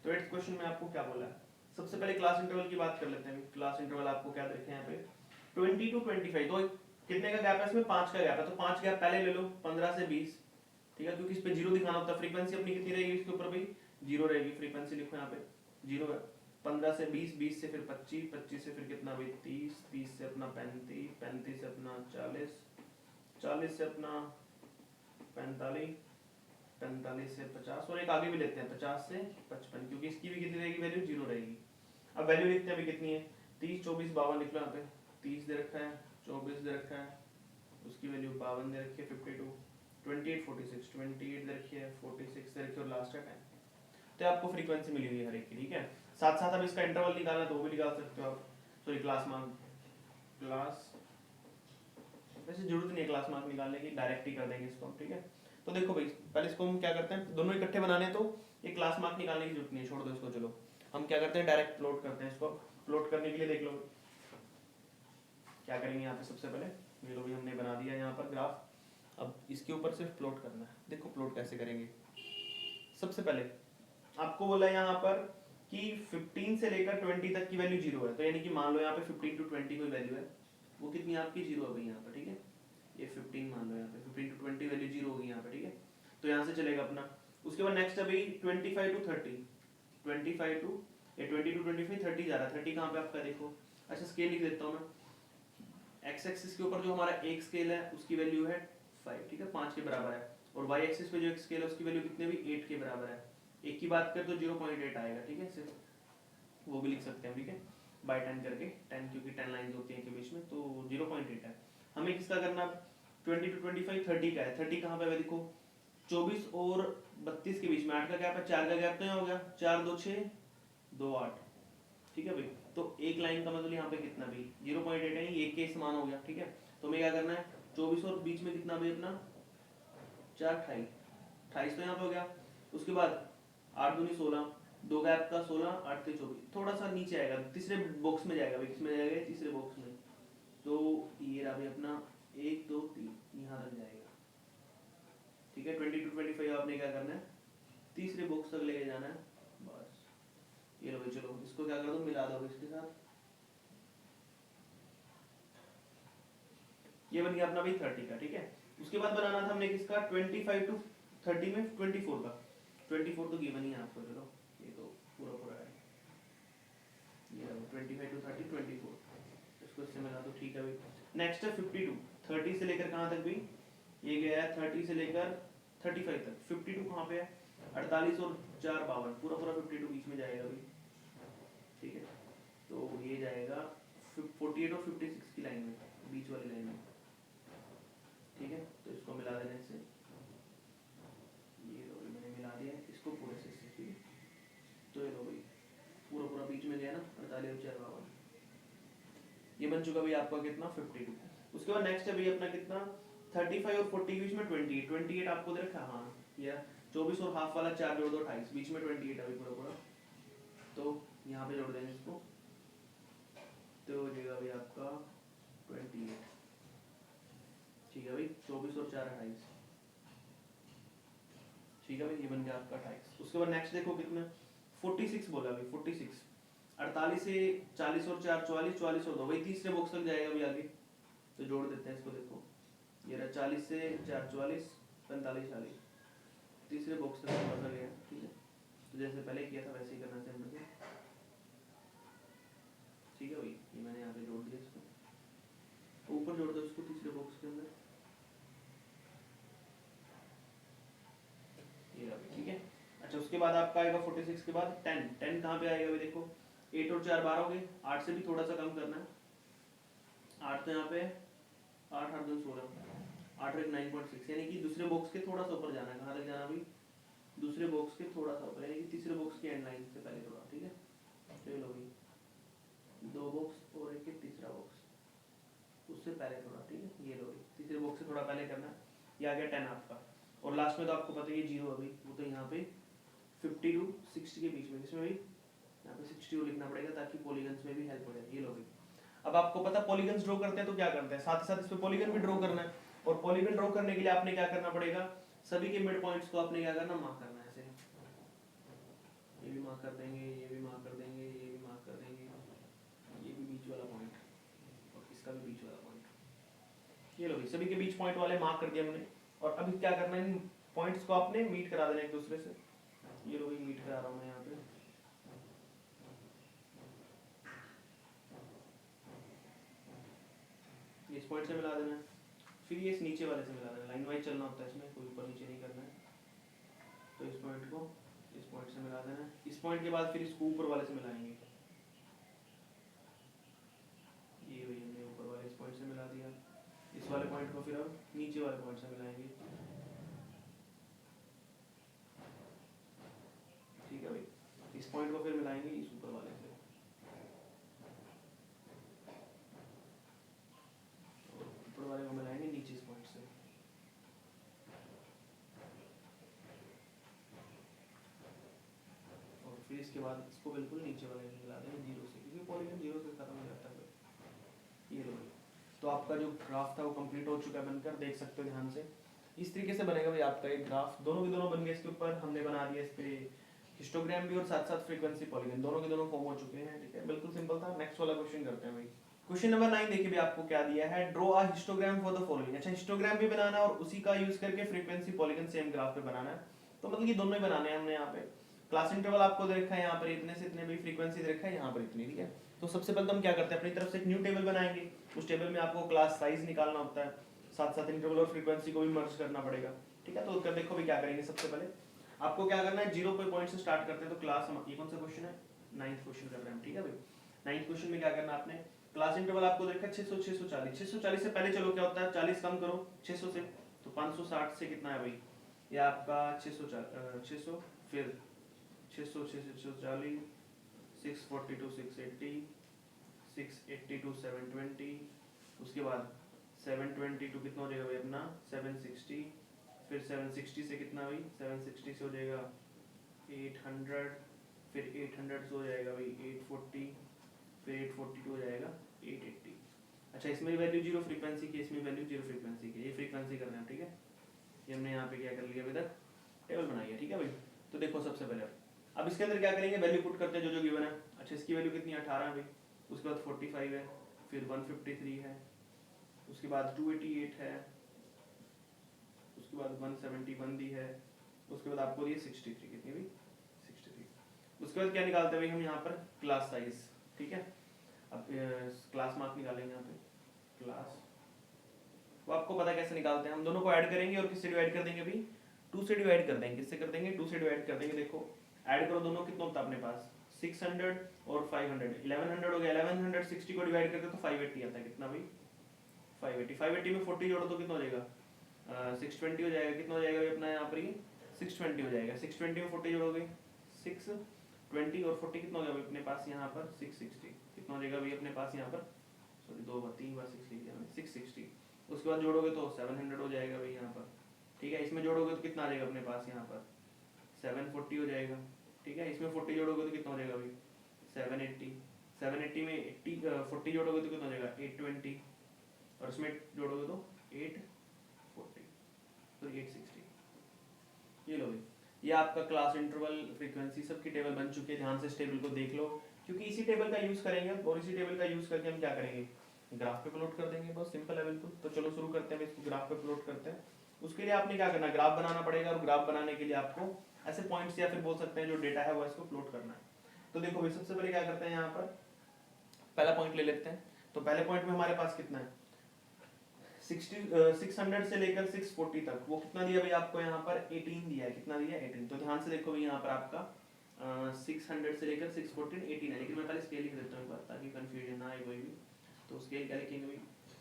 [SPEAKER 1] तो 8th क्वेश्चन में आपको क्या बोला है, सबसे पहले क्लास इंटरवल की बात कर लेते हैं। क्लास इंटरवल आपको क्या देखे यहाँ पे, 20 to 25, तो कितने का गैप है इसमें, 5 का गैप है, तो 5 गैप पहले ले लो, 15 से 20, ठीक है, क्योंकि इस पे जीरो दिखाना होता है। फ्रीक्वेंसी अपनी कितनी रहेगी इसके ऊपर भाई, जीरो रहेगी, फ्रीक्वेंसी लिखो यहाँ पे जीरो है। 15 से 20, 20 से फिर 25, 25 से फिर कितना भाई 30, 30 से अपना 35, 35 से अपना 40, 40 से अपना 45, 45 से 50, और एक आगे भी लेते हैं 50 से 55, क्योंकि इसकी भी कितनी रहेगी वैल्यू, जीरो रहेगी। अब वैल्यू लिखते हैं अभी कितनी है, 30, 24, 52 लिख लो यहाँ पे, 30 दे रखा है, 24 दे रखा है, उसकी वैल्यू 52 दे रखी है, 52, 28, 46, 28 दे रखी है, 46 दे रखी है, और लास्ट है 10। तो आपको फ्रीक्वेंसी मिली हुई है हर एक की, ठीक है। साथ साथ अब इसका इंटरवल निकालना तो वो भी निकाल सकते हो आप, सॉरी क्लास मार्क, क्लास वैसे जरूरत नहीं है क्लास मार्क निकालने की, डायरेक्ट ही कर देंगे इसको हम, ठीक है। तो देखो भाई पहले इसको हम क्या करते हैं, दोनों इकट्ठे बनाने हैं तो ये क्लास मार्क निकालने की जरूरत नहीं है, छोड़ दो इसको। चलो हम क्या करते हैं, डायरेक्ट प्लॉट करते हैं इसको। प्लॉट करने के लिए देख लो क्या करेंगे यहाँ पे, सबसे पहले ये लो भी हमने बना दिया यहाँ पर ग्राफ। अब इसके ऊपर सिर्फ प्लॉट करना है। देखो प्लॉट कैसे करेंगे, सबसे पहले आपको बोला यहाँ पर कि 15 से लेकर 20 तक की वैल्यू जीरो है, तो यानी कि मान लो यहाँ पे 15 to 20 कोई वैल्यू है, वो कितनी आपकी जीरो है भाई यहाँ पर, ठीक है। ये 15 मान लो यहाँ पे, 15 to 20 वैल्यू जीरो होगी यहाँ पे, ठीक है। तो यहाँ से चलेगा अपना। उसके बाद नेक्स्ट है भाई 25 to 30, 25 to ये 20 to 25, 30 जा रहा है, 30 कहाँ पे आपका देखो। अच्छा स्केल लिख देता हूँ मैं, एक्स एक्सिस के ऊपर जो हमारा एक स्केल है उसकी वैल्यू है 5, ठीक है, 5 के बराबर है। और वाई एक्सिस पे जो एक स्केल है उसकी वैल्यू कितने भी 8 के बराबर है। एक की बात करें तो 0.8 आएगा, ठीक है, सिर्फ वो भी लिख सकते हैं, ठीक है, बाय 10 करके, 10 क्योंकि 10 लाइंस होती हैं के बीच में, तो 0.8 है। हमें किसका करना, 20 to 25, 30 का है। 30 कहाँ पे है देखो, 24 और 32 के बीच में 8 का गैप है, 4 का गैप तो यहाँ हो गया, 4 2 6 2 8, ठीक है भाई। तो एक लाइन का मतलब यहाँ पे कितना भी 0.8 है, एक के समान हो गया, ठीक है। तो हमें क्या करना है, 24 और बीच में कितना भाई अपना 4, 28, 28 तो यहाँ पे हो गया। उसके बाद 8 दूनी 16, दो गैप का 16, 8 से 24, थोड़ा सा नीचे आएगा, तीसरे बॉक्स में जाएगा भाई, किसमें जाएगा, तीसरे बॉक्स में। तो ये रहा भाई अपना 1 2 3 यहाँ तक जाएगा, ठीक है। 20 to 25 आपने क्या करना है, तीसरे बॉक्स तक लेके जाना है, बस। ये लो भाई, चलो इसको क्या कर दो, मिला दो इसके साथ, ये बन गया अपना भाई 30 का, ठीक है। उसके बाद बनाना था हमने किसका, 25 to 30 में 24 का, 24 तो गिवन ही है आपको, चलो ये तो पूरा पूरा है, ये रहा 25 to 30 24, इसको इससे मिला दो, ठीक है भाई। नेक्स्ट है 52, 30 से लेकर कहाँ तक भाई, ये गया है 30 से लेकर 35 तक। 52 कहाँ पे है, 48 और 4 52, पूरा पूरा 52 बीच में जाएगा भाई, ठीक है। तो ये जाएगा 48 और 56 की लाइन में, बीच वाली लाइन में, ठीक है। तो इसको मिला देने से, ये लो भाई मैंने मिला दिया इसको पूरे से, ठीक है। तो ये लो भाई पूरा पूरा बीच में गया ना, 48 और 4 52, ये बन चुका भाई आपका कितना 52। उसके बाद नेक्स्ट है भाई अपना कितना 35 और 40 के बीच में 28 आपको दे रखा है, हाँ या 24 और हाफ वाला 4 जोड़ दो 28, बीच में 28 है भाई पूरा पूरा, तो यहाँ पे जोड़ देंगे इसको, तो हो जाएगा भाई आपका 28। ठीक है भाई 24 और 4 28, ठीक है भाई ये बन गया आपका 28। उसके बाद नेक्स्ट देखो कितना 46 बोला भाई 46, 48 से 40 और 4 44, 44 और 2 भाई तीसरे बॉक्स तक जाएगा भाई आगे, तो जोड़ देते हैं इसको, देखो ये रहा 40 से 4 44 45 40, तीसरे बॉक्स तक पकड़ गया। ठीक है तो जैसे पहले किया था वैसे ही करना चाहिए, ठीक है भाई ये मैंने यहाँ पे जोड़ दिया इसको, तो ऊपर जोड़ दो इसको तीसरे बॉक्स के अंदर, ये रहा भाई। ठीक है अच्छा उसके बाद आपका आएगा 46 के बाद 10 10 कहाँ पे आएगा भाई, देखो 8 और 4 12 हो गए, 8 से भी थोड़ा सा कम करना है, 8 तो यहाँ पे 8 8 2 16, 8 और 9.6, यानी कि दूसरे बॉक्स के थोड़ा सा ऊपर जाना है, कहाँ तक जाना भाई दूसरे बॉक्स के थोड़ा सा ऊपर, यानी कि तीसरे बॉक्स की एंड लाइन से पहले थोड़ा। ठीक है चलो भाई 2 बॉक्स और एक तीसरा बॉक्स उससे पहले थोड़ा, ठीक है ये लो भाई तीसरे बॉक्स से थोड़ा पहले करना है, ये आ गया 10 आपका, और लास्ट में तो आपको पता है ये 0 है भाई, वो तो यहाँ पे 50 टू 60 के बीच में, इसमें भाई यहाँ पे 62 लिखना पड़ेगा ताकि पॉलीगन्स में भी हेल्प हो जाए। ये लो भाई अब आपको पता पॉलीगन्स ड्रॉ करते हैं तो क्या करते हैं, साथ ही साथ इस पे पॉलीगन भी ड्रॉ करना है, और पॉलीगन ड्रॉ करने के लिए आपने क्या करना पड़ेगा, सभी के मिड पॉइंट्स को आपने क्या करना मार्क करना है, ऐसे ये भी मार्क कर देंगे, ये भी मार्क कर देंगे, ये भी मार्क कर देंगे, ये भी बीच वाला पॉइंट और इसका भी बीच वाला पॉइंट, ये लो भाई सभी के बीच पॉइंट वाले मार्क कर दिए हमने। और अभी क्या करना है, इन पॉइंट्स को आपने मीट करा देना एक दूसरे से, ये लो भाई मीट करा रहा हूँ मैं यहाँ पे, इस पॉइंट से मिला देना है, फिर ये इस नीचे वाले से मिला देना, लाइन वाइज चलना होता है इसमें, कोई ऊपर नीचे नहीं करना है, तो इस पॉइंट को इस पॉइंट से मिला देना है, इस पॉइंट के बाद फिर इसको ऊपर वाले से मिलाएंगे, ये भाई हमने ऊपर वाले इस पॉइंट से मिला दिया, इस वाले पॉइंट को फिर अब नीचे वाले पॉइंट से मिलाएंगे। ठीक है भाई इस पॉइंट को फिर मिलाएंगे इस ऊपर वाले से, ऊपर वाले को मिलाएंगे नीचे इस पॉइंट से, और फिर इसके बाद इसको बिल्कुल नीचे वाले में मिला देंगे 0 से, क्योंकि पॉलीगन 0 से खत्म हो जाता है। ये लो तो आपका जो ग्राफ था वो कंप्लीट हो चुका है बनकर, देख सकते हो ध्यान से, इस तरीके से बनेगा भाई आपका एक ग्राफ, दोनों के दोनों बन गए, इसके ऊपर हमने बना दिया इस पे हिस्टोग्राम भी और साथ साथ फ्रीक्वेंसी पॉलीगन, दोनों के दोनों फॉर्म हो चुके हैं। ठीक है बिल्कुल सिंपल था। नेक्स्ट वाला क्वेश्चन करते हैं भाई, क्वेश्चन नंबर 9 देखिए भी आपको क्या दिया है, draw a histogram for the following. अच्छा हिस्टोग्राम भी बनाना है और उसी का यूज करके फ्रीक्वेंसी पॉलीगन सेम ग्राफ पे बनाना है, तो मतलब ये दोनों ही बनाने हैं हमने। यहाँ पे क्लास इंटरवल आपको दे रखा है, यहाँ पर इतने से इतने भी फ्रीक्वेंसी दे रखा है, यहाँ पर इतनी। ठीक है तो सबसे पहले हम क्या करते हैं, अपनी तरफ से एक न्यू टेबल बनाएंगे, उस टेबल में आपको क्लास साइज निकालना होता है, साथ साथ इंटरवल और फ्रीक्वेंसी को भी मर्ज करना पड़ेगा। ठीक है तो देखो भी क्या करेंगे, सबसे पहले आपको क्या करना है, 0 पे पॉइंट से स्टार्ट करते हैं, तो क्लास ये कौन सा क्वेश्चन है, 9th क्वेश्चन कर रहे हैं हम। ठीक है भाई 9th क्वेश्चन में क्या करना है आपने, क्लास इंटरवल आपको देखा 600 640, 640 से पहले चलो क्या होता है 40 कम करो 600 से, तो 560 से कितना है भाई, ये आपका 600 फिर 600 640 642 680 682 720, उसके बाद 722 कितना हो जाएगा भाई अपना 760, फिर 760 से कितना भाई 760 से हो जाएगा 800, फिर 800 से हो जाएगा भाई 840, फिर 842 हो जाएगा 880। अच्छा इसमें वैल्यू 0 फ्रीक्वेंसी की, इसमें वैल्यू 0 फ्रीक्वेंसी की, ये फ्रीक्वेंसी करना है। ठीक है ये हमने यहाँ पे क्या कर लिया, अभी तक टेबल बनाई है। ठीक है भाई तो देखो सबसे पहले अब इसके अंदर क्या करेंगे, वैल्यू पुट करते हैं जो जो गिवन है। अच्छा इसकी वैल्यू कितनी है 18 है भाई, उसके बाद 45 है, फिर 153 है, उसके बाद 288 है, उसके बाद 171 दी है, उसके बाद आपको ये 63 कितनी भी 63। उसके बाद क्या निकालते हैं भाई हम यहाँ पर क्लास साइज। ठीक है अब क्लास मार्क निकालेंगे यहाँ पे, क्लास वो आपको पता कैसे निकालते हैं, हम दोनों को ऐड करेंगे और किससे डिवाइड कर देंगे भाई 2 से डिवाइड कर देंगे। किससे कर देंगे 2 से डिवाइड कर देंगे। देखो ऐड करो दोनों, कितना होता है अपने पास 600 और 500, 1100 हो गया, 1160 को डिवाइड करते तो 580 आता है, कितना भाई 580, 580 में 40 जोड़ो तो कितना हो जाएगा 620 हो जाएगा, कितना हो जाएगा भाई अपना यहाँ पर ये 620 हो जाएगा, 620 में 40 जोड़ोगे 620 और 40 कितना हो गया भाई अपने पास यहाँ पर 660, कितना हो जाएगा भाई अपने पास यहाँ पर सॉरी 3 बार 6 लिख दिया मैंने, 660। उसके बाद जोड़ोगे तो 700 हो जाएगा भाई यहाँ पर, ठीक है। इसमें जोड़ोगे तो कितना आ जाएगा अपने पास यहाँ पर 740 हो जाएगा, ठीक है। इसमें 40 जोड़ोगे तो कितना हो जाएगा भाई 780। 780 में 80 40 जोड़ोगे तो कितना हो जाएगा 820, और इसमें जोड़ोगे तो 840, तो 860। ये लो भाई, ये आपका क्लास इंटरवल फ्रीक्वेंसी सबकी टेबल बन चुकी है। ध्यान से इस टेबल को देख लो, क्योंकि इसी टेबल का यूज करेंगे और इसी टेबल का यूज करके हम क्या करेंगे, ग्राफ पे प्लॉट कर देंगे। बहुत सिंपल है बिल्कुल। तो चलो शुरू करते हैं, इसको ग्राफ पे प्लॉट करते हैं। उसके लिए आपने क्या करना है, ग्राफ बनाना पड़ेगा, और ग्राफ बनाने के लिए आपको ऐसे पॉइंट्स या फिर बोल सकते हैं जो डेटा है वो इसको प्लॉट करना है। तो देखो भाई, सबसे पहले क्या करते हैं, यहाँ पर पहला पॉइंट ले लेते हैं। तो पहले पॉइंट में हमारे पास कितना है 600 से लेकर 640 तक, वो कितना दिया भाई आपको यहाँ पर 18 दिया है। कितना दिया 18। तो ध्यान से देखो भाई, यहाँ पर आपका 600 से लेकर 614 18 है। लेकिन मैं पहले स्केल लिख देता हूँ एक बार, ताकि कंफ्यूजन ना आए कोई भी। तो स्केल क्या लिखेंगे भाई,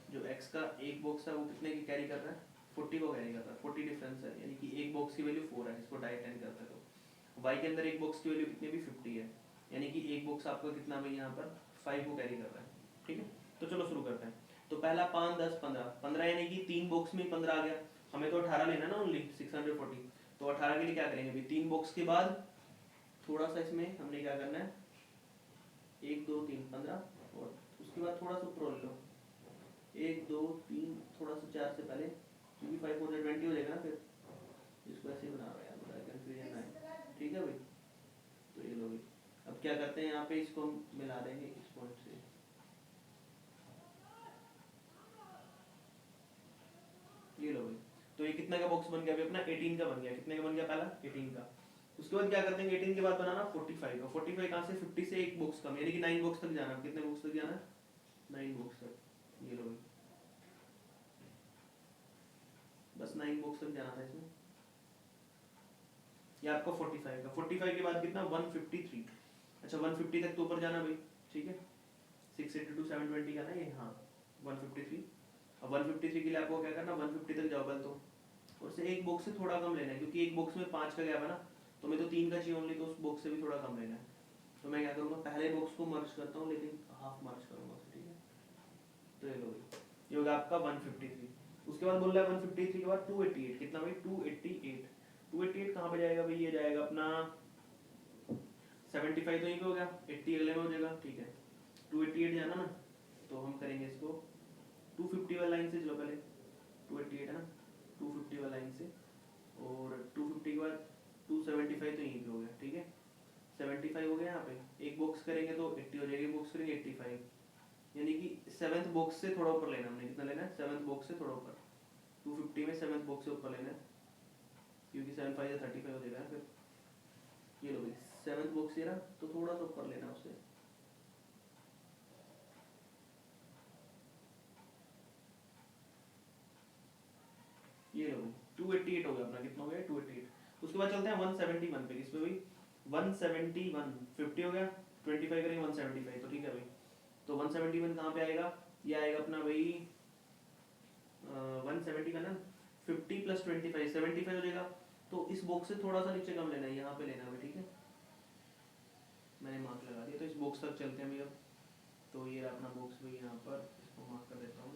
[SPEAKER 1] जो x का एक बॉक्स है वो कितने की कैरी कर रहा है 40 को कैरी कर रहा है। 40 डिफरेंस है, यानी कि एक बॉक्स की वैल्यू 4 है, इसको डायरेक्ट एंड करते हैं। तो y के अंदर एक बॉक्स की वैल्यू कितनी भी 50 है, यानी कि एक बॉक्स आपका कितना भाई यहाँ पर 5 को कैरी कर रहा है, ठीक है। तो चलो शुरू करते हैं। तो पहला 5 10 15 15, यानी कि 3 बॉक्स में 15 आ गया। हमें तो 18 लेना ना ओनली 640। तो 18 के लिए क्या करेंगे भाई, 3 बॉक्स के बाद थोड़ा सा इसमें हमने क्या करना है 1 2 3 15, और उसके बाद थोड़ा सा ऊपर लो 1 2 3, थोड़ा सा 4 से पहले, क्योंकि 5 4 20 हो जाएगा ना फिर। इसको ऐसे ही बना रहा है यार, बड़ा कंफ्यूजन है, ठीक है भाई। तो ये लो भाई, अब क्या करते हैं यहाँ पे इसको हम मिला देंगे इस पॉइंट से। ये लो भाई, तो ये कितना का बॉक्स बन गया अभी अपना 18 का बन गया। कितने का बन गया पहला 18 का। उसके बाद क्या करते हैं 18 के बाद बनाना 45 का। 45 कहाँ से 50 से एक बॉक्स कम, यानी कि 9 बॉक्स तक जाना। कितने बॉक्स तक जाना है 9 बॉक्स तक। ये लो भाई, बस 9 बॉक्स तक जाना था इसमें। ये आपका 45 का। 45 के बाद कितना 153। अच्छा 150 तक तो ऊपर जाना भाई, ठीक है। 682 720 का ना ये, हाँ 153। अब 153 के लिए आपको क्या करना 150 तक जाओ पहले तो, और से एक बॉक्स से थोड़ा कम लेना है, क्योंकि एक बॉक्स में 5 का गैप है ना, तो मैं तो 3 का चाहिए ओनली, तो उस बॉक्स से भी थोड़ा कम लेना है। तो मैं क्या करूँगा पहले बॉक्स को मर्ज करता हूँ, लेकिन हाफ मर्ज करूँगा, ठीक है। तो ये लो भाई, ये होगा आपका 153। उसके बाद बोल रहा है 153 के बाद 288। कितना भाई 288। 288 कहाँ पे जाएगा भाई, ये जाएगा अपना 75 तो यहीं पे हो गया, 80 अगले में हो जाएगा, ठीक है। 288 जाना ना, तो हम करेंगे इसको 250 वाला लाइन से चलो पहले। 288 है ना, 250 वाला लाइन से, और 250 के बाद 275 तो यहीं पे हो गया, ठीक है। 75 हो गया यहाँ पे। एक बॉक्स करेंगे तो 80 हो जाएगी, बॉक्स करेंगे 85, यानी कि 7th बॉक्स से थोड़ा ऊपर लेना हमने। कितना लेना है 7th बॉक्स से थोड़ा ऊपर। 250 में 7th बॉक्स से ऊपर लेना है, क्योंकि 7 5 35 हो जाएगा फिर। ये लो भाई 7th बॉक्स ये रहा, तो थोड़ा सा ऊपर लेना उससे। ये लो 288 हो गया अपना। कितना हो गया 288। उसके बाद चलते हैं 171 पे। किस पे भाई 171। 50 हो गया, 25 करेंगे 175, तो ठीक है भाई। तो 171 कहाँ पे आएगा, ये आएगा अपना भाई 170 का ना, 50 + 25 75 हो जाएगा। तो इस बॉक्स से थोड़ा सा नीचे कम लेना है, यहाँ पे लेना है, ठीक है। मैंने मार्क लगा दिया, तो इस बॉक्स तक चलते हैं भाई अब। तो ये रहा अपना बॉक्स भाई, यहाँ पर इसको मार्क कर देता हूँ।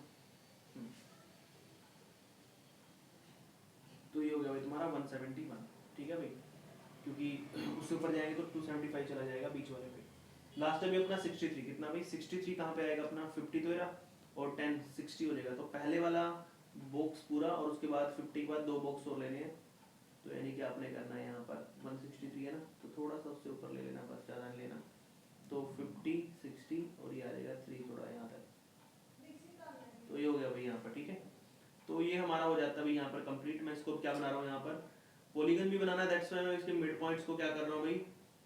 [SPEAKER 1] तो ये हो गया भाई तुम्हारा 171, ठीक है भाई, क्योंकि उससे ऊपर जाएंगे तो 275 चला जाएगा बीच वाले पे। लास्ट में अपना 63। कितना भाई 63 कहाँ पे आएगा अपना 50 तो रहा, और 10 60 हो जाएगा। तो पहले वाला बॉक्स पूरा, और उसके बाद 50 के बाद 2 बॉक्स और लेने हैं। तो यानी कि आपने करना है यहाँ पर 163 है ना, तो थोड़ा सा उससे ऊपर ले लेना, बस ज़्यादा नहीं लेना। तो 50 60 और ये आ जाएगा 3 थोड़ा यहाँ तक। तो ये हो गया भाई यहाँ पर, ठीक है। तो ये हमारा हो जाता है भाई यहाँ पर कंप्लीट। मैं इसको क्या बना रहा हूँ यहाँ पर पॉलीगन भी बनाना है, दैट्स व्हाई मैं इसके मिड पॉइंट्स को क्या कर रहा हूँ भाई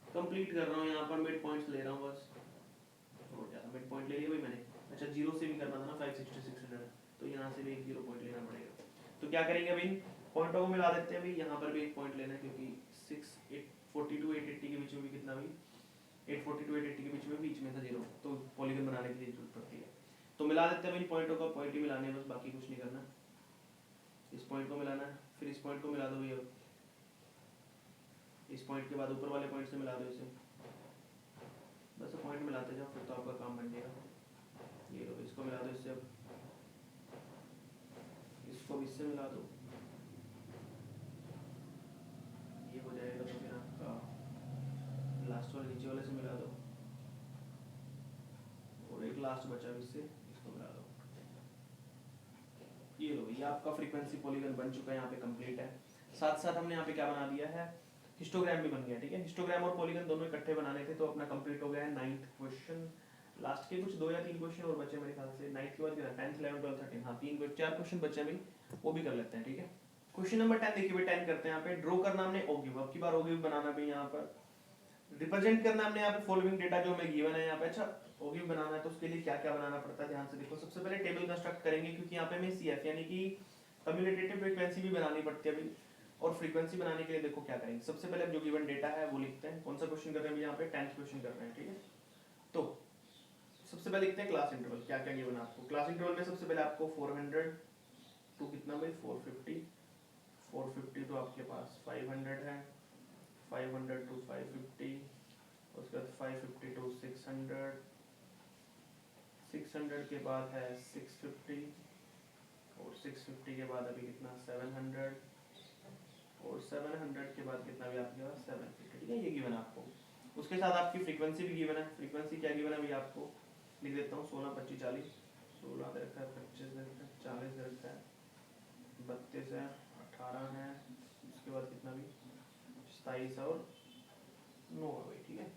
[SPEAKER 1] कंप्लीट कर रहा हूँ। यहाँ पर मिड पॉइंट्स ले रहा हूँ बस, हो गया मिड पॉइंट ले लिया भाई मैंने। अच्छा 0 से भी करना था ना 560 600, तो यहाँ से भी एक 0 पॉइंट लेना पड़ेगा। तो क्या करेंगे भाई पॉइंटों को मिला देते हैं भाई। यहाँ पर भी एक पॉइंट लेना है, क्योंकि 842 880 के बीच में भी कितना भाई 842 880 के बीच में था 0, तो पॉलीगन बनाने के लिए जरूरत पड़ती है। तो मिला देते हैं भाई पॉइंटों का, पॉइंट ही मिलाने हैं बस, बाकी कुछ नहीं करना। इस पॉइंट को मिलाना है, फिर इस पॉइंट को मिला दो भैया, इस पॉइंट के बाद ऊपर वाले पॉइंट से मिला दो इसे, बस पॉइंट मिलाते जाओ, फिर तो आपका काम बन जाएगा। ये लो, इसको मिला दो इससे, इसको भी इससे मिला दो, ये हो जाएगा। तो फिर आपका लास्ट वाले नीचे वाले से मिला दो, और एक लास्ट बचा इससे, इसको मिला दो। ये लो, ये आपका फ्रीक्वेंसी पॉलीगन बन चुका है, यहाँ पे कंप्लीट है। साथ साथ हमने यहाँ पे क्या बना दिया है, हिस्टोग्राम भी बन गया, ठीक है। हिस्टोग्राम और पॉलीगन दोनों इकट्ठे बनाने थे, तो अपना कंप्लीट हो गया है 9th क्वेश्चन। लास्ट के कुछ 2 या 3 क्वेश्चन और बचे मेरे ख्याल से, 9th के बाद 10th 11th 12th 13, हाँ 4 क्वेश्चन बचे भाई, वो भी कर लेते हैं, ठीक है। क्वेश्चन नंबर 10 देखिए भाई, 10 करते हैं। यहाँ पे ड्रॉ करना हमने ओगिव, अब की बार ओगिव बनाना भी यहाँ पर, रिप्रेजेंट करना हमने यहाँ पे फॉलोइंग डेटा जो हमें गिवन है यहाँ पे। अच्छा, ओगिव बनाना है तो उसके लिए क्या क्या बनाना पड़ता है, ध्यान से देखो। सबसे पहले टेबल कंस्ट्रक्ट करेंगे, क्योंकि यहाँ पे हमें सीएफ यानी कि कम्युटेटिव फ्रीक्वेंसी भी बनानी पड़ती है अभी। और फ्रीक्वेंसी बनाने के लिए देखो क्या करेंगे, सबसे पहले जो गिवन डेटा है वो लिखते हैं। कौन सा क्वेश्चन कर रहे हैं यहाँ पे, 10th क्वेश्चन कर रहे हैं, ठीक है। तो सबसे पहले लिखते हैं क्लास इंटरवल, क्या क्या गिवन आपको। क्लास इंटरवल में सबसे पहले आपको 400 टू कितना भाई 450 तो आपके पास 500 है, 500 टू 550, उसके बाद 550 टू 600, 600 के बाद है 650, और 650 के बाद अभी कितना 700, और 700 के बाद कितना भी आपके पास 750, ठीक है। ये गिवन आपको, उसके साथ आपकी फ्रीक्वेंसी भी गिवन है। फ्रीक्वेंसी क्या गिवन है भाई आपको, लिख देता हूँ 16 25 40, 16 दे रखा है, 25 दे रखा है, 40 दे रखा है, 32 है, 18 है, उसके बाद कितना भी 27 और 9 है भाई, ठीक है।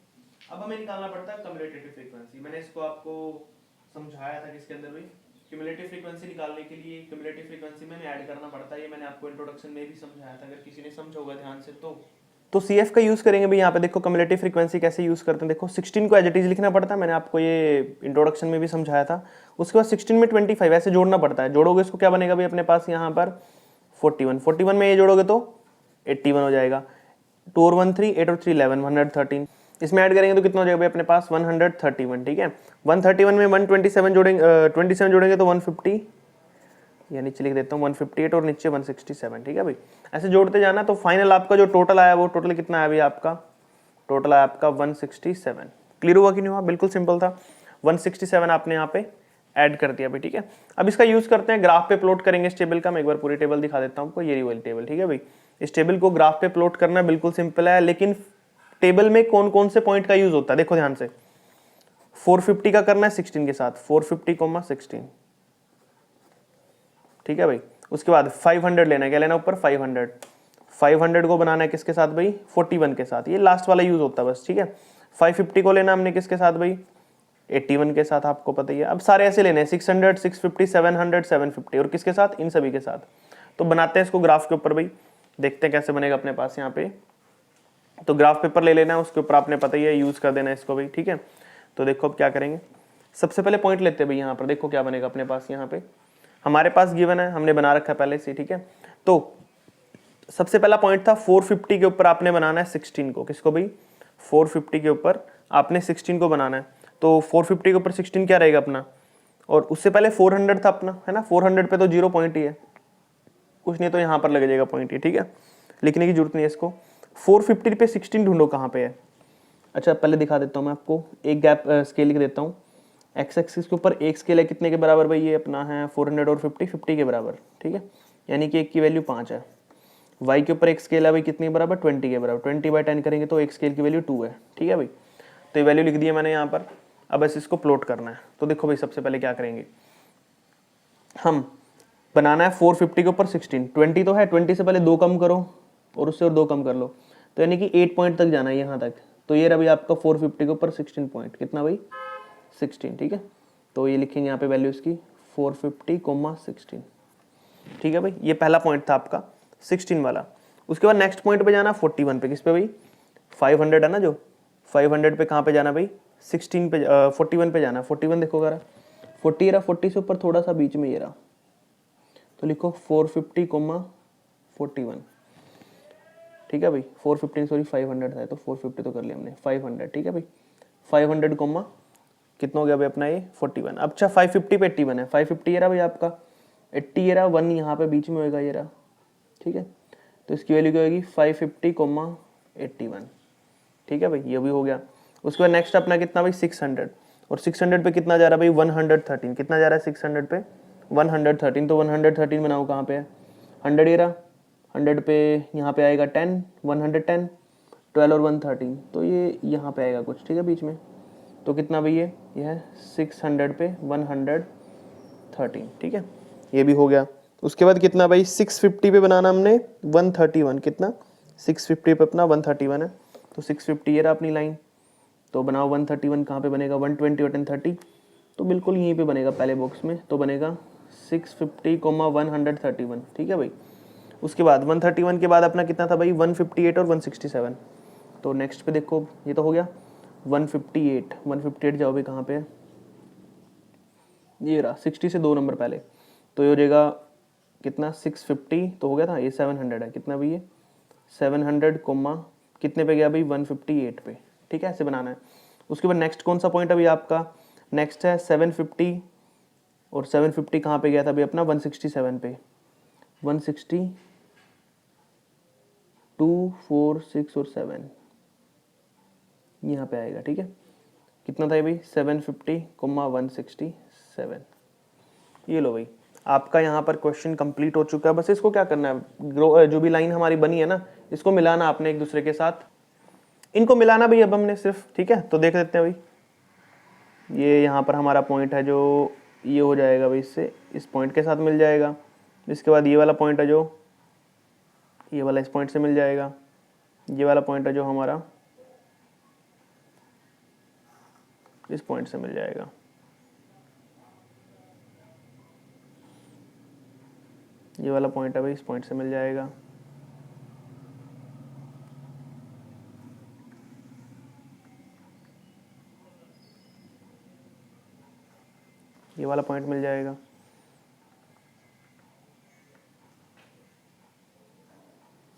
[SPEAKER 1] अब हमें निकालना पड़ता है कम्युलेटिव फ्रीक्वेंसी। मैंने इसको आपको समझाया था किसके अंदर भाई, क्यूमुलेटिव फ्रीक्वेंसी निकालने के लिए क्यूमुलेटिव फ्रीक्वेंसी में ऐड करना पड़ता है। ये मैंने आपको इंट्रोडक्शन में भी समझाया था, अगर किसी ने समझा होगा ध्यान से तो CF का यूज करेंगे भाई। यहाँ पे देखो क्यूमुलेटिव फ्रीक्वेंसी कैसे यूज करते हैं, देखो 16 को एज इट इज लिखना पड़ता है, मैंने आपको ये इंट्रोडक्शन में भी समझाया था। उसके बाद 16 में 25 ऐसे जोड़ना पड़ता है, जोड़ोगे इसको क्या बनेगा भाई अपने पास यहाँ पर 41 में ये जोड़ोगे तो 81 हो जाएगा। 2 और 1 3, 8 और 3 11, 113। इसमें ऐड करेंगे तो कितना हो जाएगा भाई अपने पास 131, ठीक है। 131 में 127 जोड़ेंगे, 27 जोड़ेंगे तो 150, या नीचे लिख देता हूँ 158 और नीचे 167, ठीक है भाई। ऐसे जोड़ते जाना, तो फाइनल आपका जो टोटल आया वो टोटल कितना आया भाई आपका, टोटल आया आपका 167। क्लियर हुआ कि नहीं हुआ, बिल्कुल सिंपल था। 167 आपने यहाँ पे ऐड कर दिया भाई, ठीक है। अब इसका यूज करते हैं, ग्राफ पे प्लॉट करेंगे इस टेबल का। मैं एक बार पूरी टेबल दिखा देता हूँ आपको, ये वाली टेबल, ठीक है भाई। इस टेबल को ग्राफ पे प्लॉट करना बिल्कुल सिंपल है, लेकिन टेबल में कौन कौन से पॉइंट का यूज होता है देखो ध्यान से। 450 का करना है 16 के साथ, 450, 16, ठीक है भाई। उसके बाद 500 लेना है, क्या लेना ऊपर 500 को बनाना है किसके साथ भाई 41 के साथ, ये लास्ट वाला यूज होता है बस, ठीक है। 550 को लेना हमने किसके साथ भाई 81 के साथ, आपको पता ही है। अब सारे ऐसे लेने हैं 600, 650, 700, 750, और किसके साथ, इन सभी के साथ। तो बनाते हैं इसको ग्राफ के ऊपर भाई, देखते हैं कैसे बनेगा अपने पास यहाँ पे। तो ग्राफ पेपर ले लेना है, उसके ऊपर आपने पता ही है यूज कर देना है इसको भाई, ठीक है। तो देखो अब क्या करेंगे, सबसे पहले पॉइंट लेते हैं भाई यहाँ पर, देखो क्या बनेगा अपने पास। यहाँ पे हमारे पास गिवन है, हमने बना रखा है पहले से, ठीक है। तो सबसे पहला पॉइंट था 450 के ऊपर आपने बनाना है 16 को, किसको भाई 450 के ऊपर आपने 16 को बनाना है। तो 450 के ऊपर 16 क्या रहेगा अपना, और उससे पहले 400 था अपना, है ना। 400 पे तो 0 पॉइंट ही है, कुछ नहीं तो यहाँ पर लग जाएगा पॉइंट ही, ठीक है। लिखने की जरूरत नहीं है इसको। 450 पे 16 ढूंढो कहाँ पे है। अच्छा पहले दिखा देता हूँ मैं आपको, एक गैप स्केल लिख देता हूँ। एक्स एक्सिस के ऊपर एक स्केल है कितने के बराबर भाई, ये अपना है 400 और 50 के बराबर, ठीक है। यानी कि एक की वैल्यू 5 है। वाई के ऊपर एक स्केल है भाई कितने के बराबर 20 के बराबर, 20/10 करेंगे तो एक स्केल की वैल्यू 2 है, ठीक है भाई। तो ये वैल्यू लिख दी है मैंने यहाँ पर। अब बस इसको प्लॉट करना है। तो देखो भाई सबसे पहले क्या करेंगे, हम बनाना है 450 के ऊपर 16, 20 तो है, 20 से पहले 2 कम करो और उससे और 2 कम कर लो, तो यानी कि 8 पॉइंट तक जाना है यहाँ तक। तो ये रहा भाई आपका 450 के ऊपर 16 पॉइंट, कितना भाई 16, ठीक है। तो ये लिखेंगे यहाँ पे वैल्यू इसकी 450, 16, ठीक है भाई। ये पहला पॉइंट था आपका 16 वाला। उसके बाद नेक्स्ट पॉइंट पे जाना 41 पे, किस पे भाई 500 है ना, जो 500 पे कहाँ पे जाना भाई 16 पे 41 पे जाना। 41 देखो करा 40 रहा, 40 से ऊपर थोड़ा सा बीच में ये रहा, तो लिखो 450, 41, ठीक है भाई। 450 सॉरी 500 था, तो 450 तो कर लिया हमने, 500, ठीक है भाई। 500 कोमा कितना हो गया भाई अपना ये 41। अब अच्छा 550 पे 81 है, 550 ये रहा भाई आपका, 80 ये रहा, 1 यहाँ पे बीच में होएगा ये रहा, ठीक है। तो इसकी वैल्यू क्या होगी 550, 81, ठीक है भाई, ये भी हो गया। उसके बाद नेक्स्ट अपना कितना भाई 600, और 600 पे कितना जा रहा है भाई 113, कितना जा रहा है 600 पे 113, तो 113 बनाओ कहाँ पे है 100 ये रहा, 100 पे यहाँ पे आएगा 10, 110, 12 और 113, तो ये यहाँ पे आएगा कुछ, ठीक है बीच में, तो कितना भाई ये है 600 पे 113, ठीक है, ये भी हो गया। उसके बाद कितना भाई 650 पे बनाना हमने 131, कितना 650 पे अपना 131 है, तो 650 ये रहा अपनी लाइन, तो बनाओ 131 कहाँ पे बनेगा 120 और 1030, तो बिल्कुल यहीं पे बनेगा पहले बॉक्स में, तो बनेगा 650, 131, ठीक है भाई। उसके बाद 131 के बाद अपना कितना था भाई 158 और 167, तो नेक्स्ट पे देखो ये तो हो गया 158 जाओ भाई कहाँ पे है, ये रहा 60 से 2 नंबर पहले, तो ये हो जाएगा कितना 650, तो हो गया था, ये 700 है, कितना भाई ये 700 कोमा कितने पे गया भाई 158 पे, ठीक है, ऐसे बनाना है। उसके बाद नेक्स्ट कौन सा पॉइंट अभी आपका, नेक्स्ट है 750, और 750 कहाँ पे गया था अभी अपना 167 पे, 160, 2, 4, 6 और 7 यहाँ पे आएगा, ठीक है, कितना था ये भाई 750, 167, ये लो भाई आपका यहाँ पर क्वेश्चन कंप्लीट हो चुका है। बस इसको क्या करना है, जो भी लाइन हमारी बनी है ना, इसको मिलाना आपने एक दूसरे के साथ, इनको मिलाना भाई अब हमने सिर्फ, ठीक है, तो देख लेते हैं भाई, ये यहाँ पर हमारा पॉइंट है जो ये हो जाएगा भाई, इससे इस पॉइंट के साथ मिल जाएगा, इसके बाद ये वाला पॉइंट है जो ये वाला इस पॉइंट से मिल जाएगा, ये वाला पॉइंट है जो हमारा इस पॉइंट से मिल जाएगा, ये वाला पॉइंट है भाई इस पॉइंट से मिल जाएगा, ये वाला पॉइंट मिल जाएगा,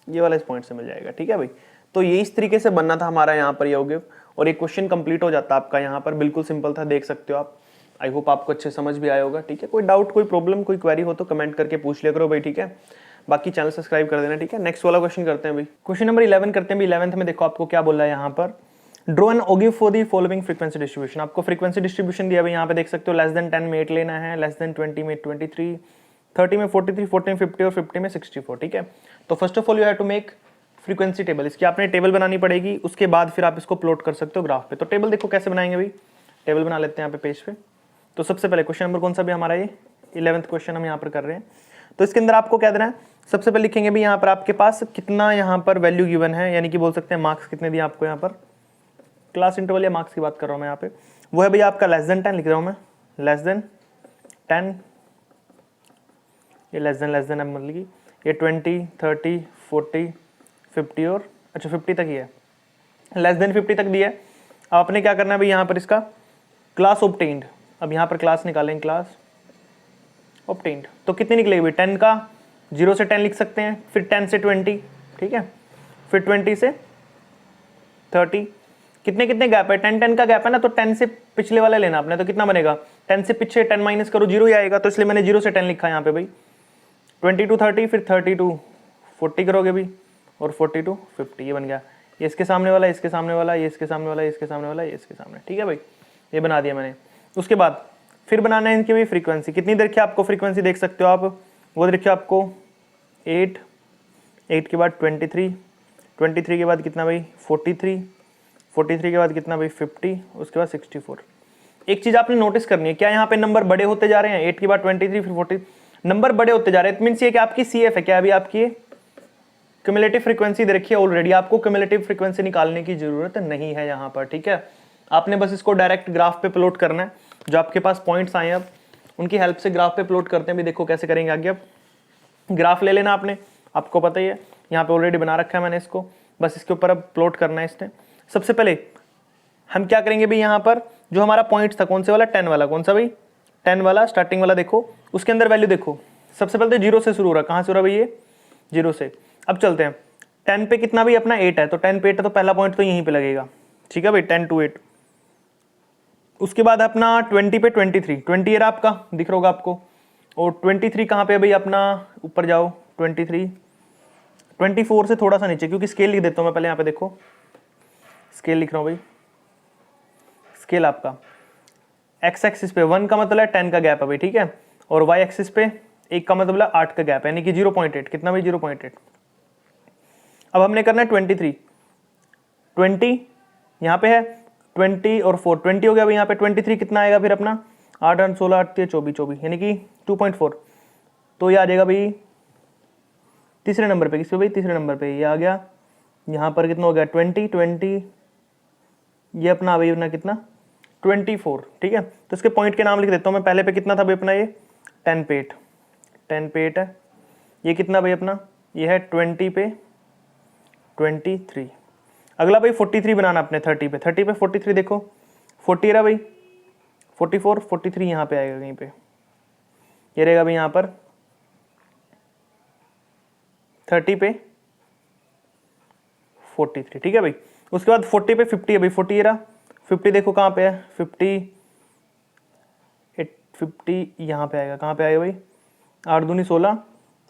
[SPEAKER 1] ये वाला इस पॉइंट से मिल जाएगा, ठीक है भाई। तो ये इस तरीके से बनना था हमारा यहाँ पर ये और एक क्वेश्चन कंप्लीट हो जाता आपका यहाँ पर, बिल्कुल सिंपल था, देख सकते हो आप। आई होप आपको अच्छे समझ भी आया होगा, ठीक है। कोई डाउट, कोई प्रॉब्लम, कोई क्वेरी हो तो कमेंट करके पूछ लिया करो भाई, ठीक है। बाकी चैनल सब्सक्राइब कर देना, ठीक है। नेक्स्ट वाला क्वेश्चन करते हैं भाई, क्वेश्चन नंबर 11 करते हैं भाई। 11th में देखो आपको क्या बोला है यहाँ पर, draw an ogive for the following frequency distribution. आपको फ्रीक्वेंसी डिस्ट्रीब्यूशन दिया भाई, यहाँ पे देख सकते हो, लेस देन 10 में 8 लेना है, लेस देन 20 में 23, 30 में 43, 40 में 50 और 50 में 64, ठीक है। तो first of all you have to make frequency table, इसकी आपने टेबल बनानी पड़ेगी, उसके बाद फिर आप इसको प्लॉट कर सकते हो ग्राफ पे। तो टेबल देखो कैसे बनाएंगे भाई, टेबल बना लेते हैं यहाँ पे पेज पे। तो सबसे पहले क्वेश्चन नंबर कौन सा भी हमारा, ये 11th क्वेश्चन हम यहाँ पर कर रहे हैं। तो इसके अंदर आपको क्या देना है, सबसे पहले लिखेंगे भी यहाँ पर आपके पास कितना यहाँ पर वैल्यू गिवन है, यानी कि बोल सकते हैं मार्क्स कितने दिए आपको यहाँ पर, क्लास इंटरवल या मार्क्स की बात कर रहा हूँ मैं यहाँ पे, वो है भैया आपका लेस देन 10 लिख रहा हूँ मैं, लेस देन 10, ये लेस देन अब मतलब कि ये 20, 30, 40, 50 और अच्छा 50 तक ही है, लेस देन 50 तक दिया है। अब आपने क्या करना है भाई, यहाँ पर इसका क्लास ऑब्टेन्ड, अब यहाँ पर क्लास निकालेंगे, क्लास ऑब्टेन्ड, तो कितनी निकलेगी भाई 10 का, 0 से 10 लिख सकते हैं, फिर 10 से 20, ठीक है, फिर 20 से 30, कितने कितने गैप है, 10 10 का गैप है ना, तो 10 से पिछले वाला लेना आपने, तो कितना बनेगा 10 से पीछे 10 माइनस करो 0 ही आएगा, तो इसलिए मैंने 0 से 10 लिखा है यहाँ पे भाई। 20 to 30, फिर 30 to 40 करोगे भी, और 40 to 50, ये बन गया, ये इसके सामने वाला, इसके सामने वाला, ये इसके सामने वाला, इसके सामने वाला, ये इसके सामने, ठीक है भाई, ये बना दिया मैंने। उसके बाद फिर बनाना है इनकी भी फ्रीक्वेंसी, कितनी देर की आपको फ्रीक्वेंसी देख सकते हो आप, वो देखिए आपको 8, 8 के बाद 23, 23 के बाद कितना भाई 43, 43 के बाद कितना भाई 50, उसके बाद 64। एक चीज़ आपने नोटिस करनी है, क्या यहाँ पे नंबर बड़े होते जा रहे हैं, 8 के बाद 23 फिर 40, नंबर बड़े होते जा रहे हैं, इट मीन्स ये कि आपकी CF है, क्या अभी आपकी क्यूमुलेटिव फ्रीक्वेंसी दे रखी है ऑलरेडी, आपको क्यूमुलेटिव फ्रीक्वेंसी निकालने की जरूरत नहीं है यहाँ पर, ठीक है। आपने बस इसको डायरेक्ट ग्राफ पे प्लॉट करना है, जो आपके पास पॉइंट्स आए हैं अब उनकी हेल्प से ग्राफ पे प्लॉट करते हैं भी, देखो कैसे करेंगे आगे। अब ग्राफ ले लेना आपने, आपको पता ही है यहाँ पे ऑलरेडी बना रखा है मैंने इसको, बस इसके ऊपर अब प्लॉट करना है इसने। सबसे पहले हम क्या करेंगे भाई, यहाँ पर जो हमारा पॉइंट था कौन से वाला, 10 वाला, कौन सा भाई 10 वाला स्टार्टिंग वाला, देखो उसके अंदर वैल्यू देखो, सबसे पहले तो 0 से शुरू हो रहा, कहाँ से हो रहा भाई ये 0 से। अब चलते हैं 10 पे कितना भी अपना 8 है, तो 10 पे 8 है तो पहला पॉइंट तो यहीं पे लगेगा, ठीक है भाई 10 to 8। उसके बाद अपना 20 पे 23, 20 ईयर आपका दिख रहा होगा आपको, और 23 कहाँ पे भाई अपना, ऊपर जाओ 23, 24 से थोड़ा सा नीचे, क्योंकि स्केल लिख देता हूँ मैं पहले, यहाँ पे देखो स्केल लिख रहा हूँ भाई, स्केल आपका एक्स एक्सिस पे 1 का मतलब है 10 का गैप है भाई, ठीक है, और वाई एक्सिस पे 1 का मतलब है 8 का गैप है, यानी कि 0.8, कितना भाई 0.8। अब हमने करना है 23, 20 यहाँ पे है, 20 और 4 20 हो गया भाई यहाँ पे, 23 कितना आएगा फिर अपना 8 8 16 8 24 24 यानी कि 2.4, तो ये आ जाएगा भाई तीसरे नंबर पे, किस पे भाई तीसरे नंबर पे ये आ गया। यहाँ पर कितना हो गया 20 20, ये अपना भाई अपना कितना 24, ठीक है। तो इसके पॉइंट के नाम लिख देता हूँ मैं, पहले पे कितना था भाई अपना ये 10 पे 8, 10 पे 8 है, ये कितना भाई अपना ये है 20 पे 23, अगला भाई 43 बनाना अपने 30 पे 43 देखो 40 रहा भाई 44 43 यहाँ पे आएगा कहीं पे, ये रहेगा भाई यहाँ पर 30 पे 43, ठीक है भाई। उसके बाद 40 पे 50 है भाई, 40 ये रहा, 50 देखो कहाँ पे है 50 यहाँ पे आएगा, कहाँ पे आएगा भाई 8 दूनी 16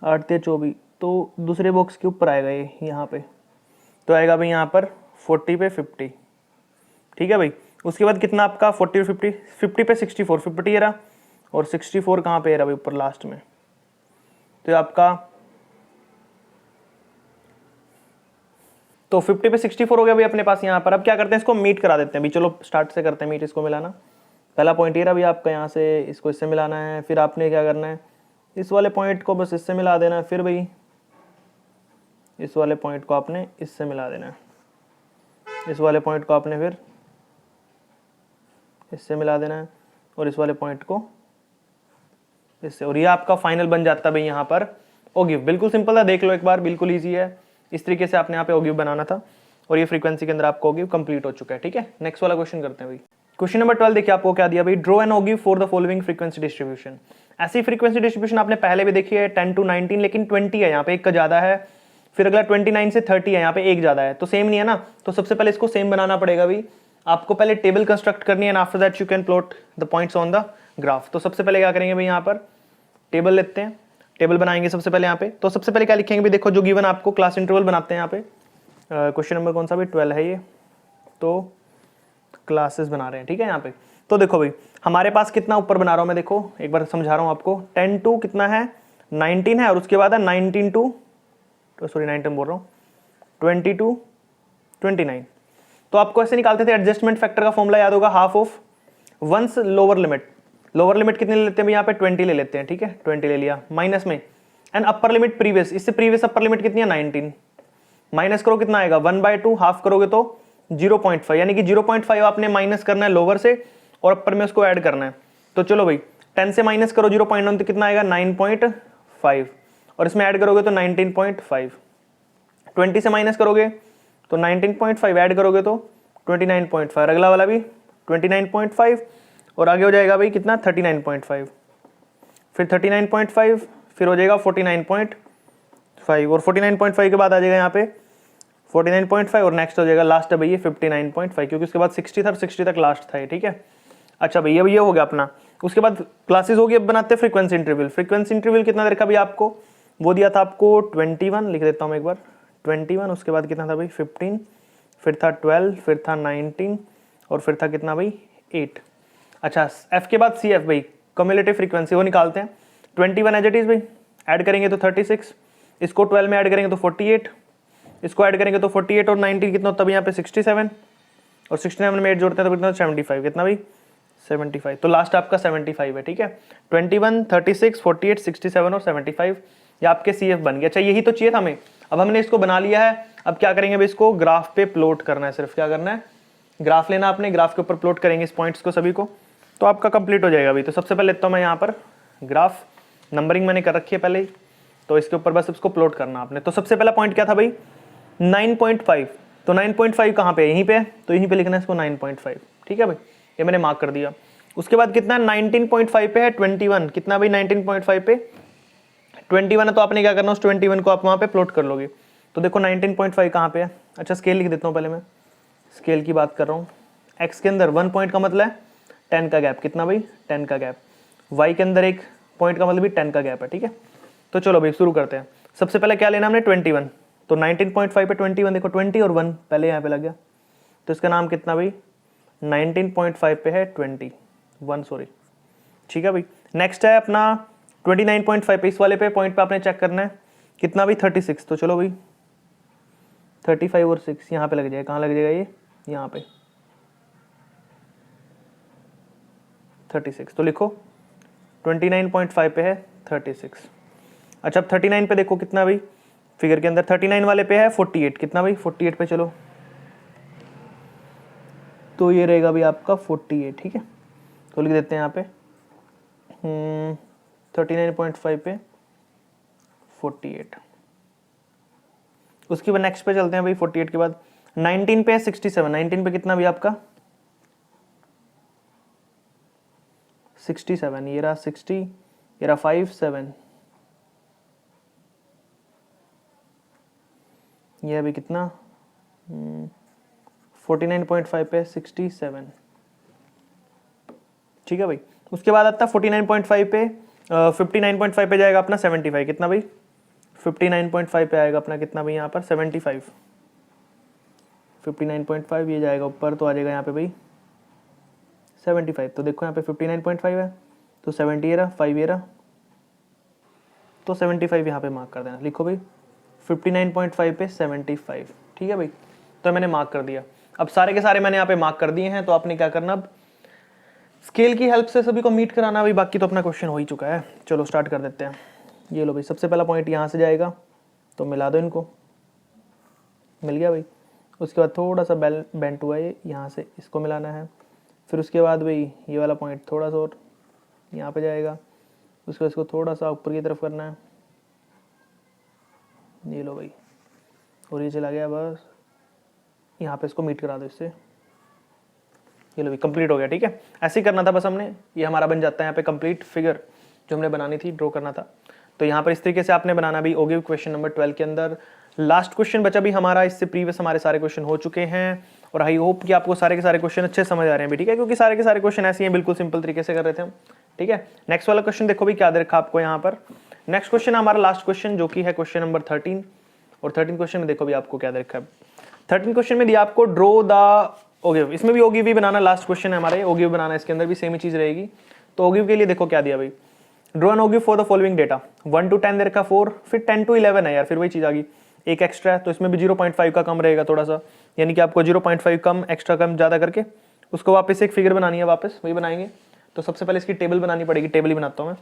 [SPEAKER 1] 8 ते 24, तो दूसरे बॉक्स के ऊपर आएगा ये यहाँ पे, तो आएगा भाई यहाँ पर 40 पे 50, ठीक है भाई। उसके बाद कितना आपका 40 और 50 50 पे 64 50 ये रहा, और 64 कहाँ पे रहा भाई ऊपर लास्ट में, तो ये आपका तो 50 पे 64 हो गया भाई अपने पास यहाँ पर। अब क्या करते हैं इसको मीट करा देते हैं भाई, चलो स्टार्ट से करते हैं मीट, इसको मिलाना। पहला पॉइंट ये रहा भाई आपका, यहाँ से इसको इससे मिलाना है, फिर आपने क्या करना है इस वाले पॉइंट को बस इससे मिला देना है, फिर भाई इस वाले पॉइंट को आपने इससे मिला देना है, इस वाले पॉइंट को आपने फिर इससे मिला देना है, और इस वाले पॉइंट को इससे, और ये आपका फाइनल बन जाता है भाई यहाँ पर ओगिव। बिल्कुल सिंपल था, देख लो एक बार, बिल्कुल ईजी है। इस तरीके से आपने यहाँ पे ओगिव बनाना था, और ये फ्रीक्वेंसी के अंदर आपको ओगिव कंप्लीट हो चुका है, ठीक है। नेक्स्ट वाला क्वेश्चन करते हैं भाई। क्वेश्चन नंबर 12 देखिए आपको क्या दिया भाई, draw an ogive for the following frequency distribution. ऐसी फ्रीक्वेंसी डिस्ट्रीब्यूशन आपने पहले भी देखी है 10 to 19, लेकिन 20 है यहाँ पे, एक का ज्यादा है, फिर अगला 29 से 30 है, यहाँ पे एक ज्यादा है, तो सेम नहीं है ना, तो सबसे पहले इसको सेम बनाना पड़ेगा भाई। आपको पहले टेबल कंस्ट्रक्ट करनी है, and after that you can plot the points on the graph. तो सबसे पहले क्या करेंगे भाई, यहाँ पर टेबल लेते हैं, टेबल बनाएंगे सबसे पहले यहाँ पे। तो सबसे पहले क्या लिखेंगे भाई, देखो जो गिवन आपको क्लास इंटरवल बनाते हैं यहाँ पे, क्वेश्चन नंबर कौन सा भाई 12 है ये, तो क्लासेस बना रहे हैं, ठीक है यहाँ पे। तो देखो भाई हमारे पास कितना ऊपर बना रहा हूँ मैं, देखो एक बार समझा रहा हूँ आपको, 10 to कितना है 19 है, और उसके बाद है 19 to सॉरी 19 बोल रहा हूँ 20 to 29। तो आपको ऐसे निकालते थे, एडजस्टमेंट फैक्टर का फॉर्मूला याद होगा, half of once lower limit. Lower limit कितने ले लेते हैं यहाँ पे 20 ले लेते हैं, ठीक है 20 ले लिया, माइनस में एंड अपर लिमिट प्रीवियस, इससे प्रीवियस अपर लिमिट कितनी है 19, माइनस करो कितना आएगा 1/2, हाफ करोगे तो 0.5, यानी कि 0.5 आपने माइनस करना है लोअर से, और अपर में उसको ऐड करना है। तो चलो भाई 10 से माइनस करो 0.1 तो कितना आएगा 9.5, और इसमें ऐड करोगे तो 19.5, 20 से माइनस करोगे तो 19.5, ऐड करोगे तो 29.5, अगला वाला भी 29.5, और आगे हो जाएगा भाई कितना 39.5, फिर 39.5, फिर हो जाएगा 49.5, और 49.5 के बाद आ जाएगा यहाँ पे 49.5, और नेक्स्ट हो जाएगा लास्ट है भाई ये 59.5, क्योंकि उसके बाद 60 था, 60 तक लास्ट था ये, ठीक है। अच्छा भाई ये हो गया अपना। उसके बाद क्लासेस हो गई, अब बनाते हैं फ्रीक्वेंसी इंटरवल। फ्रीक्वेंसी इंटरवल कितना देर का भाई आपको, वो दिया था आपको 21, लिख देता हूँ मैं एक बार 21, उसके बाद कितना था भाई 15, फिर था 12, फिर था 19, और फिर था कितना भाई 8। अच्छा एफ के बाद सी एफ भाई कम्युलेटिव फ्रीक्वेंसी, वो निकालते हैं। 21 एज इट इज भाई, ऐड करेंगे तो 36, इसको 12 में ऐड करेंगे तो 48, इसको ऐड करेंगे तो 48 और 19 कितना होता है यहाँ पे 67, और 67 में 8 जोड़ते हैं तो कितना 75, कितना भाई 75, तो लास्ट आपका 75 है, ठीक है। 21 36 48 67 और 75, ये आपके सी एफ बन गया। अच्छा यही तो चाहिए था हमें, अब हमने इसको बना लिया है। अब क्या करेंगे भाई, इसको ग्राफ पे प्लॉट करना है, सिर्फ क्या करना है ग्राफ लेना आपने, ग्राफ के ऊपर प्लॉट करेंगे इस पॉइंट्स को सभी को, तो आपका कंप्लीट हो जाएगा भाई। तो सबसे पहले लेता हूँ मैं यहाँ पर ग्राफ, नंबरिंग मैंने कर रखी है पहले ही, तो इसके ऊपर बस इसको प्लॉट करना आपने। तो सबसे पहला पॉइंट क्या था भाई 9.5, तो 9.5 कहाँ पे है, यहीं पे है, तो यहीं पे लिखना है इसको 9.5, ठीक है भाई, ये मैंने मार्क कर दिया। उसके बाद कितना 19.5 पे है 21, कितना भाई 19.5 पे 21 है, तो आपने क्या करना उस 21 को आप वहाँ पे प्लॉट कर लोगे। तो देखो 19.5 कहाँ पे है, अच्छा स्केल लिख देता हूँ पहले मैं, स्केल की बात कर रहा हूँ। एक्स के अंदर 1 पॉइंट का मतलब है 10 का गैप, कितना भाई 10 का गैप, वाई के अंदर 1 पॉइंट का मतलब भी 10 का गैप है, ठीक है। तो चलो भाई शुरू करते हैं। सबसे पहले क्या लेना हमने 21, तो 19.5 पे 21 देखो 20 और 1 पहले यहाँ पे लग गया, तो इसका नाम कितना भाई 19.5 पे है 20, 1 सॉरी, ठीक है भाई। नेक्स्ट है अपना 29.5 पे, इस वाले पे पॉइंट पे आपने चेक करना है कितना भाई 36, तो चलो भाई 35 और 6 यहाँ पे लग जाएगा, कहाँ लग जाएगा ये, यहाँ पे 36, तो लिखो 29.5 पे है 36। अच्छा अब 39 पे देखो कितना भाई, फिगर के अंदर 39 वाले पे है 48, कितना भाई 48 पे, चलो तो ये रहेगा भाई आपका 48, ठीक है। तो लिख देते हैं यहाँ पे 39.5 पे 48। उसके बाद नेक्स्ट पे चलते हैं भाई, 48 के बाद 19 पे है 67, 19 पे कितना भी आपका 67, ये रहा 60, ये रहा 5 7, ये अभी कितना 49.5 पे 67, ठीक है भाई। उसके बाद आता है 49.5 पे 59.5 पे जाएगा अपना 75, कितना भाई 59.5 पे आएगा अपना कितना भाई यहाँ पर 75, 59.5 ये जाएगा ऊपर तो आ जाएगा यहाँ पे भाई 75, तो देखो यहाँ पे 59.5 है तो 70 ये रहा, 5 ये रहा, तो 75 यहाँ पे मार्क कर देना, लिखो भाई 59.5 पे 75, ठीक है भाई। तो मैंने मार्क कर दिया। अब सारे के सारे मैंने यहाँ पे मार्क कर दिए हैं, तो आपने क्या करना, अब स्केल की हेल्प से सभी को मीट कराना भाई, बाकी तो अपना क्वेश्चन हो ही चुका है। चलो स्टार्ट कर देते हैं। ये लो भाई, सबसे पहला पॉइंट यहाँ से जाएगा तो मिला दो इनको, मिल गया भाई। उसके बाद थोड़ा सा बेंट हुआ है, यहाँ से इसको मिलाना है। फिर उसके बाद भाई ये वाला पॉइंट थोड़ा सा और यहाँ पे जाएगा, उसके बाद इसको थोड़ा सा ऊपर की तरफ करना है, ये लो भाई, और ये चला गया बस यहाँ पे, इसको मीट करा दो इससे, ये लो भाई कंप्लीट हो गया, ठीक है। ऐसे ही करना था बस हमने, ये हमारा बन जाता है यहाँ पे कंप्लीट फिगर जो हमने बनानी थी, ड्रॉ करना था। तो यहाँ पर इस तरीके से आपने बनाना भी ओगिव क्वेश्चन नंबर 12 के अंदर। लास्ट क्वेश्चन बचा भी हमारा, इससे प्रीवियस हमारे सारे क्वेश्चन हो चुके हैं और आई होप कि आपको सारे के सारे क्वेश्चन अच्छे समझ आ रहे हैं भी, ठीक है, क्योंकि सारे के सारे क्वेश्चन ऐसे हैं, बिल्कुल सिंपल तरीके से कर रहे थे हम, ठीक है। नेक्स्ट वाला क्वेश्चन देखो भी क्या दे रखा आपको यहाँ पर। नेक्स्ट क्वेश्चन हमारा लास्ट क्वेश्चन जो कि है क्वेश्चन नंबर 13, और 13 क्वेश्चन में देखो भी आपको क्या दे रखा है। 13 क्वेश्चन में दिया आपको ड्रॉ द ओगिव, इसमें भी ओगिव भी बनाना, लास्ट क्वेश्चन है हमारे ओगिव बनाना, इसके अंदर भी सेम ही चीज रहेगी। तो ओगिव के लिए देखो क्या दिया भाई, draw an ogive for the following data, 1 to 10 दे रखा 4, फिर 10 to 11 है यार, फिर वही चीज आ गई, एक एक्स्ट्रा है तो इसमें भी 0.5 का कम रहेगा थोड़ा सा, यानी कि आपको 0.5 कम एक्स्ट्रा कम ज़्यादा करके उसको वापस एक फिगर बनानी है, वापस वही बनाएंगे। तो सबसे पहले इसकी टेबल बनानी पड़ेगी, टेबल ही बनाता हूँ मैं,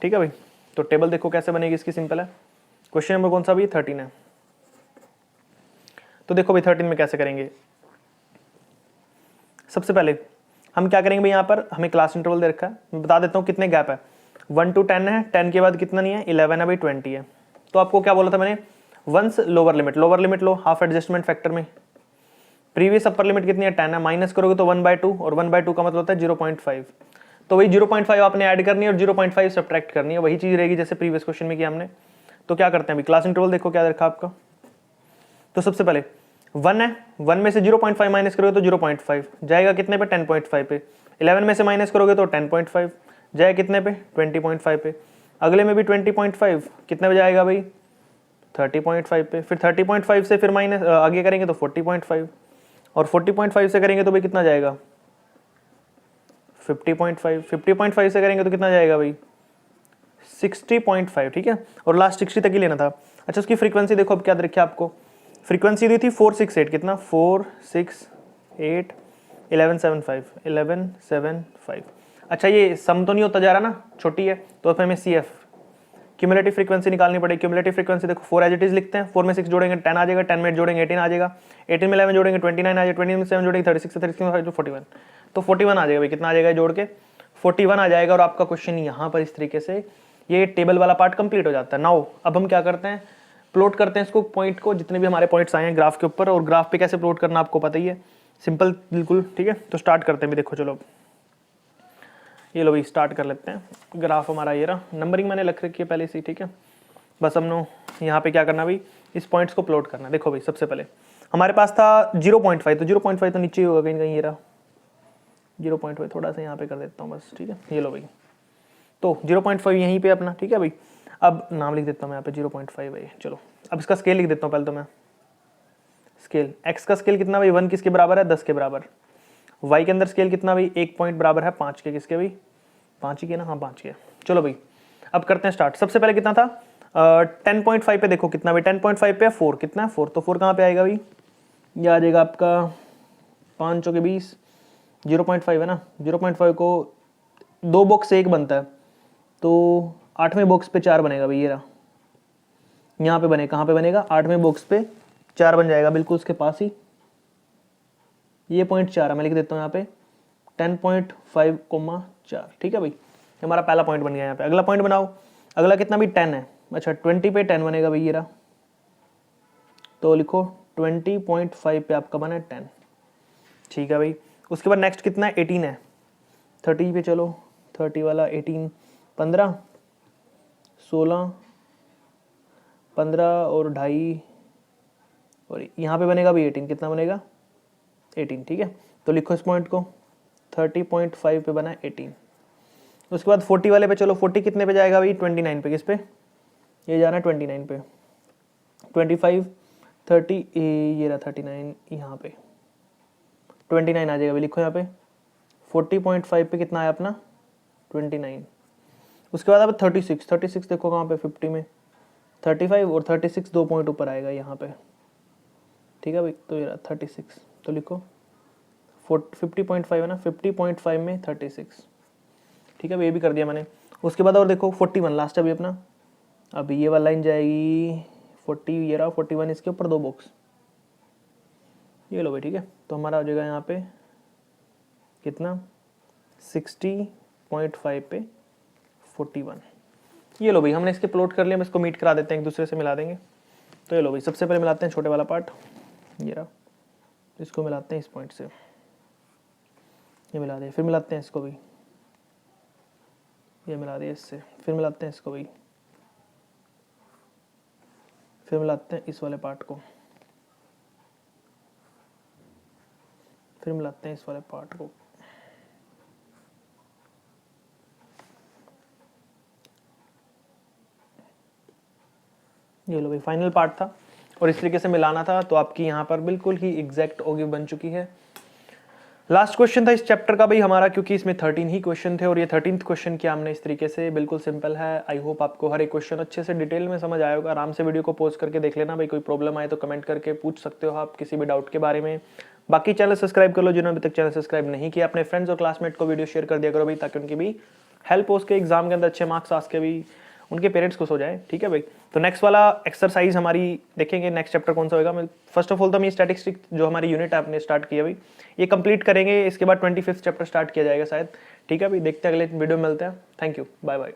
[SPEAKER 1] ठीक है भाई। तो टेबल देखो कैसे बनेगी इसकी, सिंपल है। क्वेश्चन नंबर कौन सा भी 13 है, तो देखो भाई 13 में कैसे करेंगे। सबसे पहले हम क्या करेंगे भाई, यहाँ पर हमें क्लास इंटरवल दे रखा है, मैं बता देता हूँ कितने गैप है, 1 to 10 है, 10 के बाद कितना नहीं है 11 है भाई, 20 है। तो आपको क्या बोला था मैंने, वंस लोअर लिमिट लो हाफ एडजस्टमेंट फैक्टर में, प्रीवियस अपर लिमिट कितनी है 10 है, माइनस करोगे तो 1/2, और 1/2 का मतलब होता है 0.5, तो वही 0.5 आपने ऐड करनी है और 0.5 सब्ट्रैक्ट करनी है, वही चीज रहेगी जैसे प्रीवियस क्वेश्चन में किया हमने। तो क्या करते हैं अभी, क्लास इंटरवल देखो क्या रखा आपका। तो सबसे पहले 1 है, 1 में से 0.5 माइनस करोगे तो 0.5 जाएगा कितने पे 10.5 पे, 11 में से माइनस करोगे तो 10.5 जाएगा कितने पे 20.5 पे, अगले में भी 20.5 कितने पे जाएगा भाई 30.5 पे, फिर 30.5 से फिर माइनस आगे करेंगे तो 40.5, और 40.5 से करेंगे तो भाई कितना जाएगा 50.5, 50.5 से करेंगे तो कितना जाएगा भाई 60.5, ठीक है, और लास्ट 60 तक ही लेना था। अच्छा उसकी फ्रीक्वेंसी देखो अब क्या रखी आपको, फ्रीक्वेंसी दी थी 468, कितना 468 1175। अच्छा ये सम तो नहीं होता जा रहा ना, छोटी है, तो हमें CF क्यूमुलेटिव फ्रीक्वेंसी निकालनी पड़ेगी। क्यूमुलेटिव फ्रीक्वेंसी देखो 4 एज इट इज लिखते हैं, 4 में 6 जोड़ेंगे 10 आ जाएगा, 10 में 8 जोड़ेंगे 18 आ जाएगा, 18 में 11 जोड़ेंगे 29 आ जाएगा, 20 में 7 जोड़ेंगे 36 से 36 41, तो 41 आ जाएगा भाई, कितना आ जाएगा जोड़ के 41 आ जाएगा। और आपका क्वेश्चन यहाँ पर इस तरीके से ये टेबल वाला पार्ट कंप्लीट हो जाता है। नाउ अब हम क्या करते हैं, प्लॉट करते हैं इसको, पॉइंट को, जितने भी हमारे पॉइंट्स आए हैं ग्राफ के ऊपर, और ग्राफ पे कैसे प्लॉट करना आपको पता ही है, सिंपल बिल्कुल, ठीक है। तो स्टार्ट करते हैं भी, देखो चलो ये लो भाई स्टार्ट कर लेते हैं। ग्राफ हमारा ये रहा, नंबरिंग मैंने रख रखी है पहले से, ठीक है। बस हम यहाँ पे क्या करना भाई, इस पॉइंट्स को प्लॉट करना। देखो भाई सबसे पहले हमारे पास था 0.5, तो 0.5 तो नीचे ही होगा कहीं कहीं, ये रहा 0.5, थोड़ा सा यहाँ पे कर देता हूँ बस, ठीक है। ये लो भाई, तो 0.5 यहीं पे अपना, ठीक है भाई। अब नाम लिख देता हूँ मैं यहाँ पे 0.5 भाई। चलो अब इसका स्केल लिख देता हूँ पहले तो मैं, स्केल x का स्केल कितना भाई 1 किसके बराबर है 10 के बराबर,
[SPEAKER 2] y के अंदर स्केल कितना भाई, 1 पॉइंट बराबर है 5 के, किसके भाई, 5 ही के ना, हाँ 5 के। चलो भाई अब करते हैं स्टार्ट। सबसे पहले कितना था 10.5 पे, देखो कितना भाई 10.5 पे 4, कितना है 4, तो 4 कहाँ पे आएगा भाई, ये आ जाएगा आपका 5 चौके 20, 0.5 है ना, 0.5 को 2 बॉक्स से 1 बनता है, तो 8वें बॉक्स पे 4 बनेगा भाई, ये रहा यहाँ पे बने, कहाँ पे बनेगा 8वें बॉक्स पे 4 बन जाएगा, बिल्कुल उसके पास ही ये पॉइंट 4 है, मैं लिख देता हूँ यहाँ पे 10.5, 4, ठीक है भाई, हमारा पहला पॉइंट बन गया यहाँ पे। अगला पॉइंट बनाओ, अगला कितना भी 10 है, अच्छा 20 पे 10 बनेगा भाई, ये रहा, तो लिखो 20.5 पे आपका बना 10, ठीक है भाई। उसके बाद नेक्स्ट कितना है 18 है, 30 पे चलो, 30 वाला 18, 15, 16, 15 और 2.5, और यहाँ पे बनेगा भी 18, कितना बनेगा 18, ठीक है। तो लिखो इस पॉइंट को 30.5 पे बना 18। उसके बाद 40 वाले पे चलो, 40 कितने पे जाएगा भाई, 29 पे, किस पे, ये जाना है 29 पे, 25, 30, ये रहा 39, यहाँ पे 29 आ जाएगा भाई, लिखो यहाँ पे 40.5 पे कितना आया अपना 29। उसके बाद अब 36, 36 देखो कहाँ पे 50 में, 35 और 36 2 पॉइंट ऊपर आएगा यहाँ पे, ठीक है भाई, तो ये रहा 36, तो लिखो 50.5 है ना, 50.5 में 36, ठीक है भाई, ये भी कर दिया मैंने। उसके बाद और देखो 41 लास्ट अभी अपना, अब ये वाला लाइन जाएगी 40, ये रहा 41, इसके ऊपर 2 बॉक्स, ये लो भाई, ठीक है। तो हमारा हो जाएगा यहाँ पे कितना 60.5 पे 41, ये लो भाई, हमने इसके प्लॉट कर लिया, हम इसको मीट करा देते हैं, एक दूसरे से मिला देंगे। तो ये लो भाई, सबसे पहले मिलाते हैं छोटे वाला पार्ट, ये रहा, इसको मिलाते हैं इस पॉइंट से, ये मिला दिया, फिर मिलाते हैं इसको भी, ये मिला दिया इससे, फिर मिलाते हैं इसको भी, फिर मिलाते हैं इस वाले पार्ट को, फिर मिलाते हैं इस वाले पार्ट को, ये लो भाई फाइनल पार्ट था, और इस तरीके से मिलाना था, तो आपकी यहाँ पर बिल्कुल ही एग्जैक्ट ओगिव बन चुकी है। लास्ट क्वेश्चन था इस चैप्टर का भाई हमारा, क्योंकि इसमें 13 ही क्वेश्चन थे, और ये 13th क्वेश्चन किया हमने इस तरीके से, बिल्कुल सिंपल है। आई होप आपको हर एक क्वेश्चन अच्छे से डिटेल में समझ आया होगा। आराम से वीडियो को पॉज करके देख लेना भाई, कोई प्रॉब्लम आए तो कमेंट करके पूछ सकते हो आप किसी भी डाउट के बारे में। बाकी चैनल सब्सक्राइब कर लो, जिन्होंने अभी तक चैनल सब्सक्राइब नहीं किया, अपने फ्रेंड्स और क्लासमेट को वीडियो शेयर कर दिया करो भाई, ताकि उनकी भी हेल्प हो, उसके एग्जाम के अंदर अच्छे मार्क्स आ सके भी, उनके पेरेंट्स खुश हो जाए, ठीक है भाई। तो नेक्स्ट वाला एक्सरसाइज हमारी देखेंगे, नेक्स्ट चैप्टर कौन सा होगा। मैं फर्स्ट ऑफ ऑल तो हम ये स्टैटिस्टिक जो हमारी यूनिट है आपने स्टार्ट किया भाई, ये कंप्लीट करेंगे, इसके बाद 25th चैप्टर स्टार्ट किया जाएगा शायद, ठीक है भाई। देखते हैं, अगले वीडियो में मिलते हैं। Thank you, bye bye.